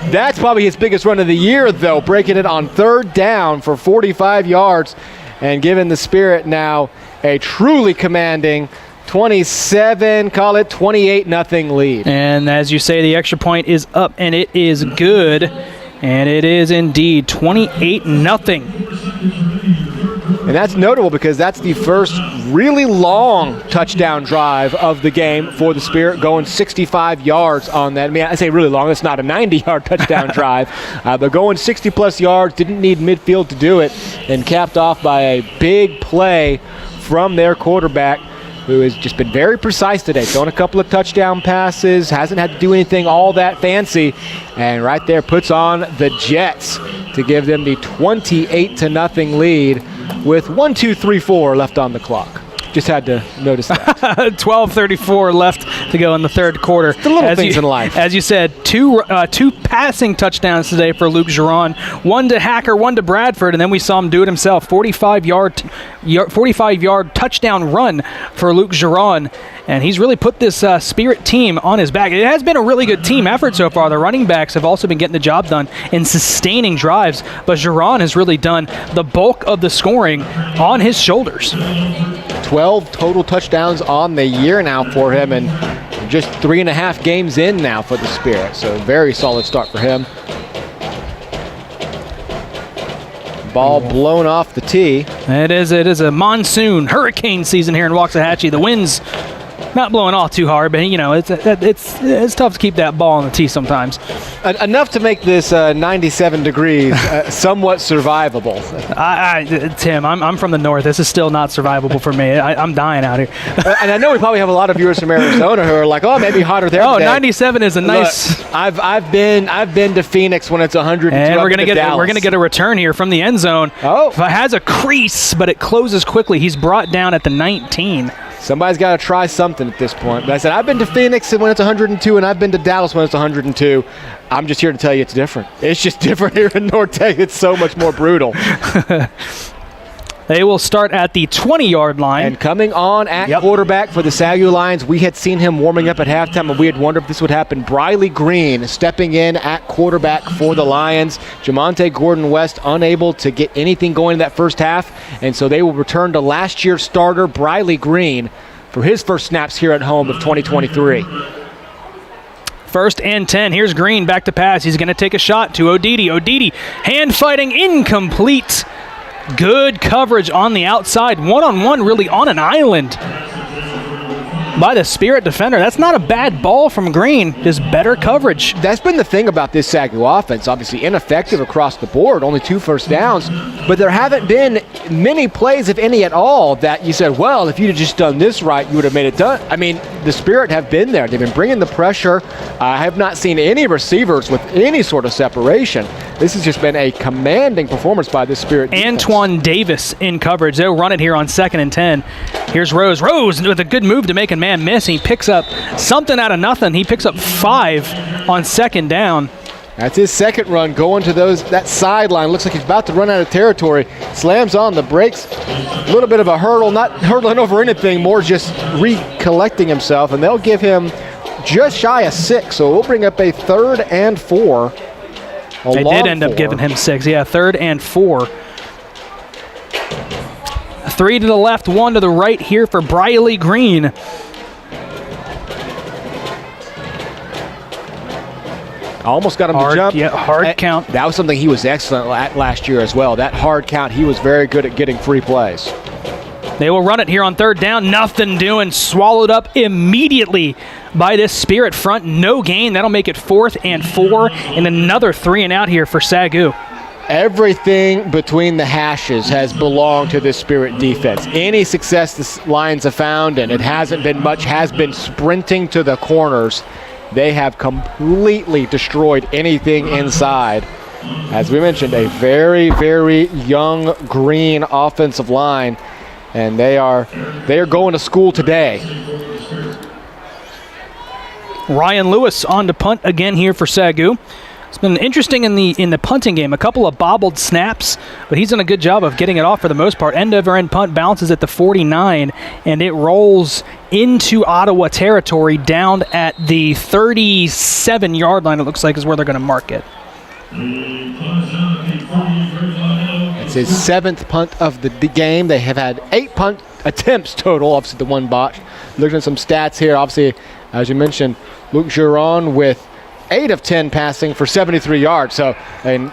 That's probably his biggest run of the year, though, breaking it on 3rd down for 45 yards and giving the Spirit now a truly commanding 27, call it 28-0 lead. And as you say, the extra point is up, and it is good. And it is indeed 28-0. And that's notable because that's the first really long touchdown drive of the game for the Spirit, going 65 yards on that. I mean, I say really long. It's not a 90-yard touchdown drive, but going 60-plus yards, didn't need midfield to do it, and capped off by a big play from their quarterback, who has just been very precise today, throwing a couple of touchdown passes, hasn't had to do anything all that fancy, and right there puts on the Jets to give them the 28-0 lead with 1, 2, 3, 4 left on the clock. Just had to notice that. 12:34 left to go in the third quarter. The little things in life. As you said, two passing touchdowns today for Luke Giron. One to Hacker, one to Bradford, and then we saw him do it himself. 45-yard touchdown run for Luke Giron. And he's really put this Spirit team on his back. It has been a really good team effort so far. The running backs have also been getting the job done in sustaining drives, but Giron has really done the bulk of the scoring on his shoulders. 12 total touchdowns on the year now for him, and just 3.5 games in now for the Spirit. So very solid start for him. Ball blown off the tee. It is a monsoon hurricane season here in Waxahachie. The wind's not blowing off too hard, but you know it's tough to keep that ball on the tee sometimes. Enough to make this 97 degrees somewhat survivable. Tim, I'm from the north. This is still not survivable for me. I'm dying out here. And I know we probably have a lot of viewers from Arizona who are like, oh, maybe hotter there. Oh, 97 is a nice. Look, I've been to Phoenix when it's 102. And we're gonna get a return here from the end zone. Oh, it has a crease, but it closes quickly. He's brought down at the 19. Somebody's got to try something at this point. But I said, I've been to Phoenix when it's 102, and I've been to Dallas when it's 102. I'm just here to tell you it's different. It's just different here in North Texas. It's so much more brutal. They will start at the 20-yard line. And coming on at quarterback for the SAGU Lions, we had seen him warming up at halftime, and we had wondered if this would happen. Briley Green stepping in at quarterback for the Lions. Jamonte Gordon-West unable to get anything going in that first half, and so they will return to last year's starter, Briley Green, for his first snaps here at home of 2023. 1st and 10. Here's Green back to pass. He's going to take a shot to Odidi. Odidi, hand fighting, incomplete. Good coverage on the outside. One-on-one really on an island by the Spirit defender. That's not a bad ball from Green. Just better coverage. That's been the thing about this SAGU offense. Obviously ineffective across the board. Only 2 first downs. But there haven't been many plays, if any at all, that you said, well, if you'd have just done this right, you would have made it done. I mean, the Spirit have been there. They've been bringing the pressure. I have not seen any receivers with any sort of separation. This has just been a commanding performance by the Spirit defense. Antoine Davis in coverage. They'll run it here on 2nd and 10. Here's Rose. Rose with a good move to make a man miss. He picks up something out of nothing. He picks up 5 on 2nd down. That's his second run going to that sideline. Looks like he's about to run out of territory. Slams on the brakes. A little bit of a hurdle, not hurdling over anything, more just recollecting himself. And they'll give him just shy of 6. So we'll bring up a 3rd and 4. They did end up giving him 6. Yeah, 3rd and 4. 3 to the left, 1 to the right here for Briley Green. Almost got him to jump. Yeah, hard count. That was something he was excellent at last year as well. That hard count, he was very good at getting free plays. They will run it here on 3rd down. Nothing doing. Swallowed up immediately by this Spirit front. No gain. That'll make it 4th and 4 and another 3 and out here for SAGU. Everything between the hashes has belonged to this Spirit defense. Any success the Lions have found, and it hasn't been much, has been sprinting to the corners. They have completely destroyed anything inside. As we mentioned, a very, very young Green offensive line, and they are going to school today. Ryan Lewis on to punt again here for SAGU. It's been interesting in the punting game. A couple of bobbled snaps, but he's done a good job of getting it off for the most part. End-over-end punt bounces at the 49, and it rolls into Ottawa territory down at the 37-yard line, it looks like, is where they're going to mark it. It's his 7th punt of the game. They have had 8 punt attempts total, obviously the one botch. Looking at some stats here, obviously, as you mentioned, Luke Giron with 8 of 10 passing for 73 yards. So, and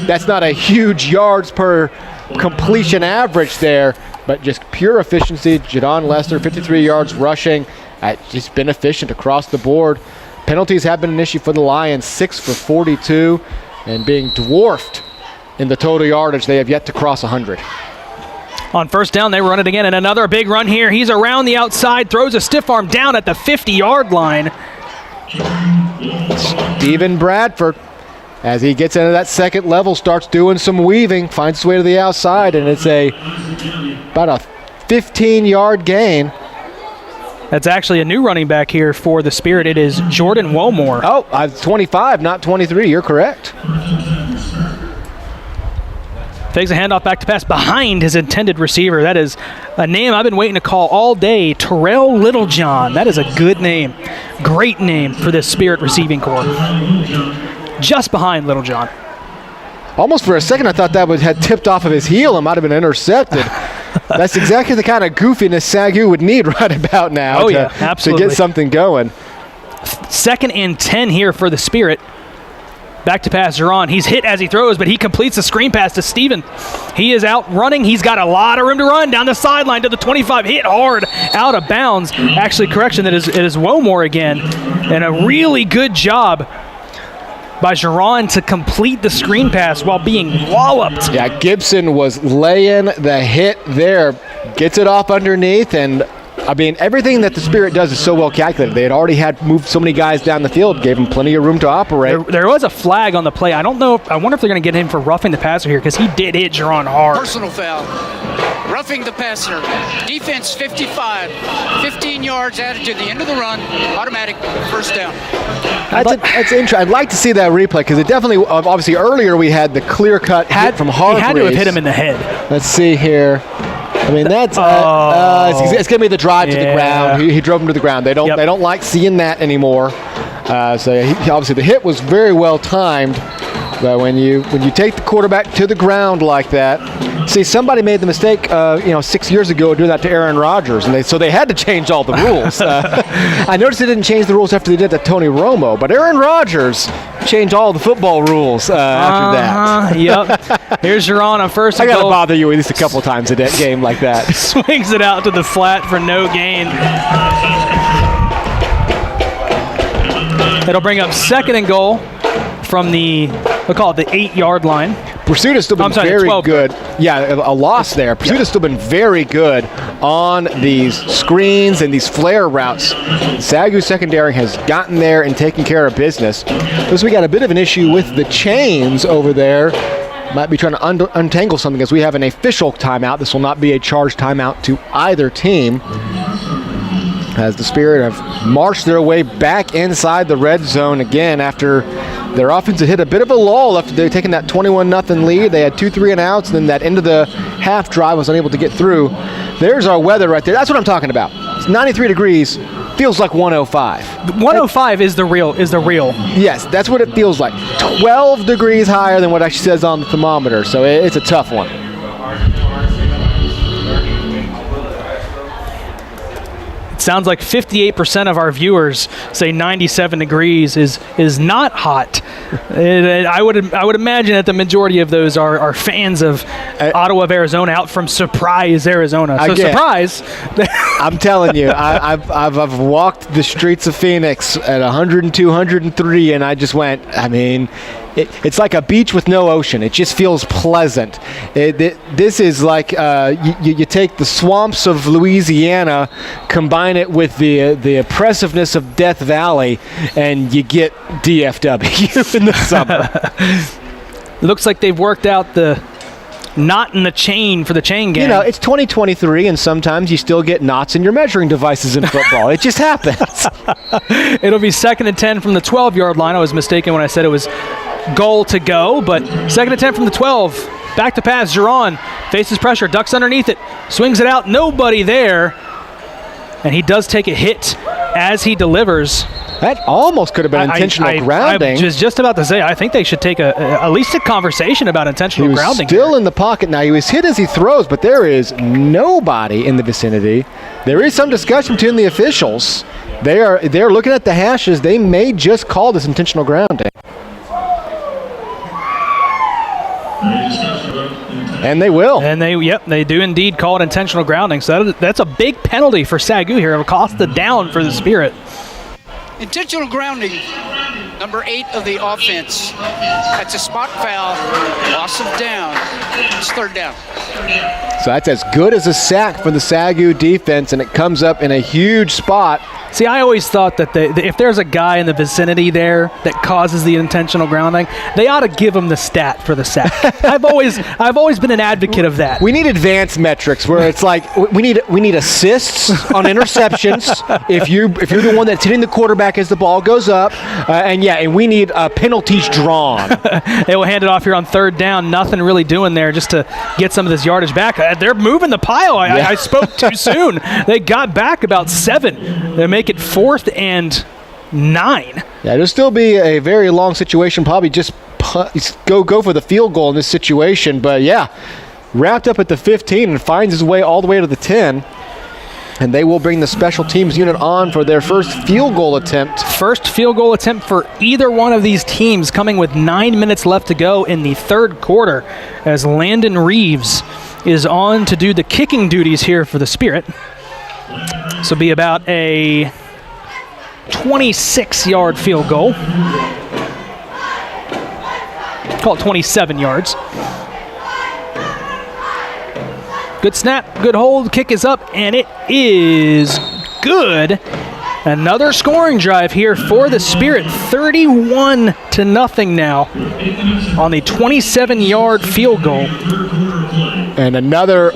that's not a huge yards per completion average there, but just pure efficiency. Jadon Lester, 53 yards rushing. Just been efficient across the board. Penalties have been an issue for the Lions, 6 for 42, and being dwarfed in the total yardage. They have yet to cross 100. On 1st down, they run it again, and another big run here. He's around the outside, throws a stiff arm down at the 50-yard line. Steven Bradford, as he gets into that second level, starts doing some weaving, finds his way to the outside, and it's about a 15-yard gain. That's actually a new running back here for the Spirit. It is Jordan Womore. Oh, 25, not 23. You're correct. Takes a handoff back to pass behind his intended receiver. That is a name I've been waiting to call all day, Terrell Littlejohn. That is a good name. Great name for this Spirit receiving corps. Just behind Littlejohn. Almost for a second I thought that had tipped off of his heel and might have been intercepted. That's exactly the kind of goofiness SAGU would need right about now to get something going. 2nd and 10 here for the Spirit. Back to pass, Zeron. He's hit as he throws, but he completes the screen pass to Steven. He is out running. He's got a lot of room to run down the sideline to the 25. Hit hard, out of bounds. Actually, correction, it is Womore again. And a really good job by Zeron to complete the screen pass while being walloped. Yeah, Gibson was laying the hit there. Gets it off underneath, and I mean, everything that the Spirit does is so well calculated. They had already moved so many guys down the field, gave him plenty of room to operate. There was a flag on the play. I don't know. I wonder if they're going to get him for roughing the passer here because he did hit Zeron hard. Personal foul. Roughing the passer. Defense 55. 15 yards added to the end of the run. Automatic first down. That's interesting. I'd like to see that replay because it definitely, obviously earlier we had the clear-cut hit from Hargreaves. He had to have hit him in the head. Let's see here. I mean, that's it's going to be the drive to the ground. He drove him to the ground. They don't like seeing that anymore. So obviously the hit was very well timed. But when you take the quarterback to the ground like that, see, somebody made the mistake 6 years ago doing that to Aaron Rodgers, and so they had to change all the rules. I noticed they didn't change the rules after they did that to Tony Romo, but Aaron Rodgers changed all the football rules after that. Yep. Here's Zeron on first and goal. I got to goal. bother you at least a couple times a game like that. Swings it out to the flat for no gain. It'll bring up 2nd and goal from we'll call it the 8-yard line. Pursuit has still been very good. Yeah, a loss there. Pursuit has still been very good on these screens and these flare routes. SAGU secondary has gotten there and taken care of business. Because we got a bit of an issue with the chains over there. Might be trying to untangle something as we have an official timeout. This will not be a charged timeout to either team. As the Spirit have marched their way back inside the red zone again after their offense had hit a bit of a lull after they'd taken that 21-0 lead. They had 2 3-and-outs, and then that end of the half drive was unable to get through. There's our weather right there. That's what I'm talking about. It's 93 degrees. Feels like 105. 105 is the real. Yes, that's what it feels like. 12 degrees higher than what actually says on the thermometer, so it's a tough one. It sounds like 58% of our viewers say 97 degrees is not hot. I would imagine that the majority of those are fans of Ottawa of Arizona out from Surprise, Arizona. So surprise! I'm telling you, I've walked the streets of Phoenix at 102, 103, and I just went. I mean, it's like a beach with no ocean. It just feels pleasant. This is like you take the swamps of Louisiana, combine it with the oppressiveness of Death Valley, and you get DFW in the summer. Looks like they've worked out the knot in the chain for the chain gang. You know, it's 2023, and sometimes you still get knots in your measuring devices in football. It just happens. It'll be 2nd and 10 from the 12-yard line. I was mistaken when I said it was goal to go, but 2nd and 10 from the 12. Back to pass, Zeron faces pressure, ducks underneath it, swings it out, nobody there, and he does take a hit as he delivers. That almost could have been intentional grounding. I was just about to say, I think they should take at least a conversation about intentional grounding. He was still in the pocket now. He was hit as he throws, but there is nobody in the vicinity. There is some discussion between the officials. They're looking at the hashes. They may just call this intentional grounding. And they will. And they do indeed call it intentional grounding. So that's a big penalty for SAGU here. It'll cost the down for the Spirit. Intentional grounding, number 8 of the offense. That's a spot foul, loss of down. It's 3rd down. So that's as good as a sack for the SAGU defense, and it comes up in a huge spot. See, I always thought that if there's a guy in the vicinity there that causes the intentional grounding, they ought to give him the stat for the sack. I've always been an advocate of that. We need advanced metrics where it's like we need assists on interceptions if you're the one that's hitting the quarterback as the ball goes up, and we need penalties drawn. They will hand it off here on third down. Nothing really doing there just to get some of this yardage back. They're moving the pile. I spoke too soon. They got back about 7. They make it 4th and 9. Yeah, it'll still be a very long situation. Probably just go for the field goal in this situation. But yeah, wrapped up at the 15 and finds his way all the way to the 10. And they will bring the special teams unit on for their first field goal attempt. First field goal attempt for either one of these teams, coming with 9 minutes left to go in the third quarter, as Landon Reeves is on to do the kicking duties here for the Spirit. This will be about a 26-yard field goal. Call it 27 yards. Good snap, good hold, kick is up, and it is good. Another scoring drive here for the Spirit, 31-0 now on the 27-yard field goal. And another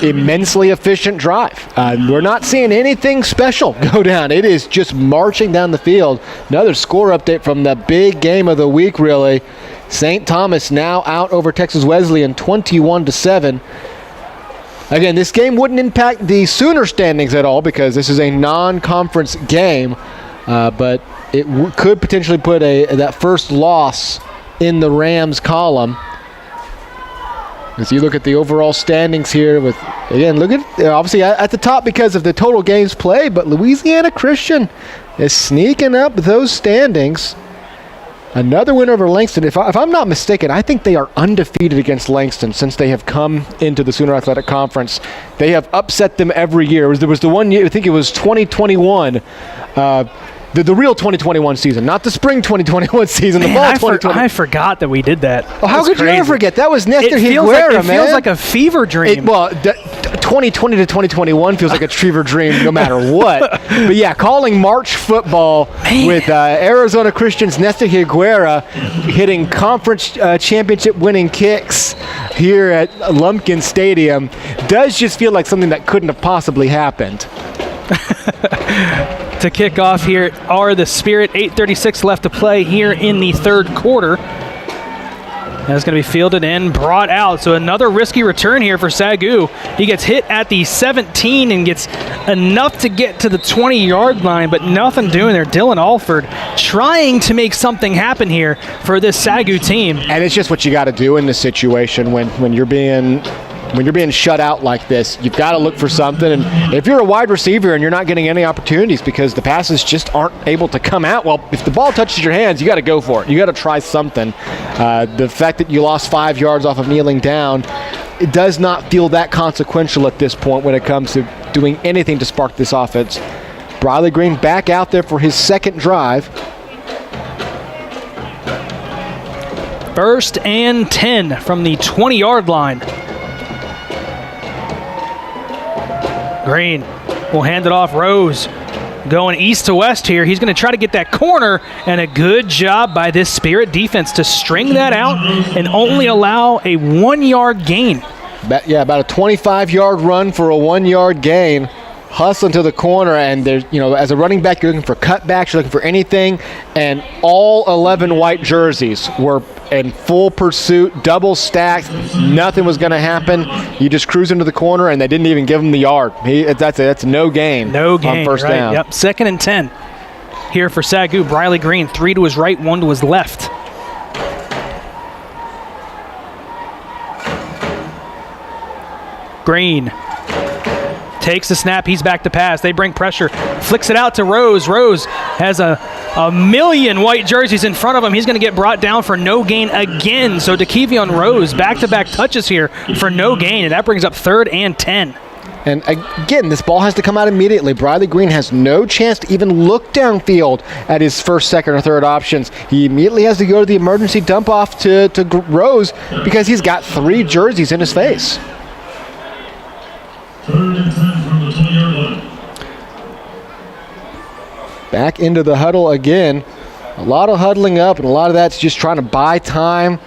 immensely efficient drive. We're not seeing anything special go down. It is just marching down the field. Another score update from the big game of the week, really. St. Thomas now out over Texas Wesleyan 21-7. Again, this game wouldn't impact the Sooner standings at all because this is a non-conference game, but it could potentially put that first loss in the Rams column. As you look at the overall standings here, look at obviously at the top because of the total games played, but Louisiana Christian is sneaking up those standings. Another win over Langston. If I'm not mistaken, I think they are undefeated against Langston since they have come into the Sooner Athletic Conference. They have upset them every year. There was the one year, I think it was 2021, the real 2021 season, not the spring 2021 season, the fall 2020. I forgot that we did that. Oh, how could you ever forget? That was Nestor Higuera, man. It feels like a fever dream. 2020 to 2021 feels like a fever dream no matter what. But yeah, calling March football with Arizona Christian's Nestor Higuera hitting conference championship winning kicks here at Lumpkin Stadium does just feel like something that couldn't have possibly happened. To kick off here are the Spirit. 8:36 left to play here in the third quarter. That's going to be fielded and brought out. So another risky return here for SAGU. He gets hit at the 17 and gets enough to get to the 20-yard line, but nothing doing there. Dylan Alford trying to make something happen here for this SAGU team. And it's just what you got to do in this situation when you're being shut out like this. You've got to look for something. And if you're a wide receiver and you're not getting any opportunities because the passes just aren't able to come out, well, if the ball touches your hands, you got to go for it. You got to try something. The fact that you lost 5 yards off of kneeling down, it does not feel that consequential at this point when it comes to doing anything to spark this offense. Briley Green back out there for his second drive. 1st and 10 from the 20-yard line. Green will hand it off. Rose going east to west here. He's going to try to get that corner, and a good job by this Spirit defense to string that out and only allow a 1-yard gain. About a 25-yard run for a 1-yard gain. Hustling to the corner, and there's, as a running back, you're looking for cutbacks, you're looking for anything, and all 11 white jerseys were in full pursuit, double stacked. Nothing was going to happen. You just cruise into the corner, and they didn't even give him the yard. That's a no gain. No gain. On first down. Yep. 2nd and 10 here for SAGU. Briley Green, 3 to his right, 1 to his left. Green takes the snap. He's back to pass. They bring pressure. Flicks it out to Rose. Rose has a million white jerseys in front of him. He's going to get brought down for no gain again. So DeKevion Rose, back-to-back touches here for no gain, and that brings up 3rd and 10. And again, this ball has to come out immediately. Briley Green has no chance to even look downfield at his first, second, or third options. He immediately has to go to the emergency dump off to Rose because he's got 3 jerseys in his face. 3rd and 10 from the 20-yard line. back into the huddle again. A lot of huddling up, and a lot of that's just trying to buy time.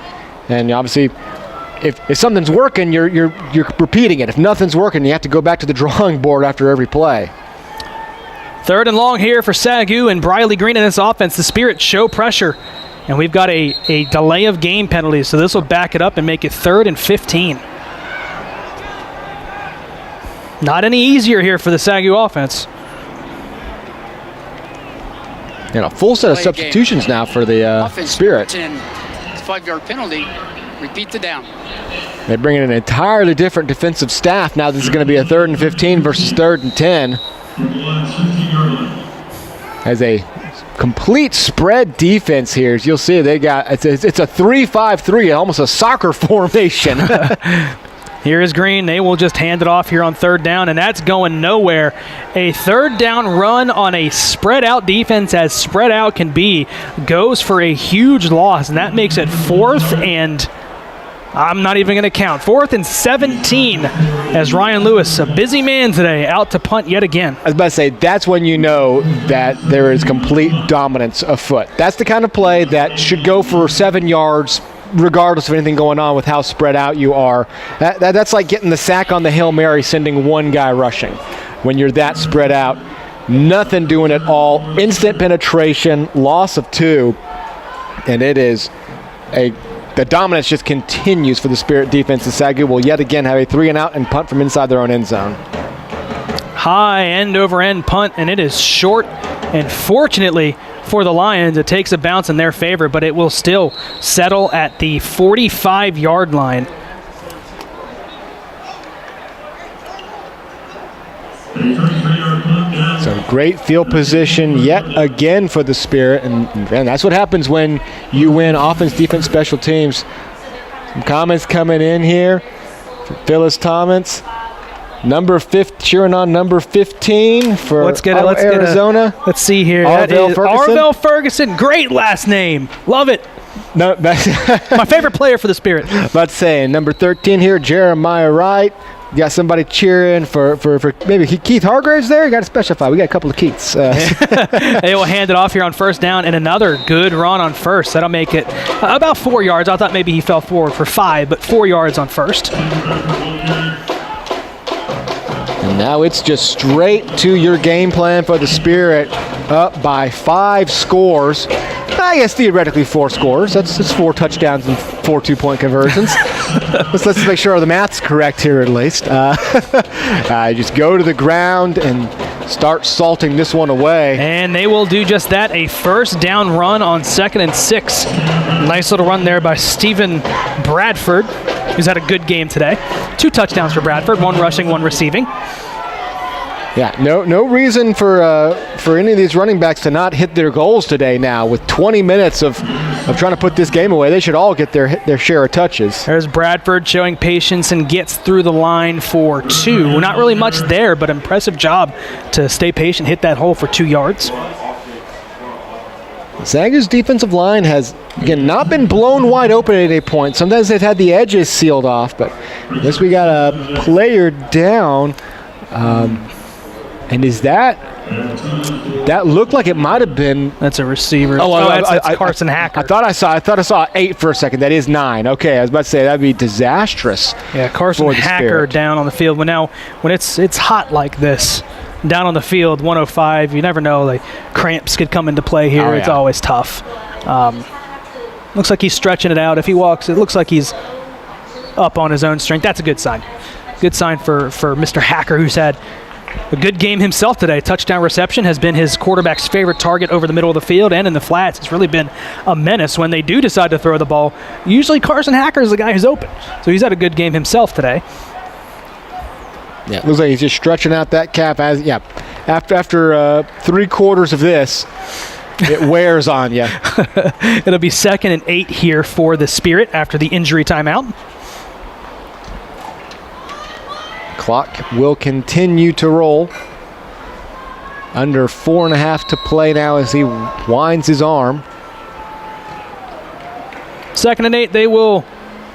And obviously, if something's working, you're repeating it. If nothing's working, you have to go back to the drawing board after every play. 3rd and long here for SAGU and Briley Green in this offense. The Spirit show pressure, and we've got a delay of game penalty, so this will back it up and make it 3rd and 15. Not any easier here for the SAGU offense. And a full set of substitutions now for the Spirit. 5-yard penalty. Repeat the down. They bring in an entirely different defensive staff. Now this is going to be a 3rd and 15 versus 3rd and 10. As a complete spread defense here, as you'll see, they got it's a 3-5-3, almost a soccer formation. Here is Green. They will just hand it off here on 3rd down, and that's going nowhere. A 3rd down run on a spread out defense, as spread out can be, goes for a huge loss, and that makes it 4th and I'm not even going to count. 4th and 17 as Ryan Lewis, a busy man today, out to punt yet again. I was about to say, that's when you know that there is complete dominance afoot. That's the kind of play that should go for 7 yards regardless of anything going on with how spread out you are. That's like getting the sack on the Hail Mary, sending one guy rushing. When you're that spread out, nothing doing at all. Instant penetration, loss of 2, and it is the dominance just continues for the Spirit defense. The SAGU will yet again have a 3-and-out and punt from inside their own end zone. High end-over-end punt, and it is short. And fortunately for the Lions, it takes a bounce in their favor, but it will still settle at the 45-yard line. So great field position yet again for the Spirit, and that's what happens when you win offense, defense, special teams. Some comments coming in here for Phyllis Thomas. Cheering on number 15 for Arizona. Let's see here. Arvell Ferguson. Great last name. Love it. No, my favorite player for the Spirit. About to say, number 13 here, Jeremiah Wright. You got somebody cheering for maybe Keith Hargraves there? You got to specify. We got a couple of Keiths. They will hand it off here on 1st down, and another good run on 1st. That'll make it about 4 yards. I thought maybe he fell forward for 5, but 4 yards on 1st. And now it's just straight to your game plan for the Spirit, up by 5 scores. I guess theoretically 4 scores. That's 4 touchdowns and 4 2-point conversions. let's make sure the math's correct here at least. Just go to the ground and start salting this one away. And they will do just that, a 1st down run on 2nd and 6. Nice little run there by Stephen Bradford, who's had a good game today. 2 touchdowns for Bradford, 1 rushing, 1 receiving. Yeah, no reason for any of these running backs to not hit their goals today now. With 20 minutes of trying to put this game away, they should all get their share of touches. There's Bradford showing patience and gets through the line for 2. Not really much there, but impressive job to stay patient, hit that hole for 2 yards. SAGU's defensive line has, again, not been blown wide open at any point. Sometimes they've had the edges sealed off, but I guess we got a player down. And is that looked like it might have been? That's a receiver. That's Carson Hacker. I thought I saw 8 for a second. That is 9. Okay, I was about to say that'd be disastrous. Yeah, Carson Hacker down on the field. When it's hot like this, down on the field, 105. You never know. Like cramps could come into play here. It's always tough. Looks like he's stretching it out. If he walks, it looks like he's up on his own strength. That's a good sign. Good sign for Mr. Hacker, who's had a good game himself today. Touchdown reception has been his quarterback's favorite target over the middle of the field and in the flats. It's really been a menace when they do decide to throw the ball. Usually Carson Hacker is the guy who's open. So he's had a good game himself today. Yeah, looks like he's just stretching out that calf. After 3 quarters of this, it wears on you. It'll be 2nd and 8 here for the Spirit after the injury timeout. Clock will continue to roll. Under 4.5 to play now as he winds his arm. 2nd and 8, they will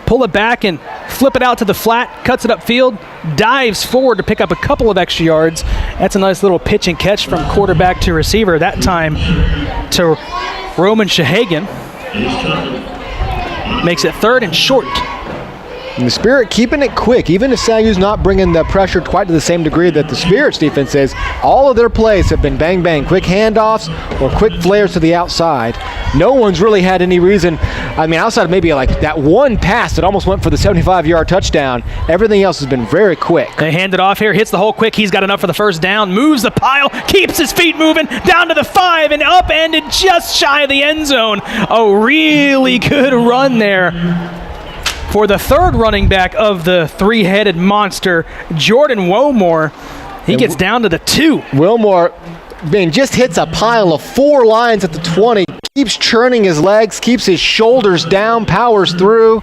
pull it back and flip it out to the flat, cuts it upfield, dives forward to pick up a couple of extra yards. That's a nice little pitch and catch from quarterback to receiver, that time to Roman Shahagan. Makes it 3rd and short. And the Spirit keeping it quick, even if SAGU's not bringing the pressure quite to the same degree that the Spirit's defense is. All of their plays have been bang, bang, quick handoffs or quick flares to the outside. No one's really had any reason, I mean, outside of maybe like that one pass that almost went for the 75-yard touchdown, everything else has been very quick. They hand it off here, hits the hole quick. He's got enough for the first down, moves the pile, keeps his feet moving, down to the 5 and upended just shy of the end zone. A really good run there for the 3rd running back of the 3-headed monster, Jordan Womore. He gets down to the 2. Wilmore, just hits a pile of 4 lines at the 20, keeps churning his legs, keeps his shoulders down, powers through.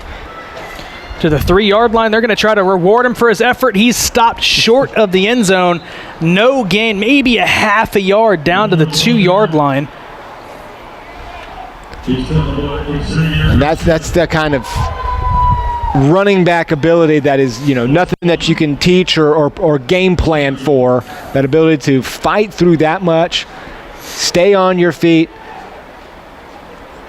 To the 3-yard line, they're going to try to reward him for his effort. He's stopped short of the end zone. No gain, maybe a half a yard down to the 2-yard line. And that's the kind of running back ability that is, nothing that you can teach or game plan for. That ability to fight through that much, stay on your feet,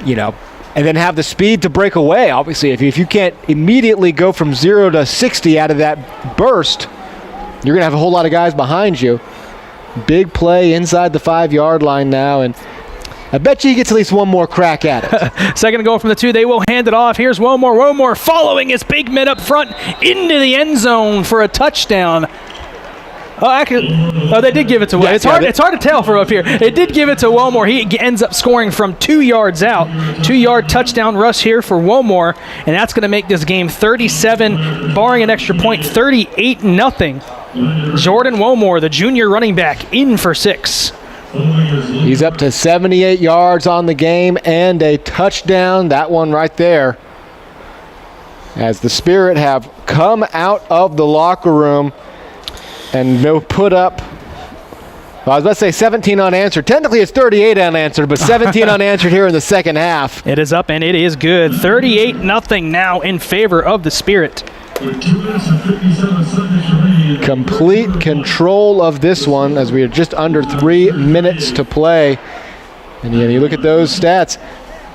and then have the speed to break away. Obviously, if you can't immediately go from 0 to 60 out of that burst, you're going to have a whole lot of guys behind you. Big play inside the 5-yard line now, and I bet you he gets at least one more crack at it. Second to go from the 2. They will hand it off. Here's Womore. Womore following his big men up front into the end zone for a touchdown. They did give it to Womore. It's hard to tell from up here. They did give it to Womore. He ends up scoring from 2 yards out. 2-yard touchdown rush here for Womore, and that's going to make this game 37, barring an extra point, 38-0. Jordan Womore, the junior running back, in for 6. He's up to 78 yards on the game and a touchdown. That one right there. As the Spirit have come out of the locker room and put up, I was about to say 17 unanswered. Technically it's 38 unanswered, but 17 unanswered here in the second half. It is up and it is good. 38-0 now in favor of the Spirit. Complete control of this one as we are just under 3 minutes to play. And you look at those stats,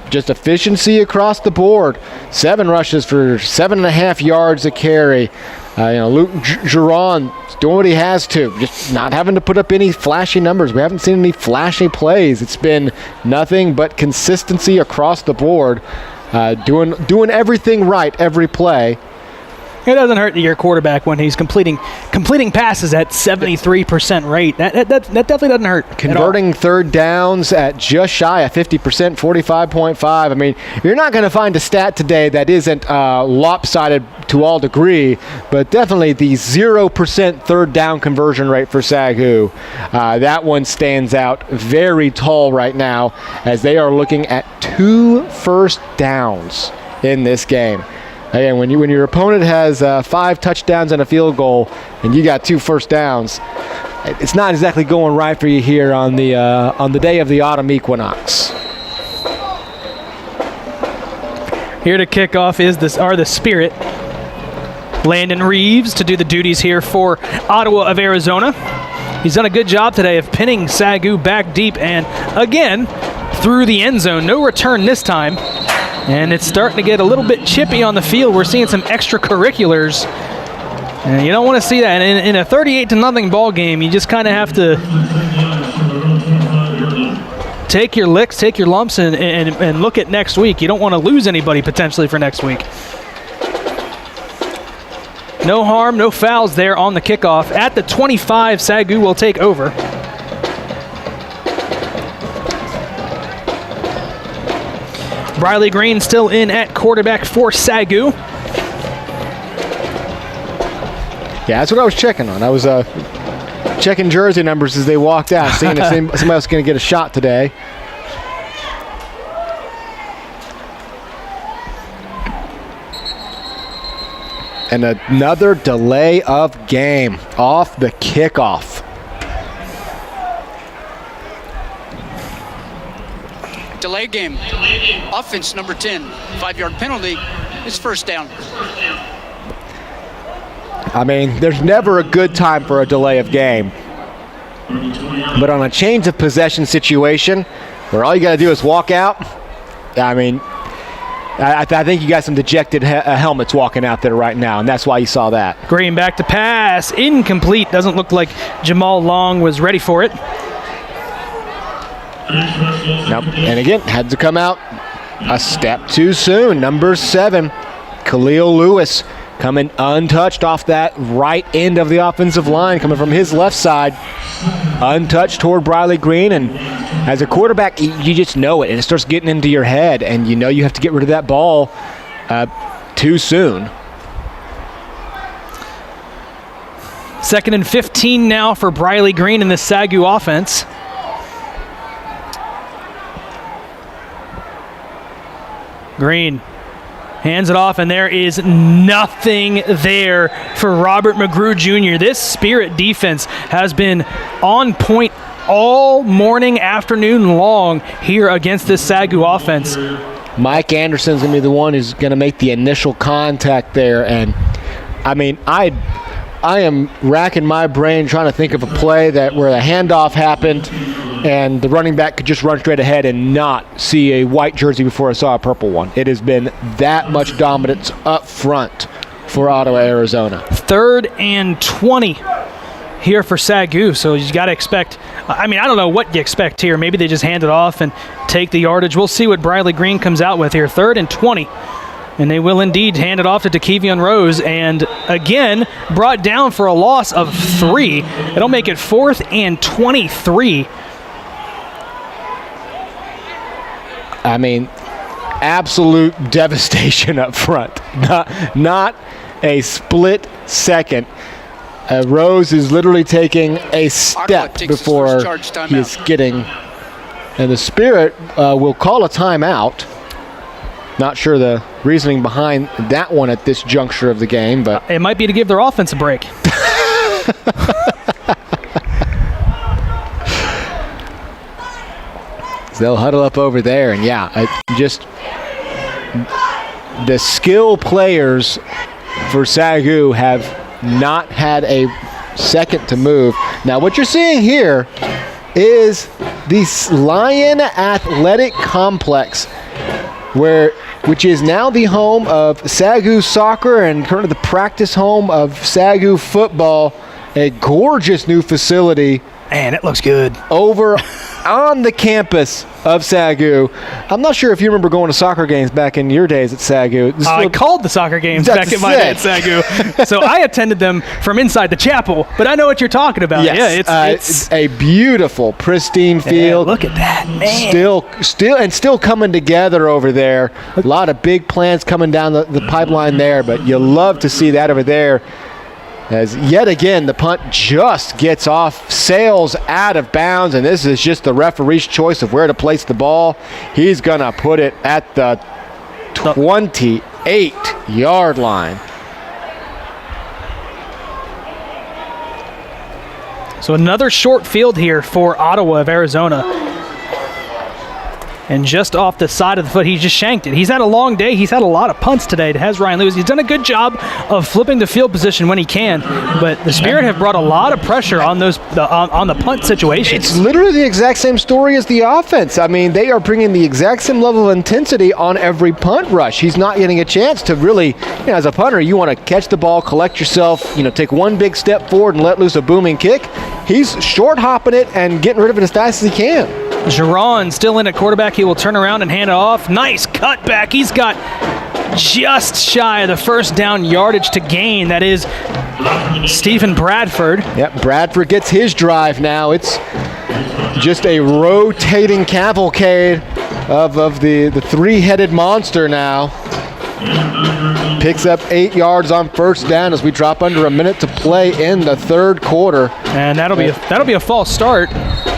just efficiency across the board. 7 rushes for 7.5 yards a carry. Luke Giron doing what he has to, just not having to put up any flashy numbers. We haven't seen any flashy plays. It's been nothing but consistency across the board, doing everything right every play. It doesn't hurt your quarterback when he's completing passes at 73% rate. That definitely doesn't hurt. Converting 3rd downs at just shy of 50%, 45.5. I mean, you're not going to find a stat today that isn't lopsided to all degree, but definitely the 0% 3rd down conversion rate for SAGU. That one stands out very tall right now as they are looking at 2 first downs in this game. Again, when your opponent has 5 touchdowns and a field goal, and you got 2 first downs, it's not exactly going right for you here on the day of the autumn equinox. Here to kick off are the Spirit. Landon Reeves to do the duties here for Ottawa of Arizona. He's done a good job today of pinning SAGU back deep and again through the end zone. No return this time. And it's starting to get a little bit chippy on the field. We're seeing some extracurriculars. And you don't want to see that. And in a 38-0 ball game, you just kind of have to take your licks, take your lumps, and look at next week. You don't want to lose anybody potentially for next week. No harm, no fouls there on the kickoff. At the 25, SAGU will take over. Briley Green still in at quarterback for SAGU. Yeah, that's what I was checking on. I was checking jersey numbers as they walked out, seeing if somebody else is going to get a shot today. And another delay of game off the kickoff. Delay game. Offense number 10. 5-yard penalty. It's first down. I mean, there's never a good time for a delay of game. But on a change of possession situation where all you got to do is walk out, I mean, I think you got some dejected helmets walking out there right now, and that's why you saw that. Green back to pass. Incomplete. Doesn't look like Jamal Long was ready for it. Nope. And again, had to come out a step too soon. Number 7, Khalil Lewis, coming untouched off that right end of the offensive line, coming from his left side, untouched toward Briley Green. And as a quarterback, you just know it, and it starts getting into your head, and you know you have to get rid of that ball too soon. 2nd and 15 now for Briley Green in the SAGU offense. Green hands it off, and there is nothing there for Robert McGrew Jr. This Spirit defense has been on point all morning, afternoon long here against this SAGU offense. Mike Anderson's going to be the one who's going to make the initial contact there. And, I mean, I am racking my brain trying to think of a play where the handoff happened and the running back could just run straight ahead and not see a white jersey before I saw a purple one. It has been that much dominance up front for Ottawa, Arizona. 3rd and 20 here for SAGU, so you got to expect, I mean, I don't know what you expect here. Maybe they just hand it off and take the yardage. We'll see what Briley Green comes out with here. 3rd and 20. And they will indeed hand it off to Dekevion Rose, and again, brought down for a loss of 3. It'll make it 4th and 23. I mean, absolute devastation up front. Not a split second. Rose is literally taking a step before he's getting, and the Spirit will call a timeout. Not sure the reasoning behind that one at this juncture of the game, but it might be to give their offense a break. They'll huddle up over there, and just the skill players for SAGU have not had a second to move. Now, what you're seeing here is the Lion Athletic Complex, which is now the home of SAGU soccer and currently the practice home of SAGU football. A gorgeous new facility. Man, it looks good. Over on the campus of SAGU. I'm not sure if you remember going to soccer games back in your days at SAGU. I called the soccer games back in my day at SAGU. So I attended them from inside the chapel, but I know what you're talking about. Yes. Yeah, it's a beautiful, pristine field. Yeah, look at that, man. Still coming together over there. A lot of big plans coming down the pipeline there, but you love to see that over there. As yet again, the punt just gets off, sails out of bounds, and this is just the referee's choice of where to place the ball. He's going to put it at the 28-yard line. So another short field here for Ottawa of Arizona. And just off the side of the foot, he just shanked it. He's had a long day. He's had a lot of punts today, has Ryan Lewis. He's done a good job of flipping the field position when he can, but the Spirit have brought a lot of pressure on those on the punt situations. It's literally the exact same story as the offense. I mean, they are bringing the exact same level of intensity on every punt rush. He's not getting a chance to really, as a punter, you want to catch the ball, collect yourself, take one big step forward and let loose a booming kick. He's short hopping it and getting rid of it as fast as he can. Jaron still in at quarterback. He will turn around and hand it off. Nice cutback. He's got just shy of the first down yardage to gain. That is Stephen Bradford. Yep, Bradford gets his drive now. It's just a rotating cavalcade of the three-headed monster now. Picks up 8 yards on first down as we drop under a minute to play in the third quarter. And that'll be a false start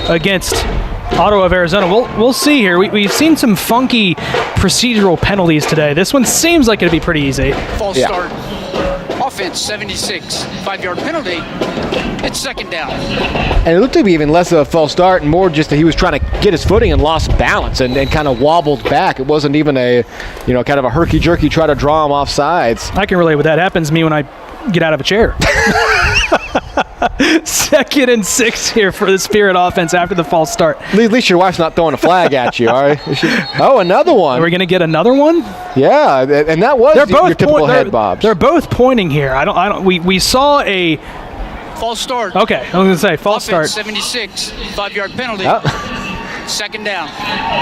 against Ottawa of Arizona. We'll see here. We've seen some funky procedural penalties today. This one seems like it'll be pretty easy. False start. Offense 76. 5-yard penalty. It's second down. And it looked to be even less of a false start and more just that he was trying to get his footing and lost balance and kind of wobbled back. It wasn't even a, kind of a herky-jerky try to draw him off sides. I can relate with that. Happens to me when I get out of a chair. 2nd and 6 here for the Spirit offense after the false start. At least your wife's not throwing a flag at you, all right? Oh, another one. Are we going to get another one? Yeah, and that was your typical head bobs. They're both pointing here. We saw a false start. Okay, I was going to say false Offense, start. 76, 5-yard penalty. 2nd down.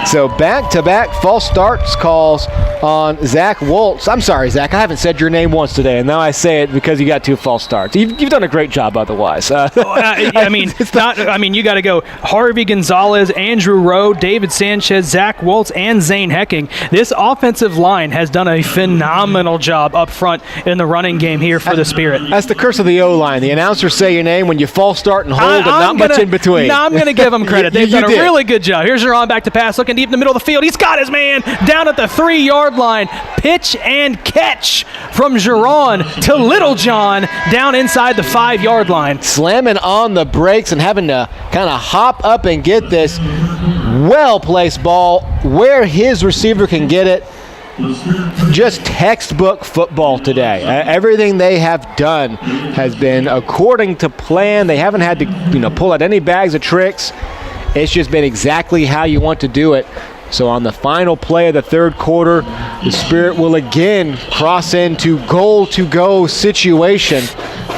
So back-to-back false starts calls on Zach Woltz. I'm sorry, Zach, I haven't said your name once today, and now I say it because you got 2 false starts. You've done a great job otherwise. I mean, you got to go Harvey Gonzalez, Andrew Rowe, David Sanchez, Zach Woltz, and Zane Hecking. This offensive line has done a phenomenal job up front in the running game here for the Spirit. That's the curse of the O-line. The announcers say your name when you false start and hold, and not much in between. No, I'm going to give them credit. They've done a really good job. Here's Jerron back to pass, looking deep in the middle of the field. He's got his man down at the 3-yard line. Pitch and catch from Jerron to Little John down inside the 5-yard line. Slamming on the brakes and having to kind of hop up and get this well-placed ball where his receiver can get it. Just textbook football today. Everything they have done has been according to plan. They haven't had to, pull out any bags of tricks. It's just been exactly how you want to do it. So on the final play of the 3rd quarter, the Spirit will again cross into goal-to-go situation.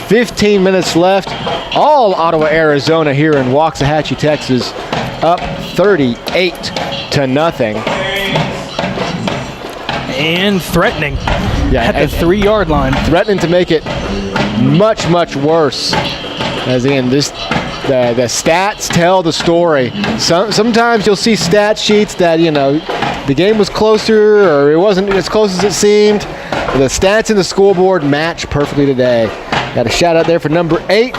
15 minutes left. All Ottawa, Arizona here in Waxahachie, Texas, up 38-0. And threatening at the 3-yard line. Threatening to make it much, much worse. As again, the stats tell the story. Sometimes you'll see stat sheets that, the game was closer or it wasn't as close as it seemed. The stats in the scoreboard match perfectly today. Got a shout out there for number 8.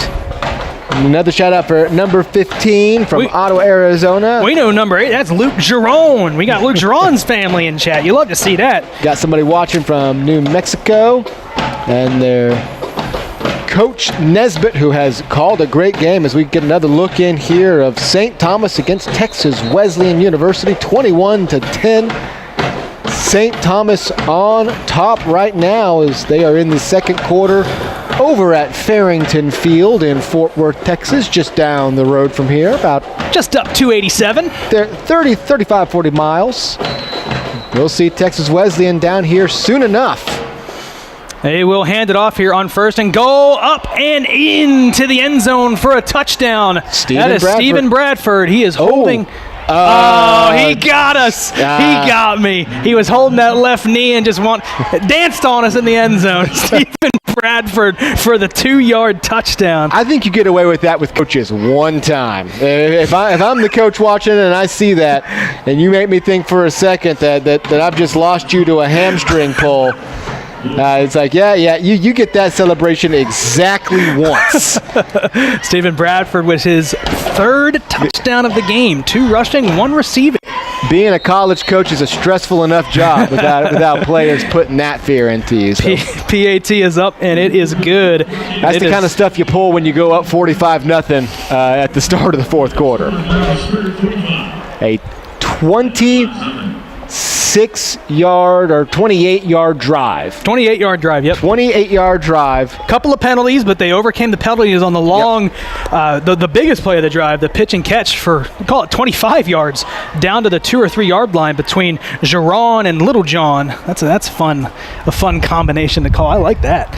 Another shout out for number 15 from Ottawa, Arizona. We know number 8. That's Luke Giron. We got Luke Giron's family in chat. You love to see that. Got somebody watching from New Mexico. And their Coach Nesbitt, who has called a great game as we get another look in here of St. Thomas against Texas Wesleyan University, 21-10. St. Thomas on top right now as they are in the 2nd quarter over at Farrington Field in Fort Worth, Texas, just down the road from here, about just up 287. They're 35-40 miles. We'll see Texas Wesleyan down here soon enough. They will hand it off here on 1st and goal, up and into the end zone for a touchdown. That is Stephen Bradford. He is holding. Oh, he got us. He got me. He was holding that left knee and just danced on us in the end zone. Stephen Bradford for the 2-yard touchdown. I think you get away with that with coaches one time. If I'm the coach watching and I see that, and you make me think for a second that I've just lost you to a hamstring pull, it's like, you get that celebration exactly once. Stephen Bradford was his 3rd touchdown of the game. 2 rushing, 1 receiving. Being a college coach is a stressful enough job without players putting that fear into you. So. PAT is up, and it is good. That's the kind of stuff you pull when you go up 45-0 at the start of the 4th quarter. A 26-yard or 28-yard drive. 28-yard drive, yep. 28-yard drive. Couple of penalties, but they overcame the penalties on the long, the biggest play of the drive, the pitch and catch for, call it 25 yards, down to the 2 or 3 yard line between Giron and Little John. That's fun, a fun combination to call. I like that.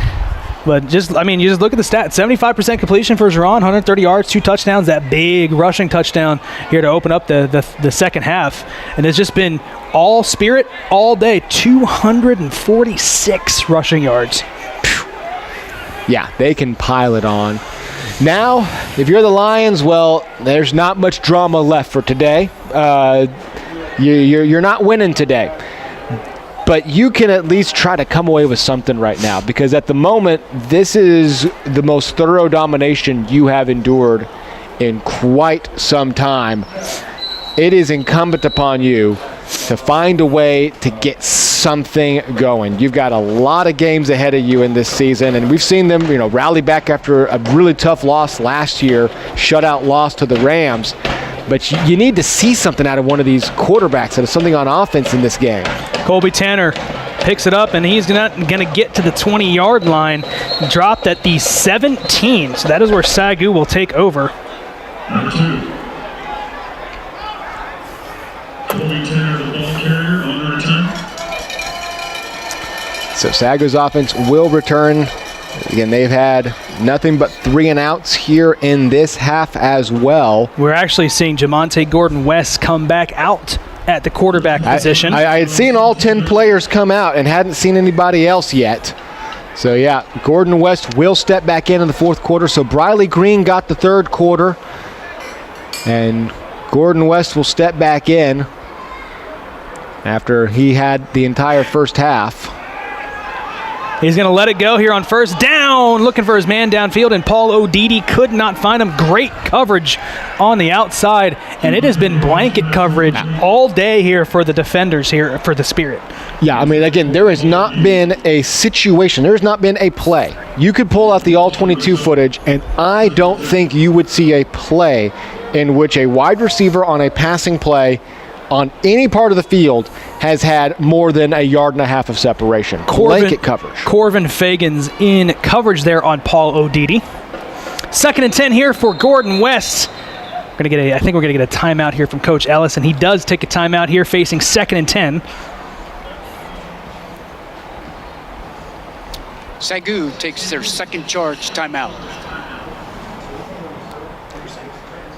But you just look at the stats. 75% completion for Giron, 130 yards, 2 touchdowns, that big rushing touchdown here to open up the second half. And it's just been all Spirit all day, 246 rushing yards. Yeah, they can pile it on. Now, if you're the Lions, well, there's not much drama left for today. You're not winning today. But you can at least try to come away with something right now, because at the moment, this is the most thorough domination you have endured in quite some time. It is incumbent upon you to find a way to get something going. You've got a lot of games ahead of you in this season, and we've seen them, rally back after a really tough loss last year, shutout loss to the Rams. But you need to see something out of one of these quarterbacks, out of something on offense in this game. Colby Tanner picks it up, and he's going to get to the 20-yard line, dropped at the 17. So that is where SAGU will take over. So SAGU's offense will return. Again, they've had nothing but 3 and outs here in this half as well. We're actually seeing Jamonte Gordon-West come back out at the quarterback position. I had seen all 10 players come out and hadn't seen anybody else yet. So, yeah, Gordon-West will step back in the fourth quarter. So Briley Green got the third quarter, and Gordon-West will step back in after he had the entire first half. He's going to let it go here on first down, looking for his man downfield, and Paul Odidi could not find him. Great coverage on the outside, and it has been blanket coverage all day here for the defenders here for the Spirit. Yeah, I mean, again, there has not been a situation, there has not been a play. You could pull out the all-22 footage, and I don't think you would see a play in which a wide receiver on a passing play on any part of the field has had more than 1.5 yards of separation. Blanket coverage. Corvin Fagan's in coverage there on Paul Odidi. 2nd and 10 here for Gordon West. I think we're going to get a timeout here from Coach Ellis, and he does take a timeout here facing 2nd and 10. SAGU takes their second charge timeout.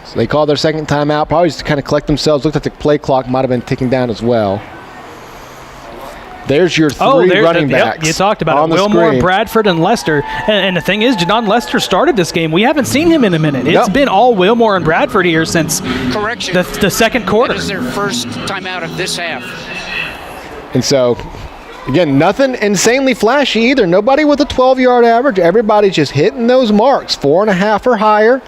So they call their second timeout, probably just to kind of collect themselves. Looked like the play clock might have been ticking down as well. There's your three running backs. Yep, you talked about it. Wilmore, Bradford, and Lester. And the thing is, Jadon Lester started this game. We haven't seen him in a minute. It's been all Wilmore and Bradford here since the second quarter. It is their first timeout of this half. And so, again, nothing insanely flashy either. Nobody with a 12-yard average. Everybody's just hitting those marks, 4.5 or higher.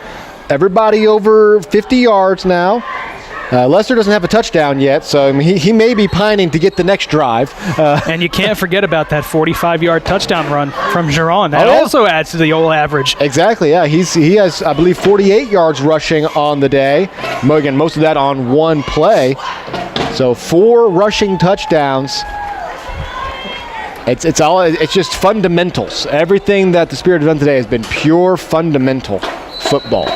Everybody over 50 yards now. Lester doesn't have a touchdown yet, so I mean, he may be pining to get the next drive. And you can't forget about that 45-yard touchdown run from Giron. That also adds to the old average. Exactly, yeah. He has, I believe, 48 yards rushing on the day. Again, most of that on one play. So 4 rushing touchdowns. It's just fundamentals. Everything that the Spirit has done today has been pure fundamental football.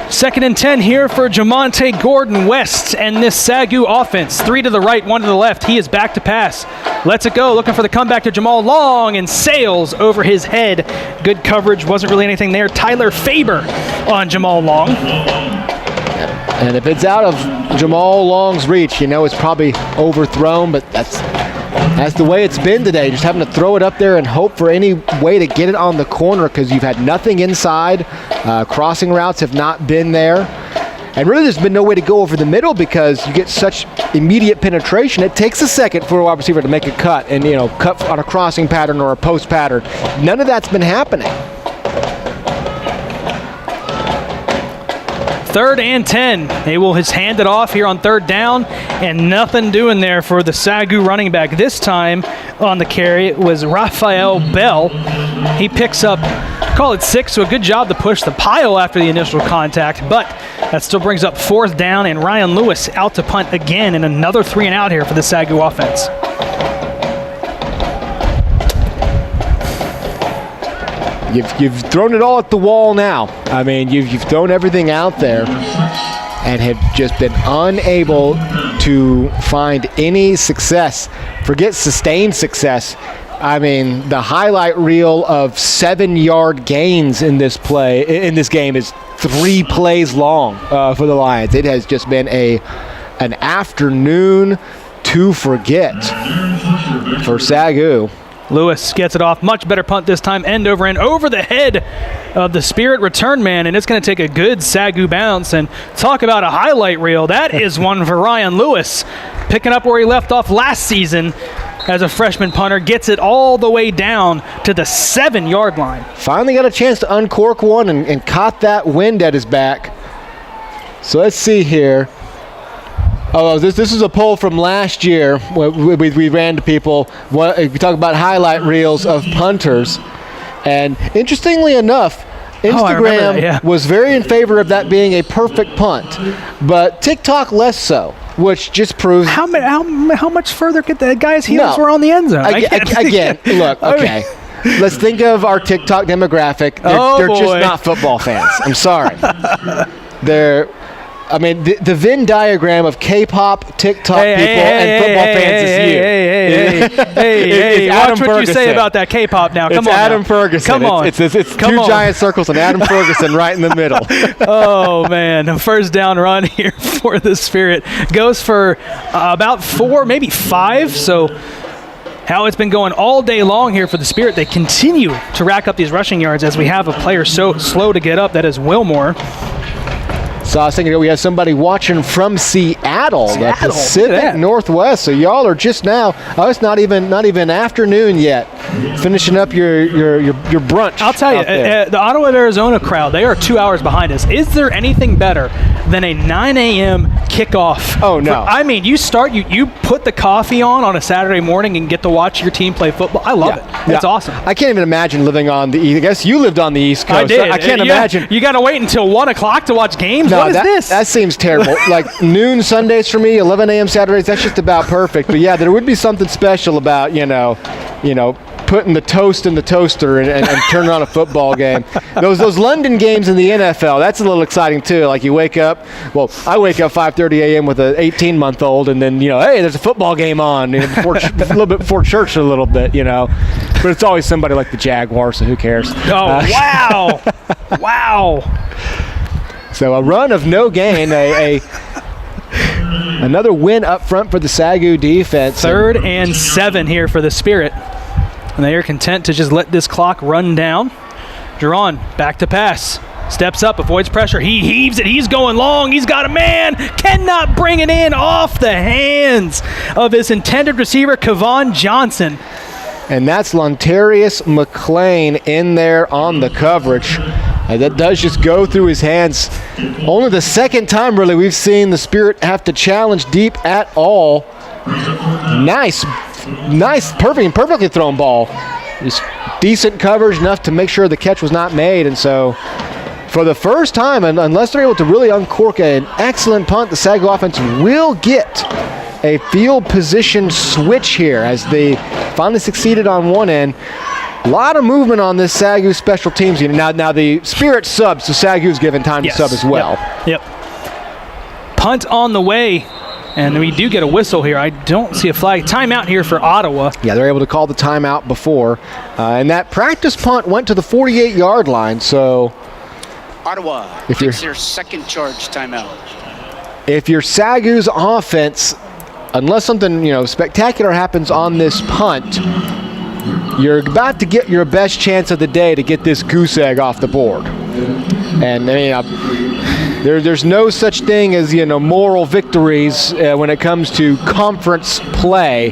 2nd and 10 here for Jamonte Gordon-West and this SAGU offense. 3 to the right, 1 to the left. He is back to pass. Lets it go, looking for the comeback to Jamal Long, and sails over his head. Good coverage, wasn't really anything there. Tyler Faber on Jamal Long. And if it's out of Jamal Long's reach, you know it's probably overthrown, but that's the way it's been today. Just having to throw it up there and hope for any way to get it on the corner because you've had nothing inside. Crossing routes have not been there. And really there's been no way to go over the middle because you get such immediate penetration. It takes a second for a wide receiver to make a cut and, cut on a crossing pattern or a post pattern. None of that's been happening. 3rd and 10. They will just hand it off here on 3rd down, and nothing doing there for the SAGU running back. This time on the carry, it was Raphael Bell. He picks up, call it 6, so a good job to push the pile after the initial contact, but that still brings up 4th down, and Ryan Lewis out to punt again, and another 3 and out here for the SAGU offense. You've thrown it all at the wall now. I mean, you've thrown everything out there and have just been unable to find any success. Forget sustained success. I mean, the highlight reel of 7-yard gains in this game is 3 plays long for the Lions. It has just been an afternoon to forget for SAGU. Lewis gets it off. Much better punt this time. End over end over the head of the Spirit return man, and it's going to take a good SAGU bounce. And talk about a highlight reel. That is one for Ryan Lewis, picking up where he left off last season as a freshman punter. Gets it all the way down to the 7-yard line. Finally got a chance to uncork one and caught that wind at his back. So let's see here. Oh, this is a poll from last year. We ran to people. We talk about highlight reels of punters. And interestingly enough, Instagram was very in favor of that being a perfect punt. But TikTok less so. which just proves how much further could the guy's heels were on the end zone? Again, look, okay. Let's think of our TikTok demographic. They're just not football fans. I'm sorry. The Venn diagram of K-pop, TikTok people, and football fans is you. Hey, watch what you say about that K-pop now. Come on, Adam Ferguson. Come on. It's two giant circles and Adam Ferguson right in the middle. Oh, man. A first down run here for the Spirit. Goes for about 4, maybe 5, so how it's been going all day long here for the Spirit. They continue to rack up these rushing yards as we have a player so slow to get up. That is Wilmore. So I was thinking we have somebody watching from Seattle, the Pacific Northwest. So y'all are just now. Oh, it's not even afternoon yet. Finishing up your brunch. I'll tell you, the Ottawa, Arizona crowd, they are 2 hours behind us. Is there anything better than a 9 a.m. kickoff? Oh no! You put the coffee on a Saturday morning and get to watch your team play football. I love it. It's awesome. I can't even imagine living on the East. I guess you lived on the East Coast. I did. I can't imagine. You got to wait until 1 o'clock to watch games. No, what is this? That seems terrible. Like noon Sundays for me, 11 a.m. Saturdays. That's just about perfect. But yeah, there would be something special about putting the toast in the toaster and turning on a football game. Those London games in the NFL, that's a little exciting too. Like you wake up. Well, I wake up 5:30 a.m. with an 18-month-old, and then hey, there's a football game on a little bit before church, a little bit, But it's always somebody like the Jaguars, so who cares? Oh wow, wow. So a run of no gain, another win up front for the SAGU defense. 3rd and 7 here for the Spirit. And they are content to just let this clock run down. Duran back to pass. Steps up, avoids pressure. He heaves it. He's going long. He's got a man. Cannot bring it in off the hands of his intended receiver, Kevon Johnson. And that's Lontarius McLean in there on the coverage. That does just go through his hands. Only the second time, really, we've seen the Spirit have to challenge deep at all. Nice, perfectly thrown ball. Just decent coverage, enough to make sure the catch was not made. And so, for the first time, unless they're able to really uncork an excellent punt, the SAGU offense will get a field position switch here as they finally succeeded on one end. A lot of movement on this SAGU special teams unit. Now the Spirit subs, so SAGU's given time to sub as well. Yep. Punt on the way, and we do get a whistle here. I don't see a flag. Timeout here for Ottawa. Yeah, they're able to call the timeout before. And that practice punt went to the 48-yard line, so Ottawa takes their second charge timeout. If your SAGU's offense, unless something spectacular happens on this punt, you're about to get your best chance of the day to get this goose egg off the board. And there's no such thing as moral victories when it comes to conference play.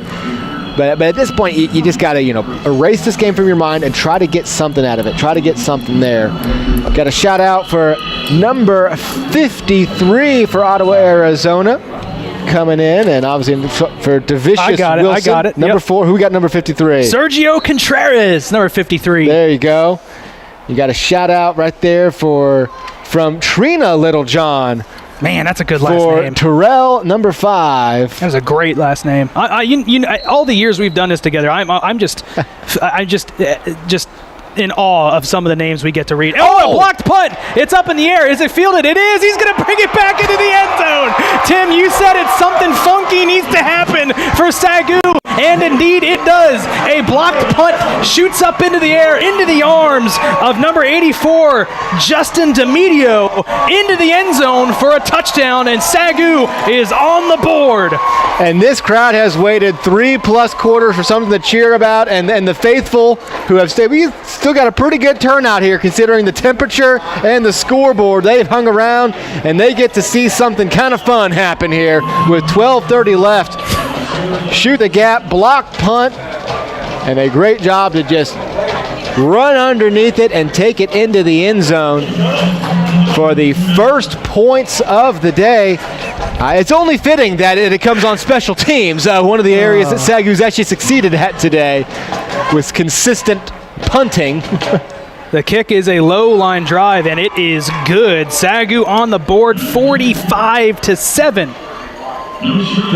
But at this point, you just got to erase this game from your mind and try to get something out of it. Try to get something there. Got a shout out for number 53 for Ottawa, Arizona. Coming in, and obviously for Devicius Wilson. I got it. Number 4. Who we got number 53? Sergio Contreras, number 53. There you go. You got a shout out right there from Trina Littlejohn. Man, that's a good last name. For Terrell, number 5. That was a great last name. All the years we've done this together, I'm just in awe of some of the names we get to read. Oh, a blocked punt. It's up in the air. Is it fielded? It is. He's going to bring it back into the end zone. Tim, you said it. Something funky needs to happen for SAGU. And indeed it does. A blocked punt shoots up into the air, into the arms of number 84, Justin DeMedio, into the end zone for a touchdown, and SAGU is on the board. And this crowd has waited 3+ quarters for something to cheer about, and the faithful who have stayed. We've still got a pretty good turnout here considering the temperature and the scoreboard. They've hung around, and they get to see something kind of fun happen here with 12:30 left. Shoot the gap, block punt, and a great job to just run underneath it and take it into the end zone for the first points of the day. It's only fitting that it comes on special teams, one of the areas that SAGU's actually succeeded at today with consistent punting. The kick is a low line drive, and it is good. SAGU on the board, 45-7.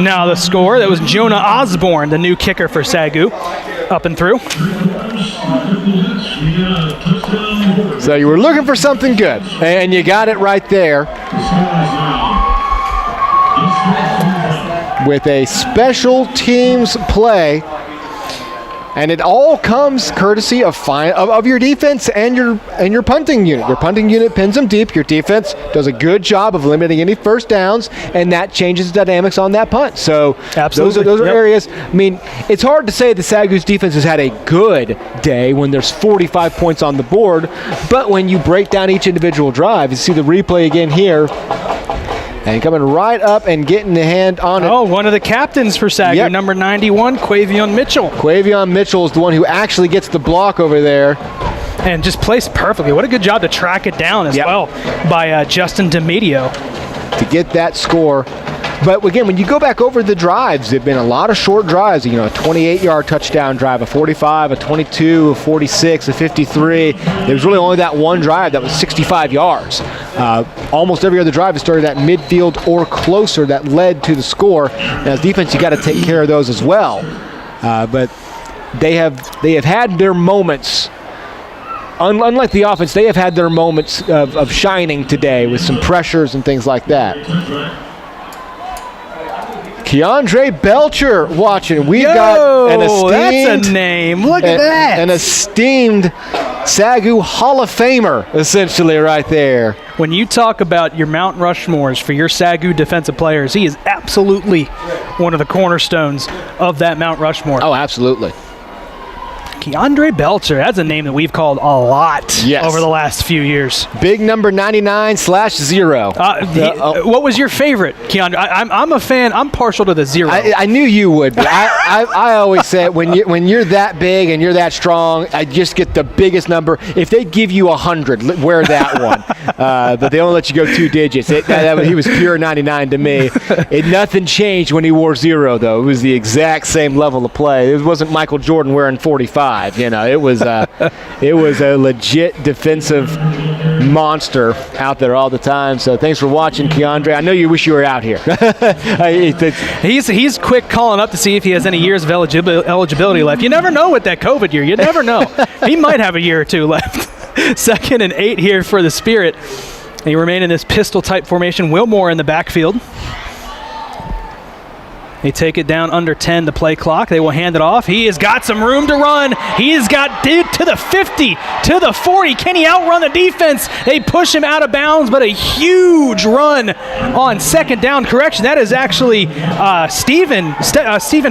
Now the score, that was Jonah Osborne, the new kicker for SAGU, up and through. So you were looking for something good, and you got it right there with a special teams play. And it all comes courtesy of your defense and your punting unit. Your punting unit pins them deep. Your defense does a good job of limiting any first downs, and that changes the dynamics on that punt. So absolutely, those are areas. I mean, it's hard to say the SAGU's defense has had a good day when there's 45 points on the board, but when you break down each individual drive, you see the replay again here. And coming right up and getting the hand on it. Oh, one of the captains for SAGU, number 91, Quavion Mitchell. Quavion Mitchell is the one who actually gets the block over there. And just placed perfectly. What a good job to track it down as well by Justin DeMedio. To get that score. But again, when you go back over the drives, there have been a lot of short drives. You know, a 28-yard touchdown drive, a 45, a 22, a 46, a 53. There was really only that one drive that was 65 yards. Almost every other drive has started at midfield or closer that led to the score. And as defense, you got to take care of those as well. But they have had their moments. Unlike the offense, they have had their moments of shining today with some pressures and things like that. Keandre Belcher watching. We've got an esteemed, that's a name. Look at that. An esteemed SAGU Hall of Famer, essentially, right there. When you talk about your Mount Rushmores for your SAGU defensive players, he is absolutely one of the cornerstones of that Mount Rushmore. Oh, absolutely. Keandre Belcher, that's a name that we've called a lot over the last few years. Big number 99/0. What was your favorite, Keandre? I'm a fan. I'm partial to the 0. I knew you would, but I always say when you're that big and you're that strong, I just get the biggest number. If they give you 100, wear that one. But they only let you go 2 digits. He was pure 99 to me. Nothing changed when he wore 0, though. It was the exact same level of play. It wasn't Michael Jordan wearing 45. You know, it was a legit defensive monster out there all the time. So thanks for watching, Keandre. I know you wish you were out here. He's quick calling up to see if he has any years of eligibility left. You never know with that COVID year. You never know. He might have a year or two left. 2nd and 8 here for the Spirit. They remain in this pistol-type formation. Wilmore in the backfield. They take it down under 10, the play clock. They will hand it off. He has got some room to run. He has got to the 50, to the 40. Can he outrun the defense? They push him out of bounds, but a huge run on 2nd down. Correction, that is actually Stephen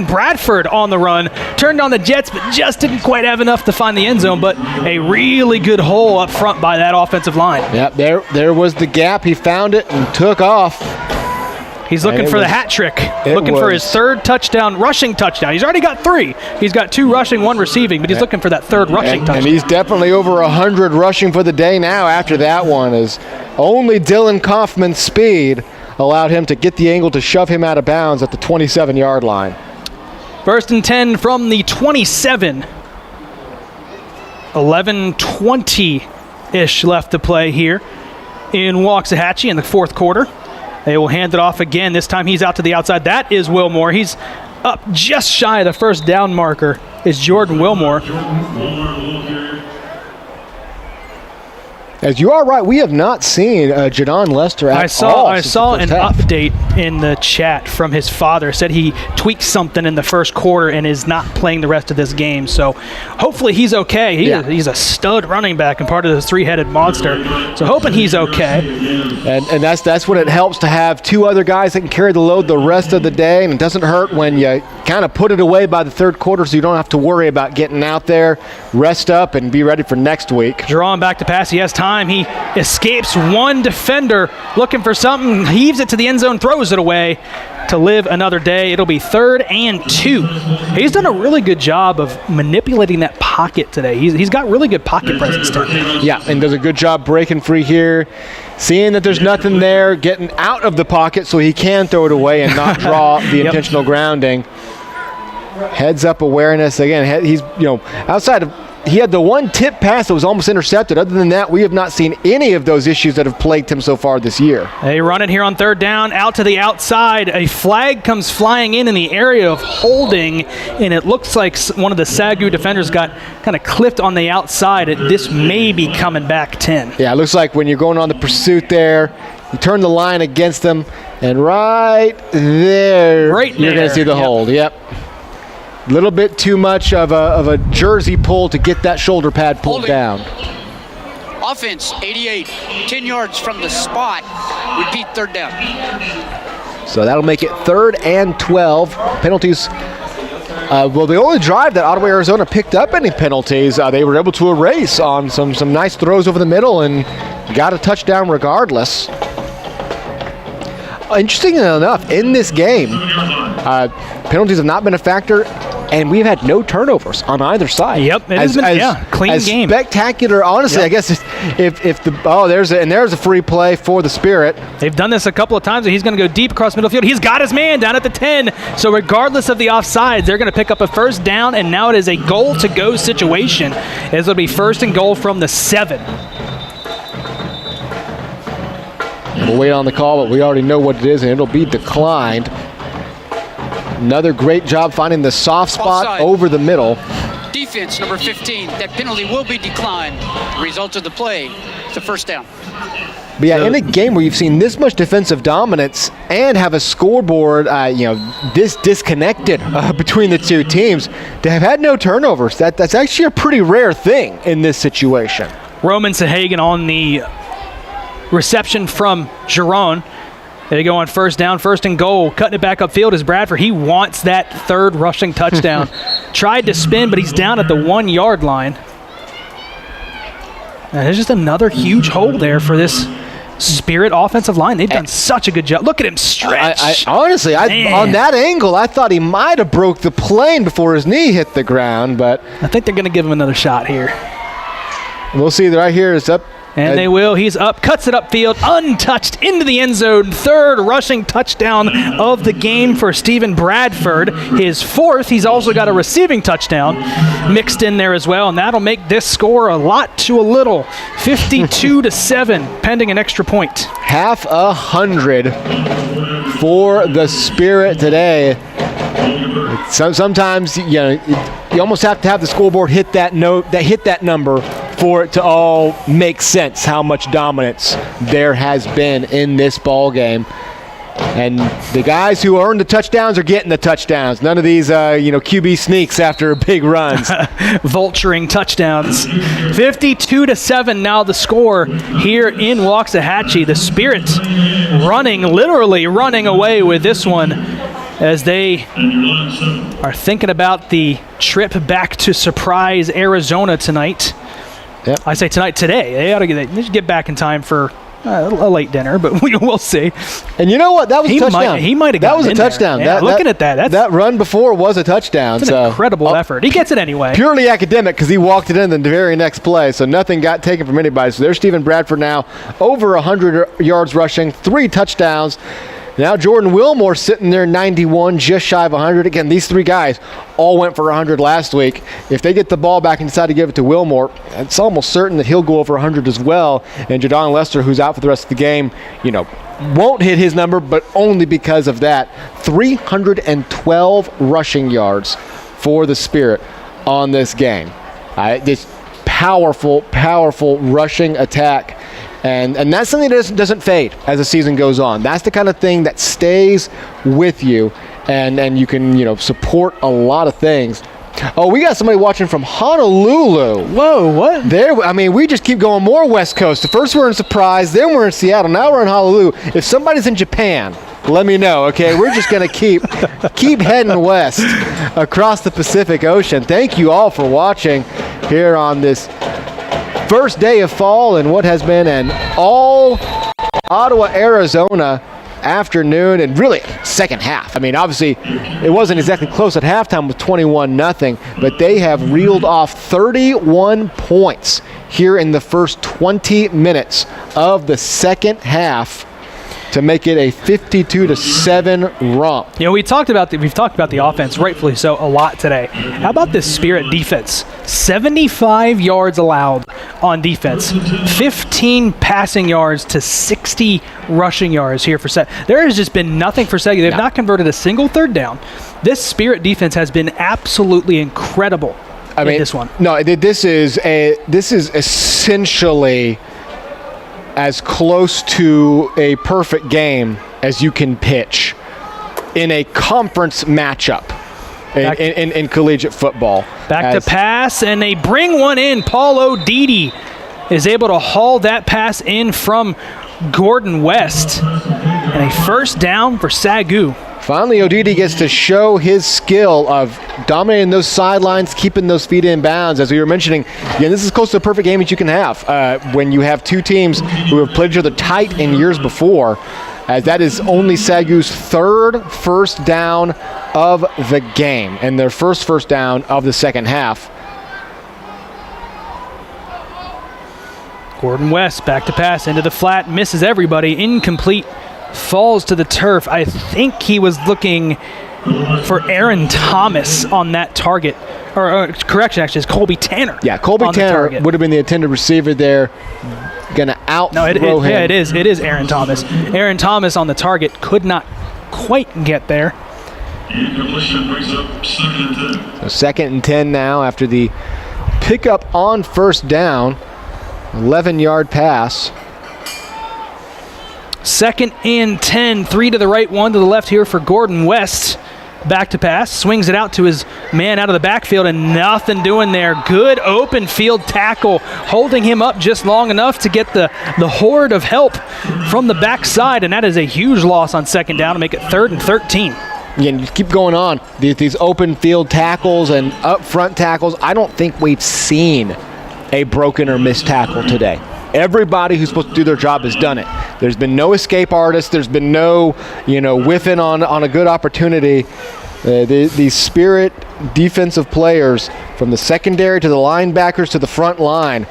Bradford on the run. Turned on the Jets, but just didn't quite have enough to find the end zone, but a really good hole up front by that offensive line. Yep, there was the gap. He found it and took off. He's looking for the hat trick, looking for his 3rd touchdown, rushing touchdown. He's already got 3. He's got 2 rushing, 1 receiving, but he's looking for that 3rd rushing touchdown. And he's definitely over 100 rushing for the day now after that one, as only Dylan Kaufman's speed allowed him to get the angle to shove him out of bounds at the 27-yard line. 1st and 10 from the 27. 11:20-ish left to play here in Waxahachie in the 4th quarter. They will hand it off again. This time he's out to the outside. That is Wilmore. He's up just shy of the 1st down marker is Jordan Wilmore. As you are right, we have not seen Jadon Lester at all. I saw an update in the chat from his father. Said he tweaked something in the 1st quarter and is not playing the rest of this game. So hopefully he's okay. He's a stud running back and part of this 3-headed monster. So hoping he's okay. And that's when it helps to have 2 other guys that can carry the load the rest of the day. And it doesn't hurt when you kind of put it away by the 3rd quarter so you don't have to worry about getting out there, rest up, and be ready for next week. Drawing back to pass. He has time. He escapes one defender looking for something, heaves it to the end zone, throws it away to live another day. It'll be 3rd and 2. He's done a really good job of manipulating that pocket today. He's got really good pocket presence today. Yeah, and does a good job breaking free here, seeing that there's nothing there, getting out of the pocket so he can throw it away and not draw the intentional grounding. Heads up awareness again. He's outside of he had the one tip pass that was almost intercepted. Other than that, we have not seen any of those issues that have plagued him so far this year. They run it here on third down, out to the outside. A flag comes flying in the area of holding, and it looks like one of the SAGU defenders got kind of clipped on the outside. This may be coming back 10. Yeah, it looks like when you're going on the pursuit there, you turn the line against them, and right there, you're going to see the hold. Yep. A little bit too much of a jersey pull to get that shoulder pad pulled down. Offense, 88, 10 yards from the spot. Repeat, third down. So that'll make it 3rd and 12. Penalties. Well, the only drive that Ottawa, Arizona picked up any penalties, they were able to erase on some nice throws over the middle and got a touchdown regardless. Interestingly enough, in this game, penalties have not been a factor, and we've had no turnovers on either side. Yep, it has been clean game. Spectacular. Honestly, I guess if there's a free play for the Spirit. They've done this a couple of times, and he's going to go deep across middle field. He's got his man down at the 10. So regardless of the offsides, they're going to pick up a first down, and now it is a goal-to-go situation. It'll be 1st and goal from the 7. We'll wait on the call, but we already know what it is, and it'll be declined. Another great job finding the soft spot Offside. over the middle. Defense, number 15. That penalty will be declined. Result of the play, it's a first down. But yeah, in a game where you've seen this much defensive dominance and have a scoreboard, this disconnected between the two teams, to have had no turnovers, that's actually a pretty rare thing in this situation. Roman Sahagan on the reception from Giron. They go on first down, 1st and goal. Cutting it back upfield is Bradford. He wants that 3rd rushing touchdown. Tried to spin, but he's down at the 1-yard line. And there's just another huge hole there for this Spirit offensive line. They've done such a good job. Look at him stretch. Honestly, on that angle, I thought he might have broke the plane before his knee hit the ground, but I think they're going to give him another shot here. We'll see. Right here is up. And they will. He's up, cuts it upfield, untouched into the end zone. 3rd rushing touchdown of the game for Stephen Bradford. His 4th. He's also got a receiving touchdown mixed in there as well, and that'll make this score a lot to a little. 52-7, pending an extra point. 100 for the Spirit today. Sometimes you almost have to have the scoreboard hit that number for it to all make sense how much dominance there has been in this ball game. And the guys who earn the touchdowns are getting the touchdowns. None of these QB sneaks after big runs. Vulturing touchdowns. 52-7 now the score here in Waxahachie. The Spirit literally running away with this one, as they are thinking about the trip back to surprise Arizona tonight. Yep. I say today. They should get back in time for a late dinner, but we'll see. And you know what? That was a touchdown. He might have That gotten was a in touchdown. There. Yeah, looking at that. That run before was a touchdown. It's an incredible effort. He gets it anyway. Purely academic, because he walked it in the very next play, so nothing got taken from anybody. So there's Stephen Bradford now, over 100 yards rushing, 3 touchdowns. Now Jordan Wilmore sitting there 91, just shy of 100. Again, these 3 guys all went for 100 last week. If they get the ball back and decide to give it to Wilmore, it's almost certain that he'll go over 100 as well. And Jadon Lester, who's out for the rest of the game, won't hit his number, but only because of that. 312 rushing yards for the Spirit on this game. This powerful rushing attack. And that's something that doesn't fade as the season goes on. That's the kind of thing that stays with you, and you can support a lot of things. Oh, we got somebody watching from Honolulu. Whoa, what? We just keep going more West Coast. First we're in Surprise, then we're in Seattle, now we're in Honolulu. If somebody's in Japan, let me know, okay? We're just going to keep heading west across the Pacific Ocean. Thank you all for watching here on this first day of fall in what has been an all Ottawa, Arizona afternoon, and really second half. Obviously it wasn't exactly close at halftime with 21-0, but they have reeled off 31 points here in the first 20 minutes of the second half. to make it a 52-7 romp. You know, we've talked about the offense, rightfully so, a lot today. How about this Spirit defense? 75 yards allowed on defense, 15 passing yards to 60 rushing yards here for SAGU. There has just been nothing for SAGU. They've not converted a single third down. This Spirit defense has been absolutely incredible. I mean, this one. No, this is essentially as close to a perfect game as you can pitch in a conference matchup in collegiate football. Back to pass, and they bring one in. Paul O'Didi is able to haul that pass in from Gordon West. And a first down for SAGU. Finally, O'Didi gets to show his skill of dominating those sidelines, keeping those feet in bounds. As we were mentioning, this is close to a perfect game that you can have when you have two teams who have played each other tight in years before, as that is only SAGU's third first down of the game and their first down of the second half. Gordon West back to pass into the flat, misses everybody, incomplete. Falls to the turf. I think he was looking for Aaron Thomas on that target. Correction, actually, it's Colby Tanner. Yeah, Colby Tanner would have been the intended receiver there. Going to out-throw him. Yeah, it is. It is Aaron Thomas. Aaron Thomas on the target could not quite get there. So 2nd and 10 now after the pickup on first down. 11-yard pass. 2nd and 10, 3 to the right, 1 to the left here for Gordon West. Back to pass, swings it out to his man out of the backfield, and nothing doing there. Good open field tackle, holding him up just long enough to get the horde of help from the backside, and that is a huge loss on 2nd down to make it 3rd and 13. Again, you keep going on. These open field tackles and up front tackles, I don't think we've seen a broken or missed tackle today. Everybody who's supposed to do their job has done it. There's been no escape artists. There's been no, whiffing on a good opportunity. These Spirit defensive players, from the secondary to the linebackers to the front line,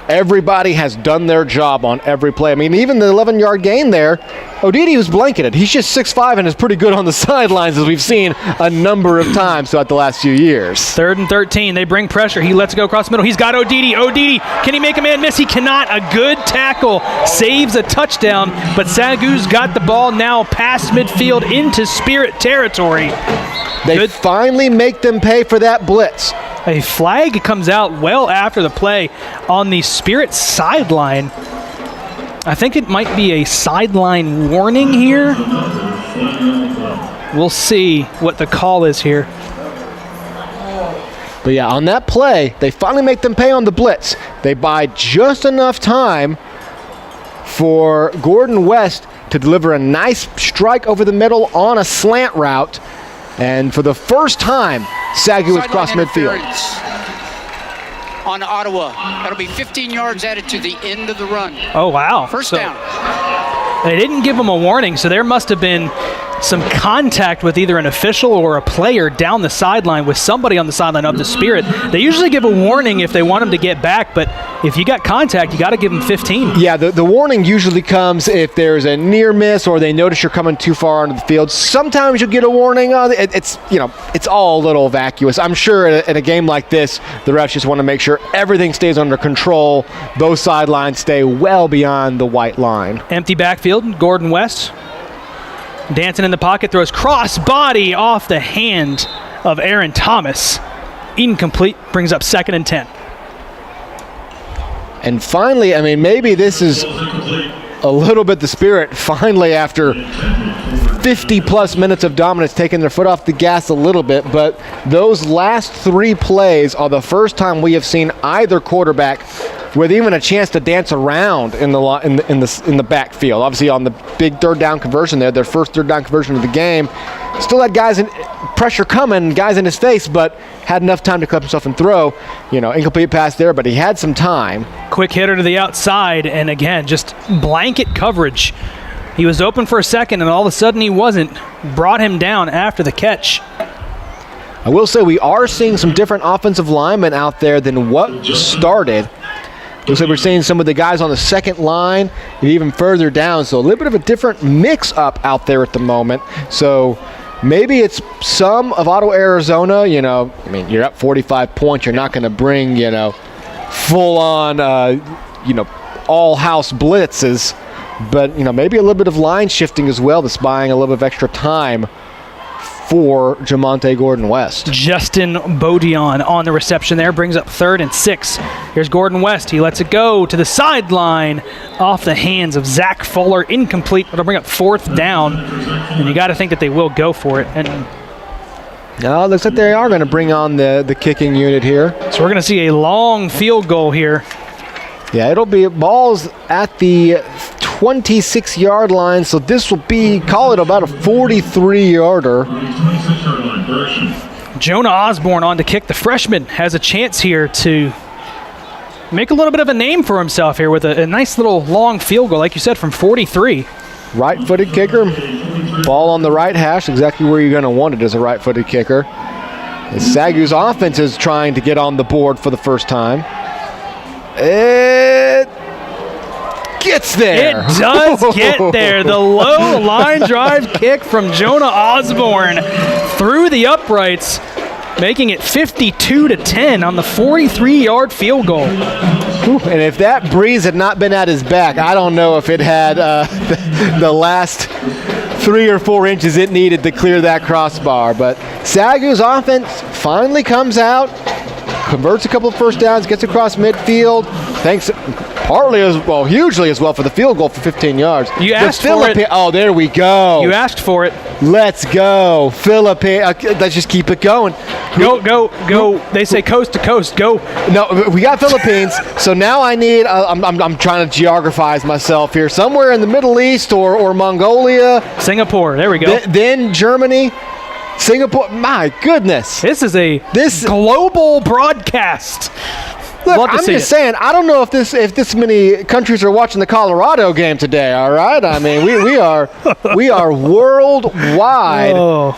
everybody has done their job on every play. I mean, even the 11-yard gain there, O'Didi was blanketed. He's just 6'5" and is pretty good on the sidelines, as we've seen a number of times throughout the last few years. 3rd and 13. They bring pressure. He lets it go across the middle. He's got O'Didi. O'Didi, can he make a man miss? He cannot. A good tackle saves a touchdown, but SAGU's got the ball now past midfield into Spirit territory. They finally make them pay for that blitz. A flag comes out well after the play on the Spirit sideline. I think it might be a sideline warning here. We'll see what the call is here. But yeah, on that play, they finally make them pay on the blitz. They buy just enough time for Gordon West to deliver a nice strike over the middle on a slant route. And for the first time, SAGU has crossed midfield. On Ottawa. That'll be 15 yards added to the end of the run. Oh, wow. First down. They didn't give him a warning, so there must have been some contact with either an official or a player down the sideline with somebody on the sideline of the Spirit. They usually give a warning if they want him to get back, but if you got contact, you got to give him 15. Yeah, the warning usually comes if there's a near miss or they notice you're coming too far onto the field. Sometimes you'll get a warning. It's all a little vacuous. I'm sure in a game like this, the refs just want to make sure everything stays under control. Those sidelines stay well beyond the white line. Empty backfield, Gordon West. Dancing in the pocket, throws cross body off the hand of Aaron Thomas. Incomplete, brings up 2nd and 10. And finally, I mean, maybe this is a little bit the Spirit, finally, after 50-plus minutes of dominance, taking their foot off the gas a little bit, but those last 3 plays are the first time we have seen either quarterback with even a chance to dance around in the backfield. Obviously, on the big 3rd down conversion there, their first 3rd down conversion of the game, still had guys in pressure coming, guys in his face, but had enough time to collect himself and throw. Incomplete pass there, but he had some time. Quick hitter to the outside, and again, just blanket coverage. He was open for a second, and all of a sudden he wasn't. Brought him down after the catch. I will say we are seeing some different offensive linemen out there than what started. Looks like we're seeing some of the guys on the second line and even further down. So a little bit of a different mix-up out there at the moment. So maybe it's some of Ottawa, Arizona. You know, I mean, you're up 45 points. You're not going to bring, you know, full-on, all-house blitzes. But, you know, maybe a little bit of line shifting as well that's buying a little bit of extra time for Jamonte Gordon West. Justin Bodion on the reception there, brings up 3rd and 6. Here's Gordon West. He lets it go to the sideline off the hands of Zach Fuller. Incomplete. It'll bring up 4th down. And you got to think that they will go for it. And no, it looks like they are going to bring on the kicking unit here. So we're going to see a long field goal here. Yeah, it'll be balls at the 26-yard line, so this will be, call it about a 43-yarder. Jonah Osborne on to kick. The freshman has a chance here to make a little bit of a name for himself here with a nice little long field goal, like you said, from 43. Right-footed kicker, ball on the right hash, exactly where you're going to want it as a right-footed kicker. As SAGU's offense is trying to get on the board for the first time. It gets there. It does get there. The low line drive kick from Jonah Osborne through the uprights, making it 52-10 on the 43-yard field goal. And if that breeze had not been at his back, I don't know if it had the last 3 or 4 inches it needed to clear that crossbar. But SAGU's offense finally comes out, converts a couple of first downs, gets across midfield, thanks partly as well, hugely as well for the field goal for 15 yards. You asked for it. Oh, there we go. You asked for it. Let's go. Philippines. Let's just keep it going. Go. They say coast to coast. Go. No, we got Philippines. So now I need, I'm trying to geographize myself here. Somewhere in the Middle East or Mongolia. Singapore. There we go. Then Germany. Singapore, my goodness. This is a global broadcast. Look, I'm just saying, I don't know if this many countries are watching the Colorado game today, all right? I mean, we are worldwide. Oh.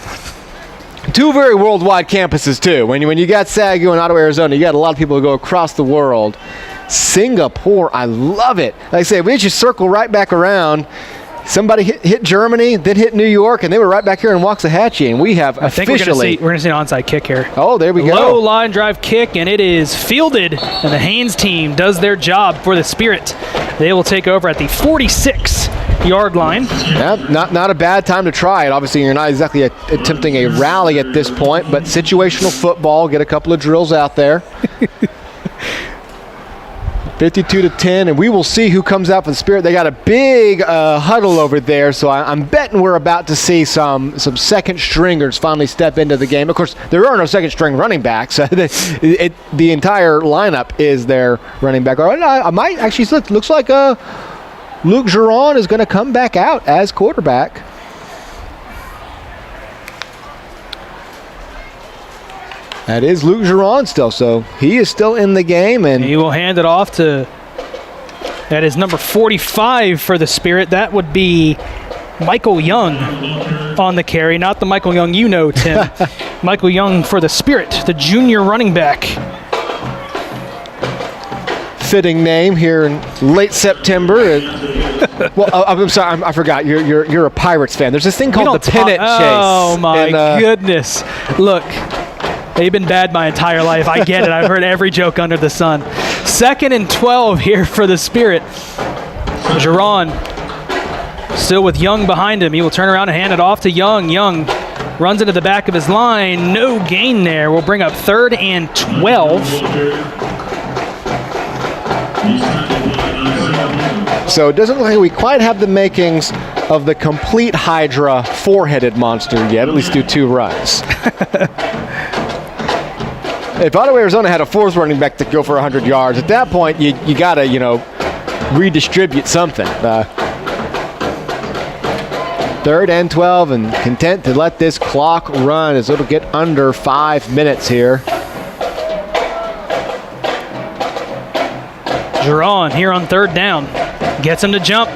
2 very worldwide campuses, too. When you got SAGU in Ottawa, Arizona, you got a lot of people who go across the world. Singapore, I love it. Like I say, we just circle right back around. Somebody hit Germany, then hit New York, and they were right back here in Waxahachie, and we have officially... we're going to see an onside kick here. Oh, there we go. Low line drive kick, and it is fielded, and the Haynes team does their job for the Spirit. They will take over at the 46-yard line. Yeah, not a bad time to try it. Obviously, you're not exactly attempting a rally at this point, but situational football, get a couple of drills out there. 52-10, and we will see who comes out for the Spirit. They got a big huddle over there, so I'm betting we're about to see some second stringers finally step into the game. Of course, there are no second string running backs. The entire lineup is their running back. I might actually looks like Luke Giron is going to come back out as quarterback. That is Luke Giron still, so he is still in the game. And he will hand it off to, that is number 45 for the Spirit. That would be Michael Young on the carry, not the Michael Young you know, Tim. Michael Young for the Spirit, the junior running back. Fitting name here in late September. Well, I'm sorry, I forgot. You're a Pirates fan. There's this thing called the pennant chase. Oh, my goodness. Look. They've been bad my entire life. I get it. I've heard every joke under the sun. 2nd and 12 here for the Spirit. Giron still with Young behind him. He will turn around and hand it off to Young. Young runs into the back of his line. No gain there. We'll bring up 3rd and 12. So it doesn't look like we quite have the makings of the complete Hydra four-headed monster yet, at least do 2 runs. If Ottawa, Arizona had a 4th running back to go for 100 yards, at that point, you got to, redistribute something. 3rd and 12, and content to let this clock run as it'll get under 5 minutes here. Giron here on 3rd down. Gets him to jump.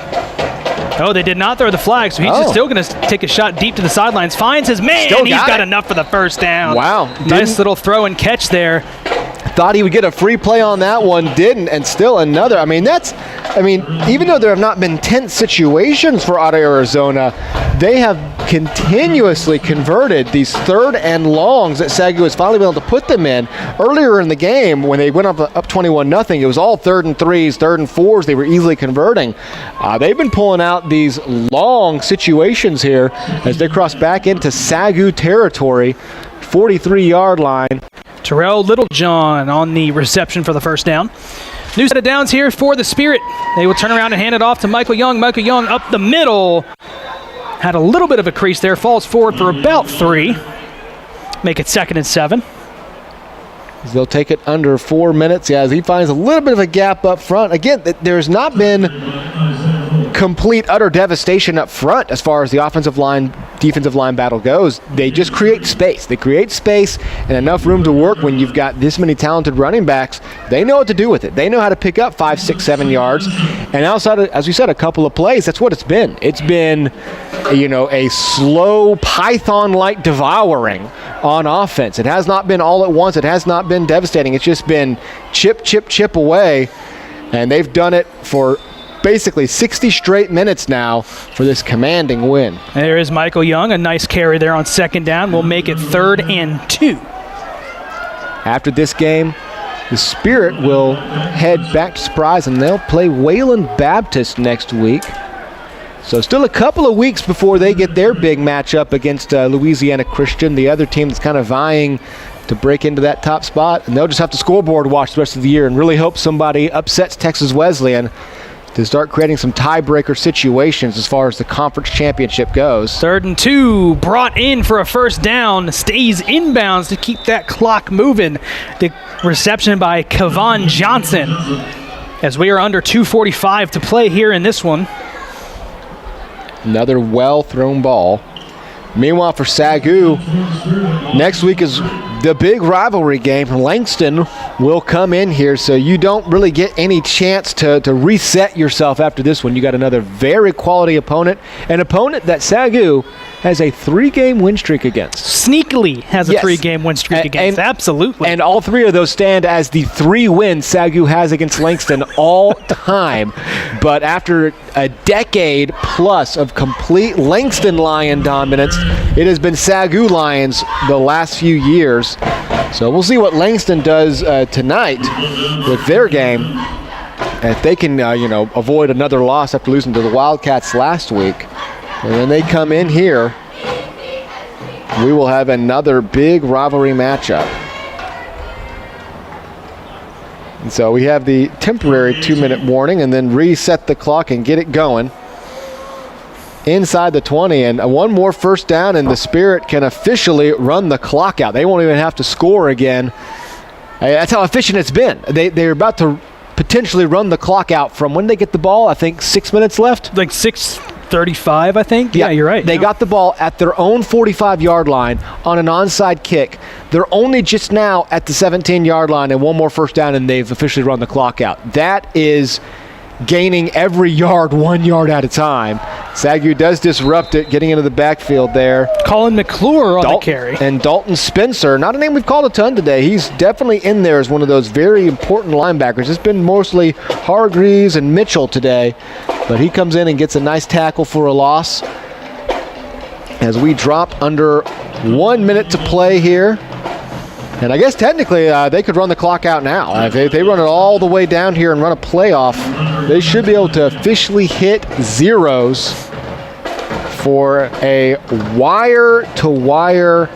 Oh, they did not throw the flag, so he's just still going to take a shot deep to the sidelines. Finds his man. He's got enough for the first down. Wow. Nice little throw and catch there. Thought he would get a free play on that one, didn't, and still another. Even though there have not been tense situations for Auto Arizona, they have continuously converted these 3rd and longs that SAGU has finally been able to put them in. Earlier in the game, when they went up 21-0, it was all 3rd and 3s, 3rd and 4s they were easily converting. They've been pulling out these long situations here as they cross back into SAGU territory, 43-yard line. Terrell Littlejohn on the reception for the first down. New set of downs here for the Spirit. They will turn around and hand it off to Michael Young. Michael Young up the middle. Had a little bit of a crease there. Falls forward for about 3. Make it 2nd and 7. They'll take it under 4 minutes. Yeah, as he finds a little bit of a gap up front. Again, there's not been complete, utter devastation up front as far as the offensive line, defensive line battle goes. They just create space. They create space and enough room to work when you've got this many talented running backs. They know what to do with it. They know how to pick up 5, 6, 7 yards. And outside of, as we said, a couple of plays, that's what it's been. It's been, a slow Python-like devouring on offense. It has not been all at once. It has not been devastating. It's just been chip, chip, chip away. And they've done it for basically 60 straight minutes now for this commanding win. There is Michael Young, a nice carry there on 2nd down. We'll make it 3rd and 2. After this game, the Spirit will head back to Surprise, and they'll play Wayland Baptist next week. So still a couple of weeks before they get their big matchup against Louisiana Christian, the other team that's kind of vying to break into that top spot. And they'll just have to scoreboard watch the rest of the year and really hope somebody upsets Texas Wesleyan to start creating some tiebreaker situations as far as the conference championship goes. 3rd and 2, brought in for a first down, stays inbounds to keep that clock moving. The reception by Kevon Johnson as we are under 2:45 to play here in this one. Another well-thrown ball. Meanwhile, for SAGU, next week is the big rivalry game. Langston will come in here, so you don't really get any chance to reset yourself after this one. You got another very quality opponent, an opponent that SAGU has a 3-game win streak against. Sneakily has a 3-game win streak against, absolutely. And all 3 of those stand as the 3 wins SAGU has against Langston all time. But after a decade plus of complete Langston Lion dominance, it has been SAGU Lions the last few years. So we'll see what Langston does tonight with their game. If they can, avoid another loss after losing to the Wildcats last week. And when they come in here, we will have another big rivalry matchup. And so we have the temporary 2-minute warning and then reset the clock and get it going inside the 20. And one more first down and the Spirit can officially run the clock out. They won't even have to score again. That's how efficient it's been. They're about to potentially run the clock out from when they get the ball. I think 6 minutes left. Like 6:35, I think. Yeah, you're right. They got the ball at their own 45-yard line on an onside kick. They're only just now at the 17-yard line and one more first down, and they've officially run the clock out. That is gaining every yard 1 yard at a time. SAGU does disrupt it, getting into the backfield there. Colin McClure on the carry. And Dalton Spencer, not a name we've called a ton today. He's definitely in there as one of those very important linebackers. It's been mostly Hargreaves and Mitchell today, but he comes in and gets a nice tackle for a loss. As we drop under 1 minute to play here. And I guess technically they could run the clock out now. If they run it all the way down here and run a playoff, they should be able to officially hit zeros for a wire-to-wire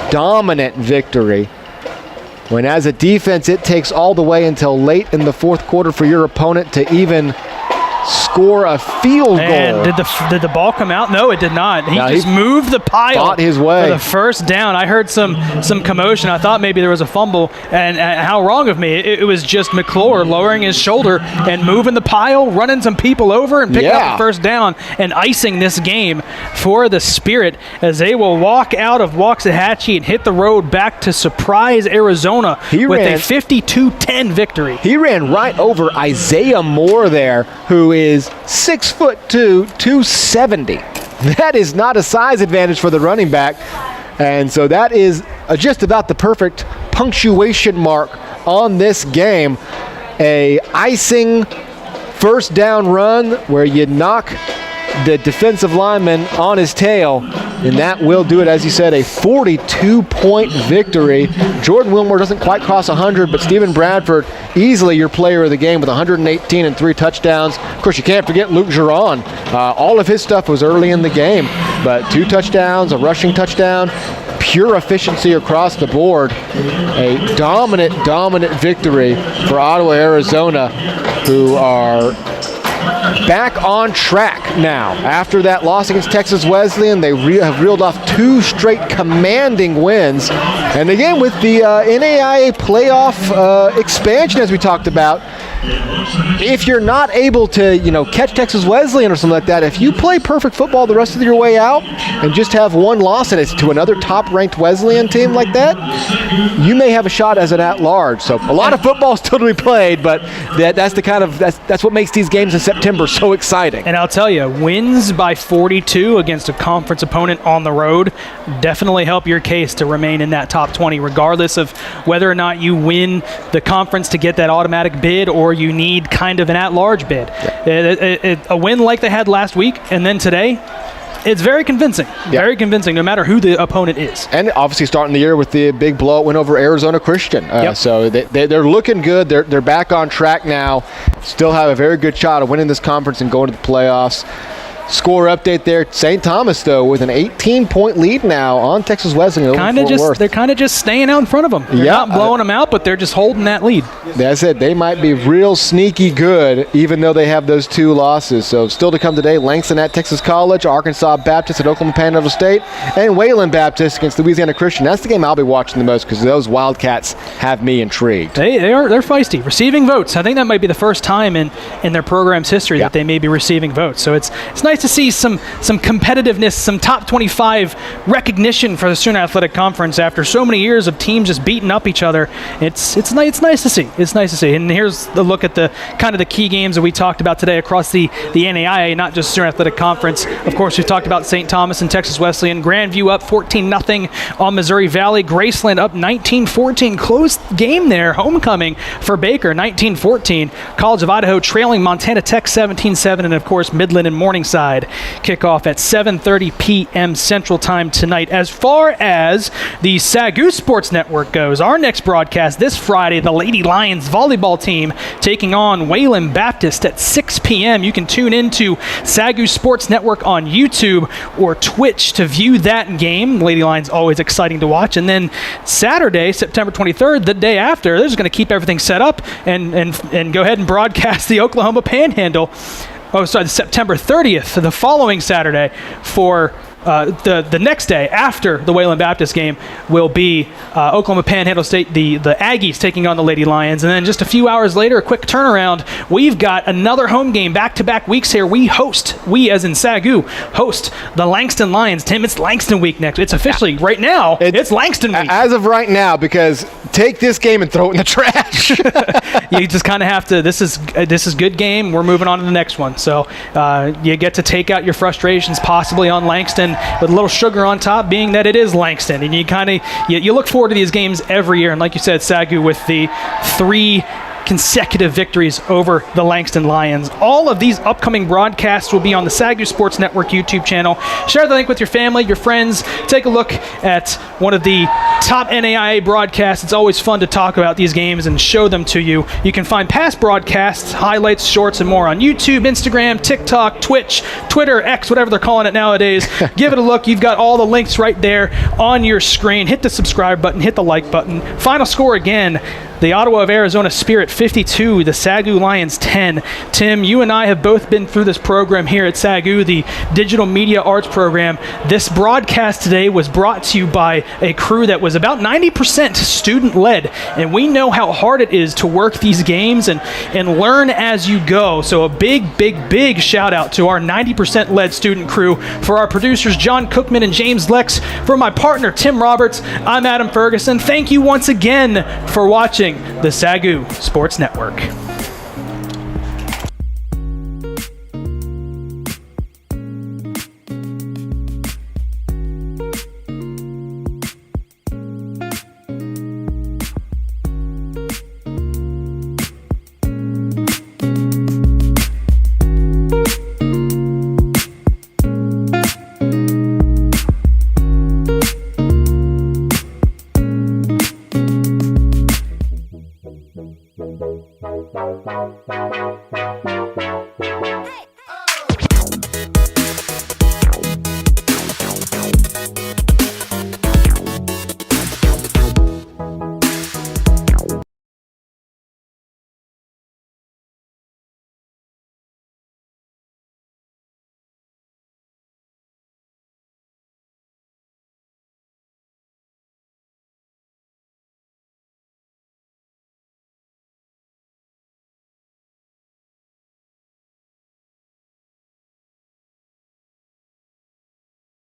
dominant victory. When as a defense, it takes all the way until late in the fourth quarter for your opponent to even score a field goal. And did the ball come out? No, it did not. He just moved the pile fought his way for the first down. I heard some commotion. I thought maybe there was a fumble, and how wrong of me. It was just McClure lowering his shoulder and moving the pile, running some people over, and picking up the first down and icing this game for the Spirit as they will walk out of Waxahachie and hit the road back to Surprise, Arizona with a 52-10 victory. He ran right over Isaiah Moore there, who is 6'2", 270. That is not a size advantage for the running back. And so that is just about the perfect punctuation mark on this game. A icing first down run where you knock the defensive lineman on his tail, and that will do it. As you said, a 42-point victory. Jordan Wilmore doesn't quite cross 100, but Stephen Bradford, easily your player of the game with 118 and 3 touchdowns. Of course, you can't forget Luke Giron. All of his stuff was early in the game, but 2 touchdowns, a rushing touchdown, pure efficiency across the board. A dominant victory for Ottawa, Arizona, who are back on track now. After that loss against Texas Wesleyan, they have reeled off 2 straight commanding wins. And again, with the NAIA playoff expansion, as we talked about, if you're not able to, catch Texas Wesleyan or something like that, if you play perfect football the rest of your way out and just have 1 loss and it's to another top-ranked Wesleyan team like that, you may have a shot as an at-large. So a lot of football still to be played, but that's what makes these games in September so exciting. And I'll tell you, wins by 42 against a conference opponent on the road definitely help your case to remain in that top 20, regardless of whether or not you win the conference to get that automatic bid or you need kind of an at-large bid. A win like they had last week and then today, it's very convincing. Very convincing, no matter who the opponent is. And obviously starting the year with the big blowout win over Arizona Christian. So they're looking good. They're back on track now. Still have a very good shot of winning this conference and going to the playoffs. Score update there. St. Thomas, though, with an 18-point lead now on Texas Wesleyan. They're kind of just staying out in front of them. They're not blowing them out, but they're just holding that lead. That's it. They might be real sneaky good, even though they have those 2 losses. So still to come today, Langston at Texas College, Arkansas Baptist at Oklahoma Panhandle State, and Wayland Baptist against Louisiana Christian. That's the game I'll be watching the most because those Wildcats have me intrigued. They're feisty. Receiving votes. I think that might be the first time in their program's history that they may be receiving votes. So it's nice to see some competitiveness, some top 25 recognition for the Student Athletic Conference after so many years of teams just beating up each other. It's nice to see. It's nice to see. And here's the look at the kind of the key games that we talked about today across the NAIA, not just Student Athletic Conference. Of course, we talked about St. Thomas and Texas Wesleyan. Grandview up 14-0 on Missouri Valley. Graceland up 19-14. Close game there. Homecoming for Baker, 19-14. College of Idaho trailing Montana Tech 17-7. And, of course, Midland and Morningside kickoff at 7:30 p.m. Central Time tonight. As far as the SAGU Sports Network goes, our next broadcast this Friday, the Lady Lions volleyball team taking on Wayland Baptist at 6 p.m. You can tune into SAGU Sports Network on YouTube or Twitch to view that game. Lady Lions always exciting to watch. And then Saturday, September 23rd, the day after, they're just going to keep everything set up and go ahead and broadcast the Oklahoma Panhandle. September 30th, the following Saturday, for the next day after the Wayland Baptist game will be Oklahoma Panhandle State, the Aggies taking on the Lady Lions. And then just a few hours later, a quick turnaround, we've got another home game back-to-back weeks here. We as in SAGU, host the Langston Lions. Tim, it's Langston week next. It's officially, right now, it's Langston week. As of right now, because take this game and throw it in the trash. You just kind of have to, this is good game. We're moving on to the next one. So you get to take out your frustrations possibly on Langston with a little sugar on top, being that it is Langston. And you look forward to these games every year. And like you said, SAGU with the 3 consecutive victories over the Langston Lions. All of these upcoming broadcasts will be on the SAGU Sports Network YouTube channel. Share the link with your family, your friends. Take a look at one of the top NAIA broadcasts. It's always fun to talk about these games and show them to you. You can find past broadcasts, highlights, shorts, and more on YouTube, Instagram, TikTok, Twitch, Twitter, X, whatever they're calling it nowadays. Give it a look. You've got all the links right there on your screen. Hit the subscribe button, hit the like button. Final score again, the Ottawa of Arizona Spirit 52, the SAGU Lions 10. Tim, you and I have both been through this program here at SAGU, the Digital Media Arts program. This broadcast today was brought to you by a crew that was about 90% student-led, and we know how hard it is to work these games and learn as you go. So a big shout-out to our 90% led student crew. For our producers, John Cookman and James Lex. For my partner, Tim Roberts, I'm Adam Ferguson. Thank you once again for watching the SAGU Sports Network.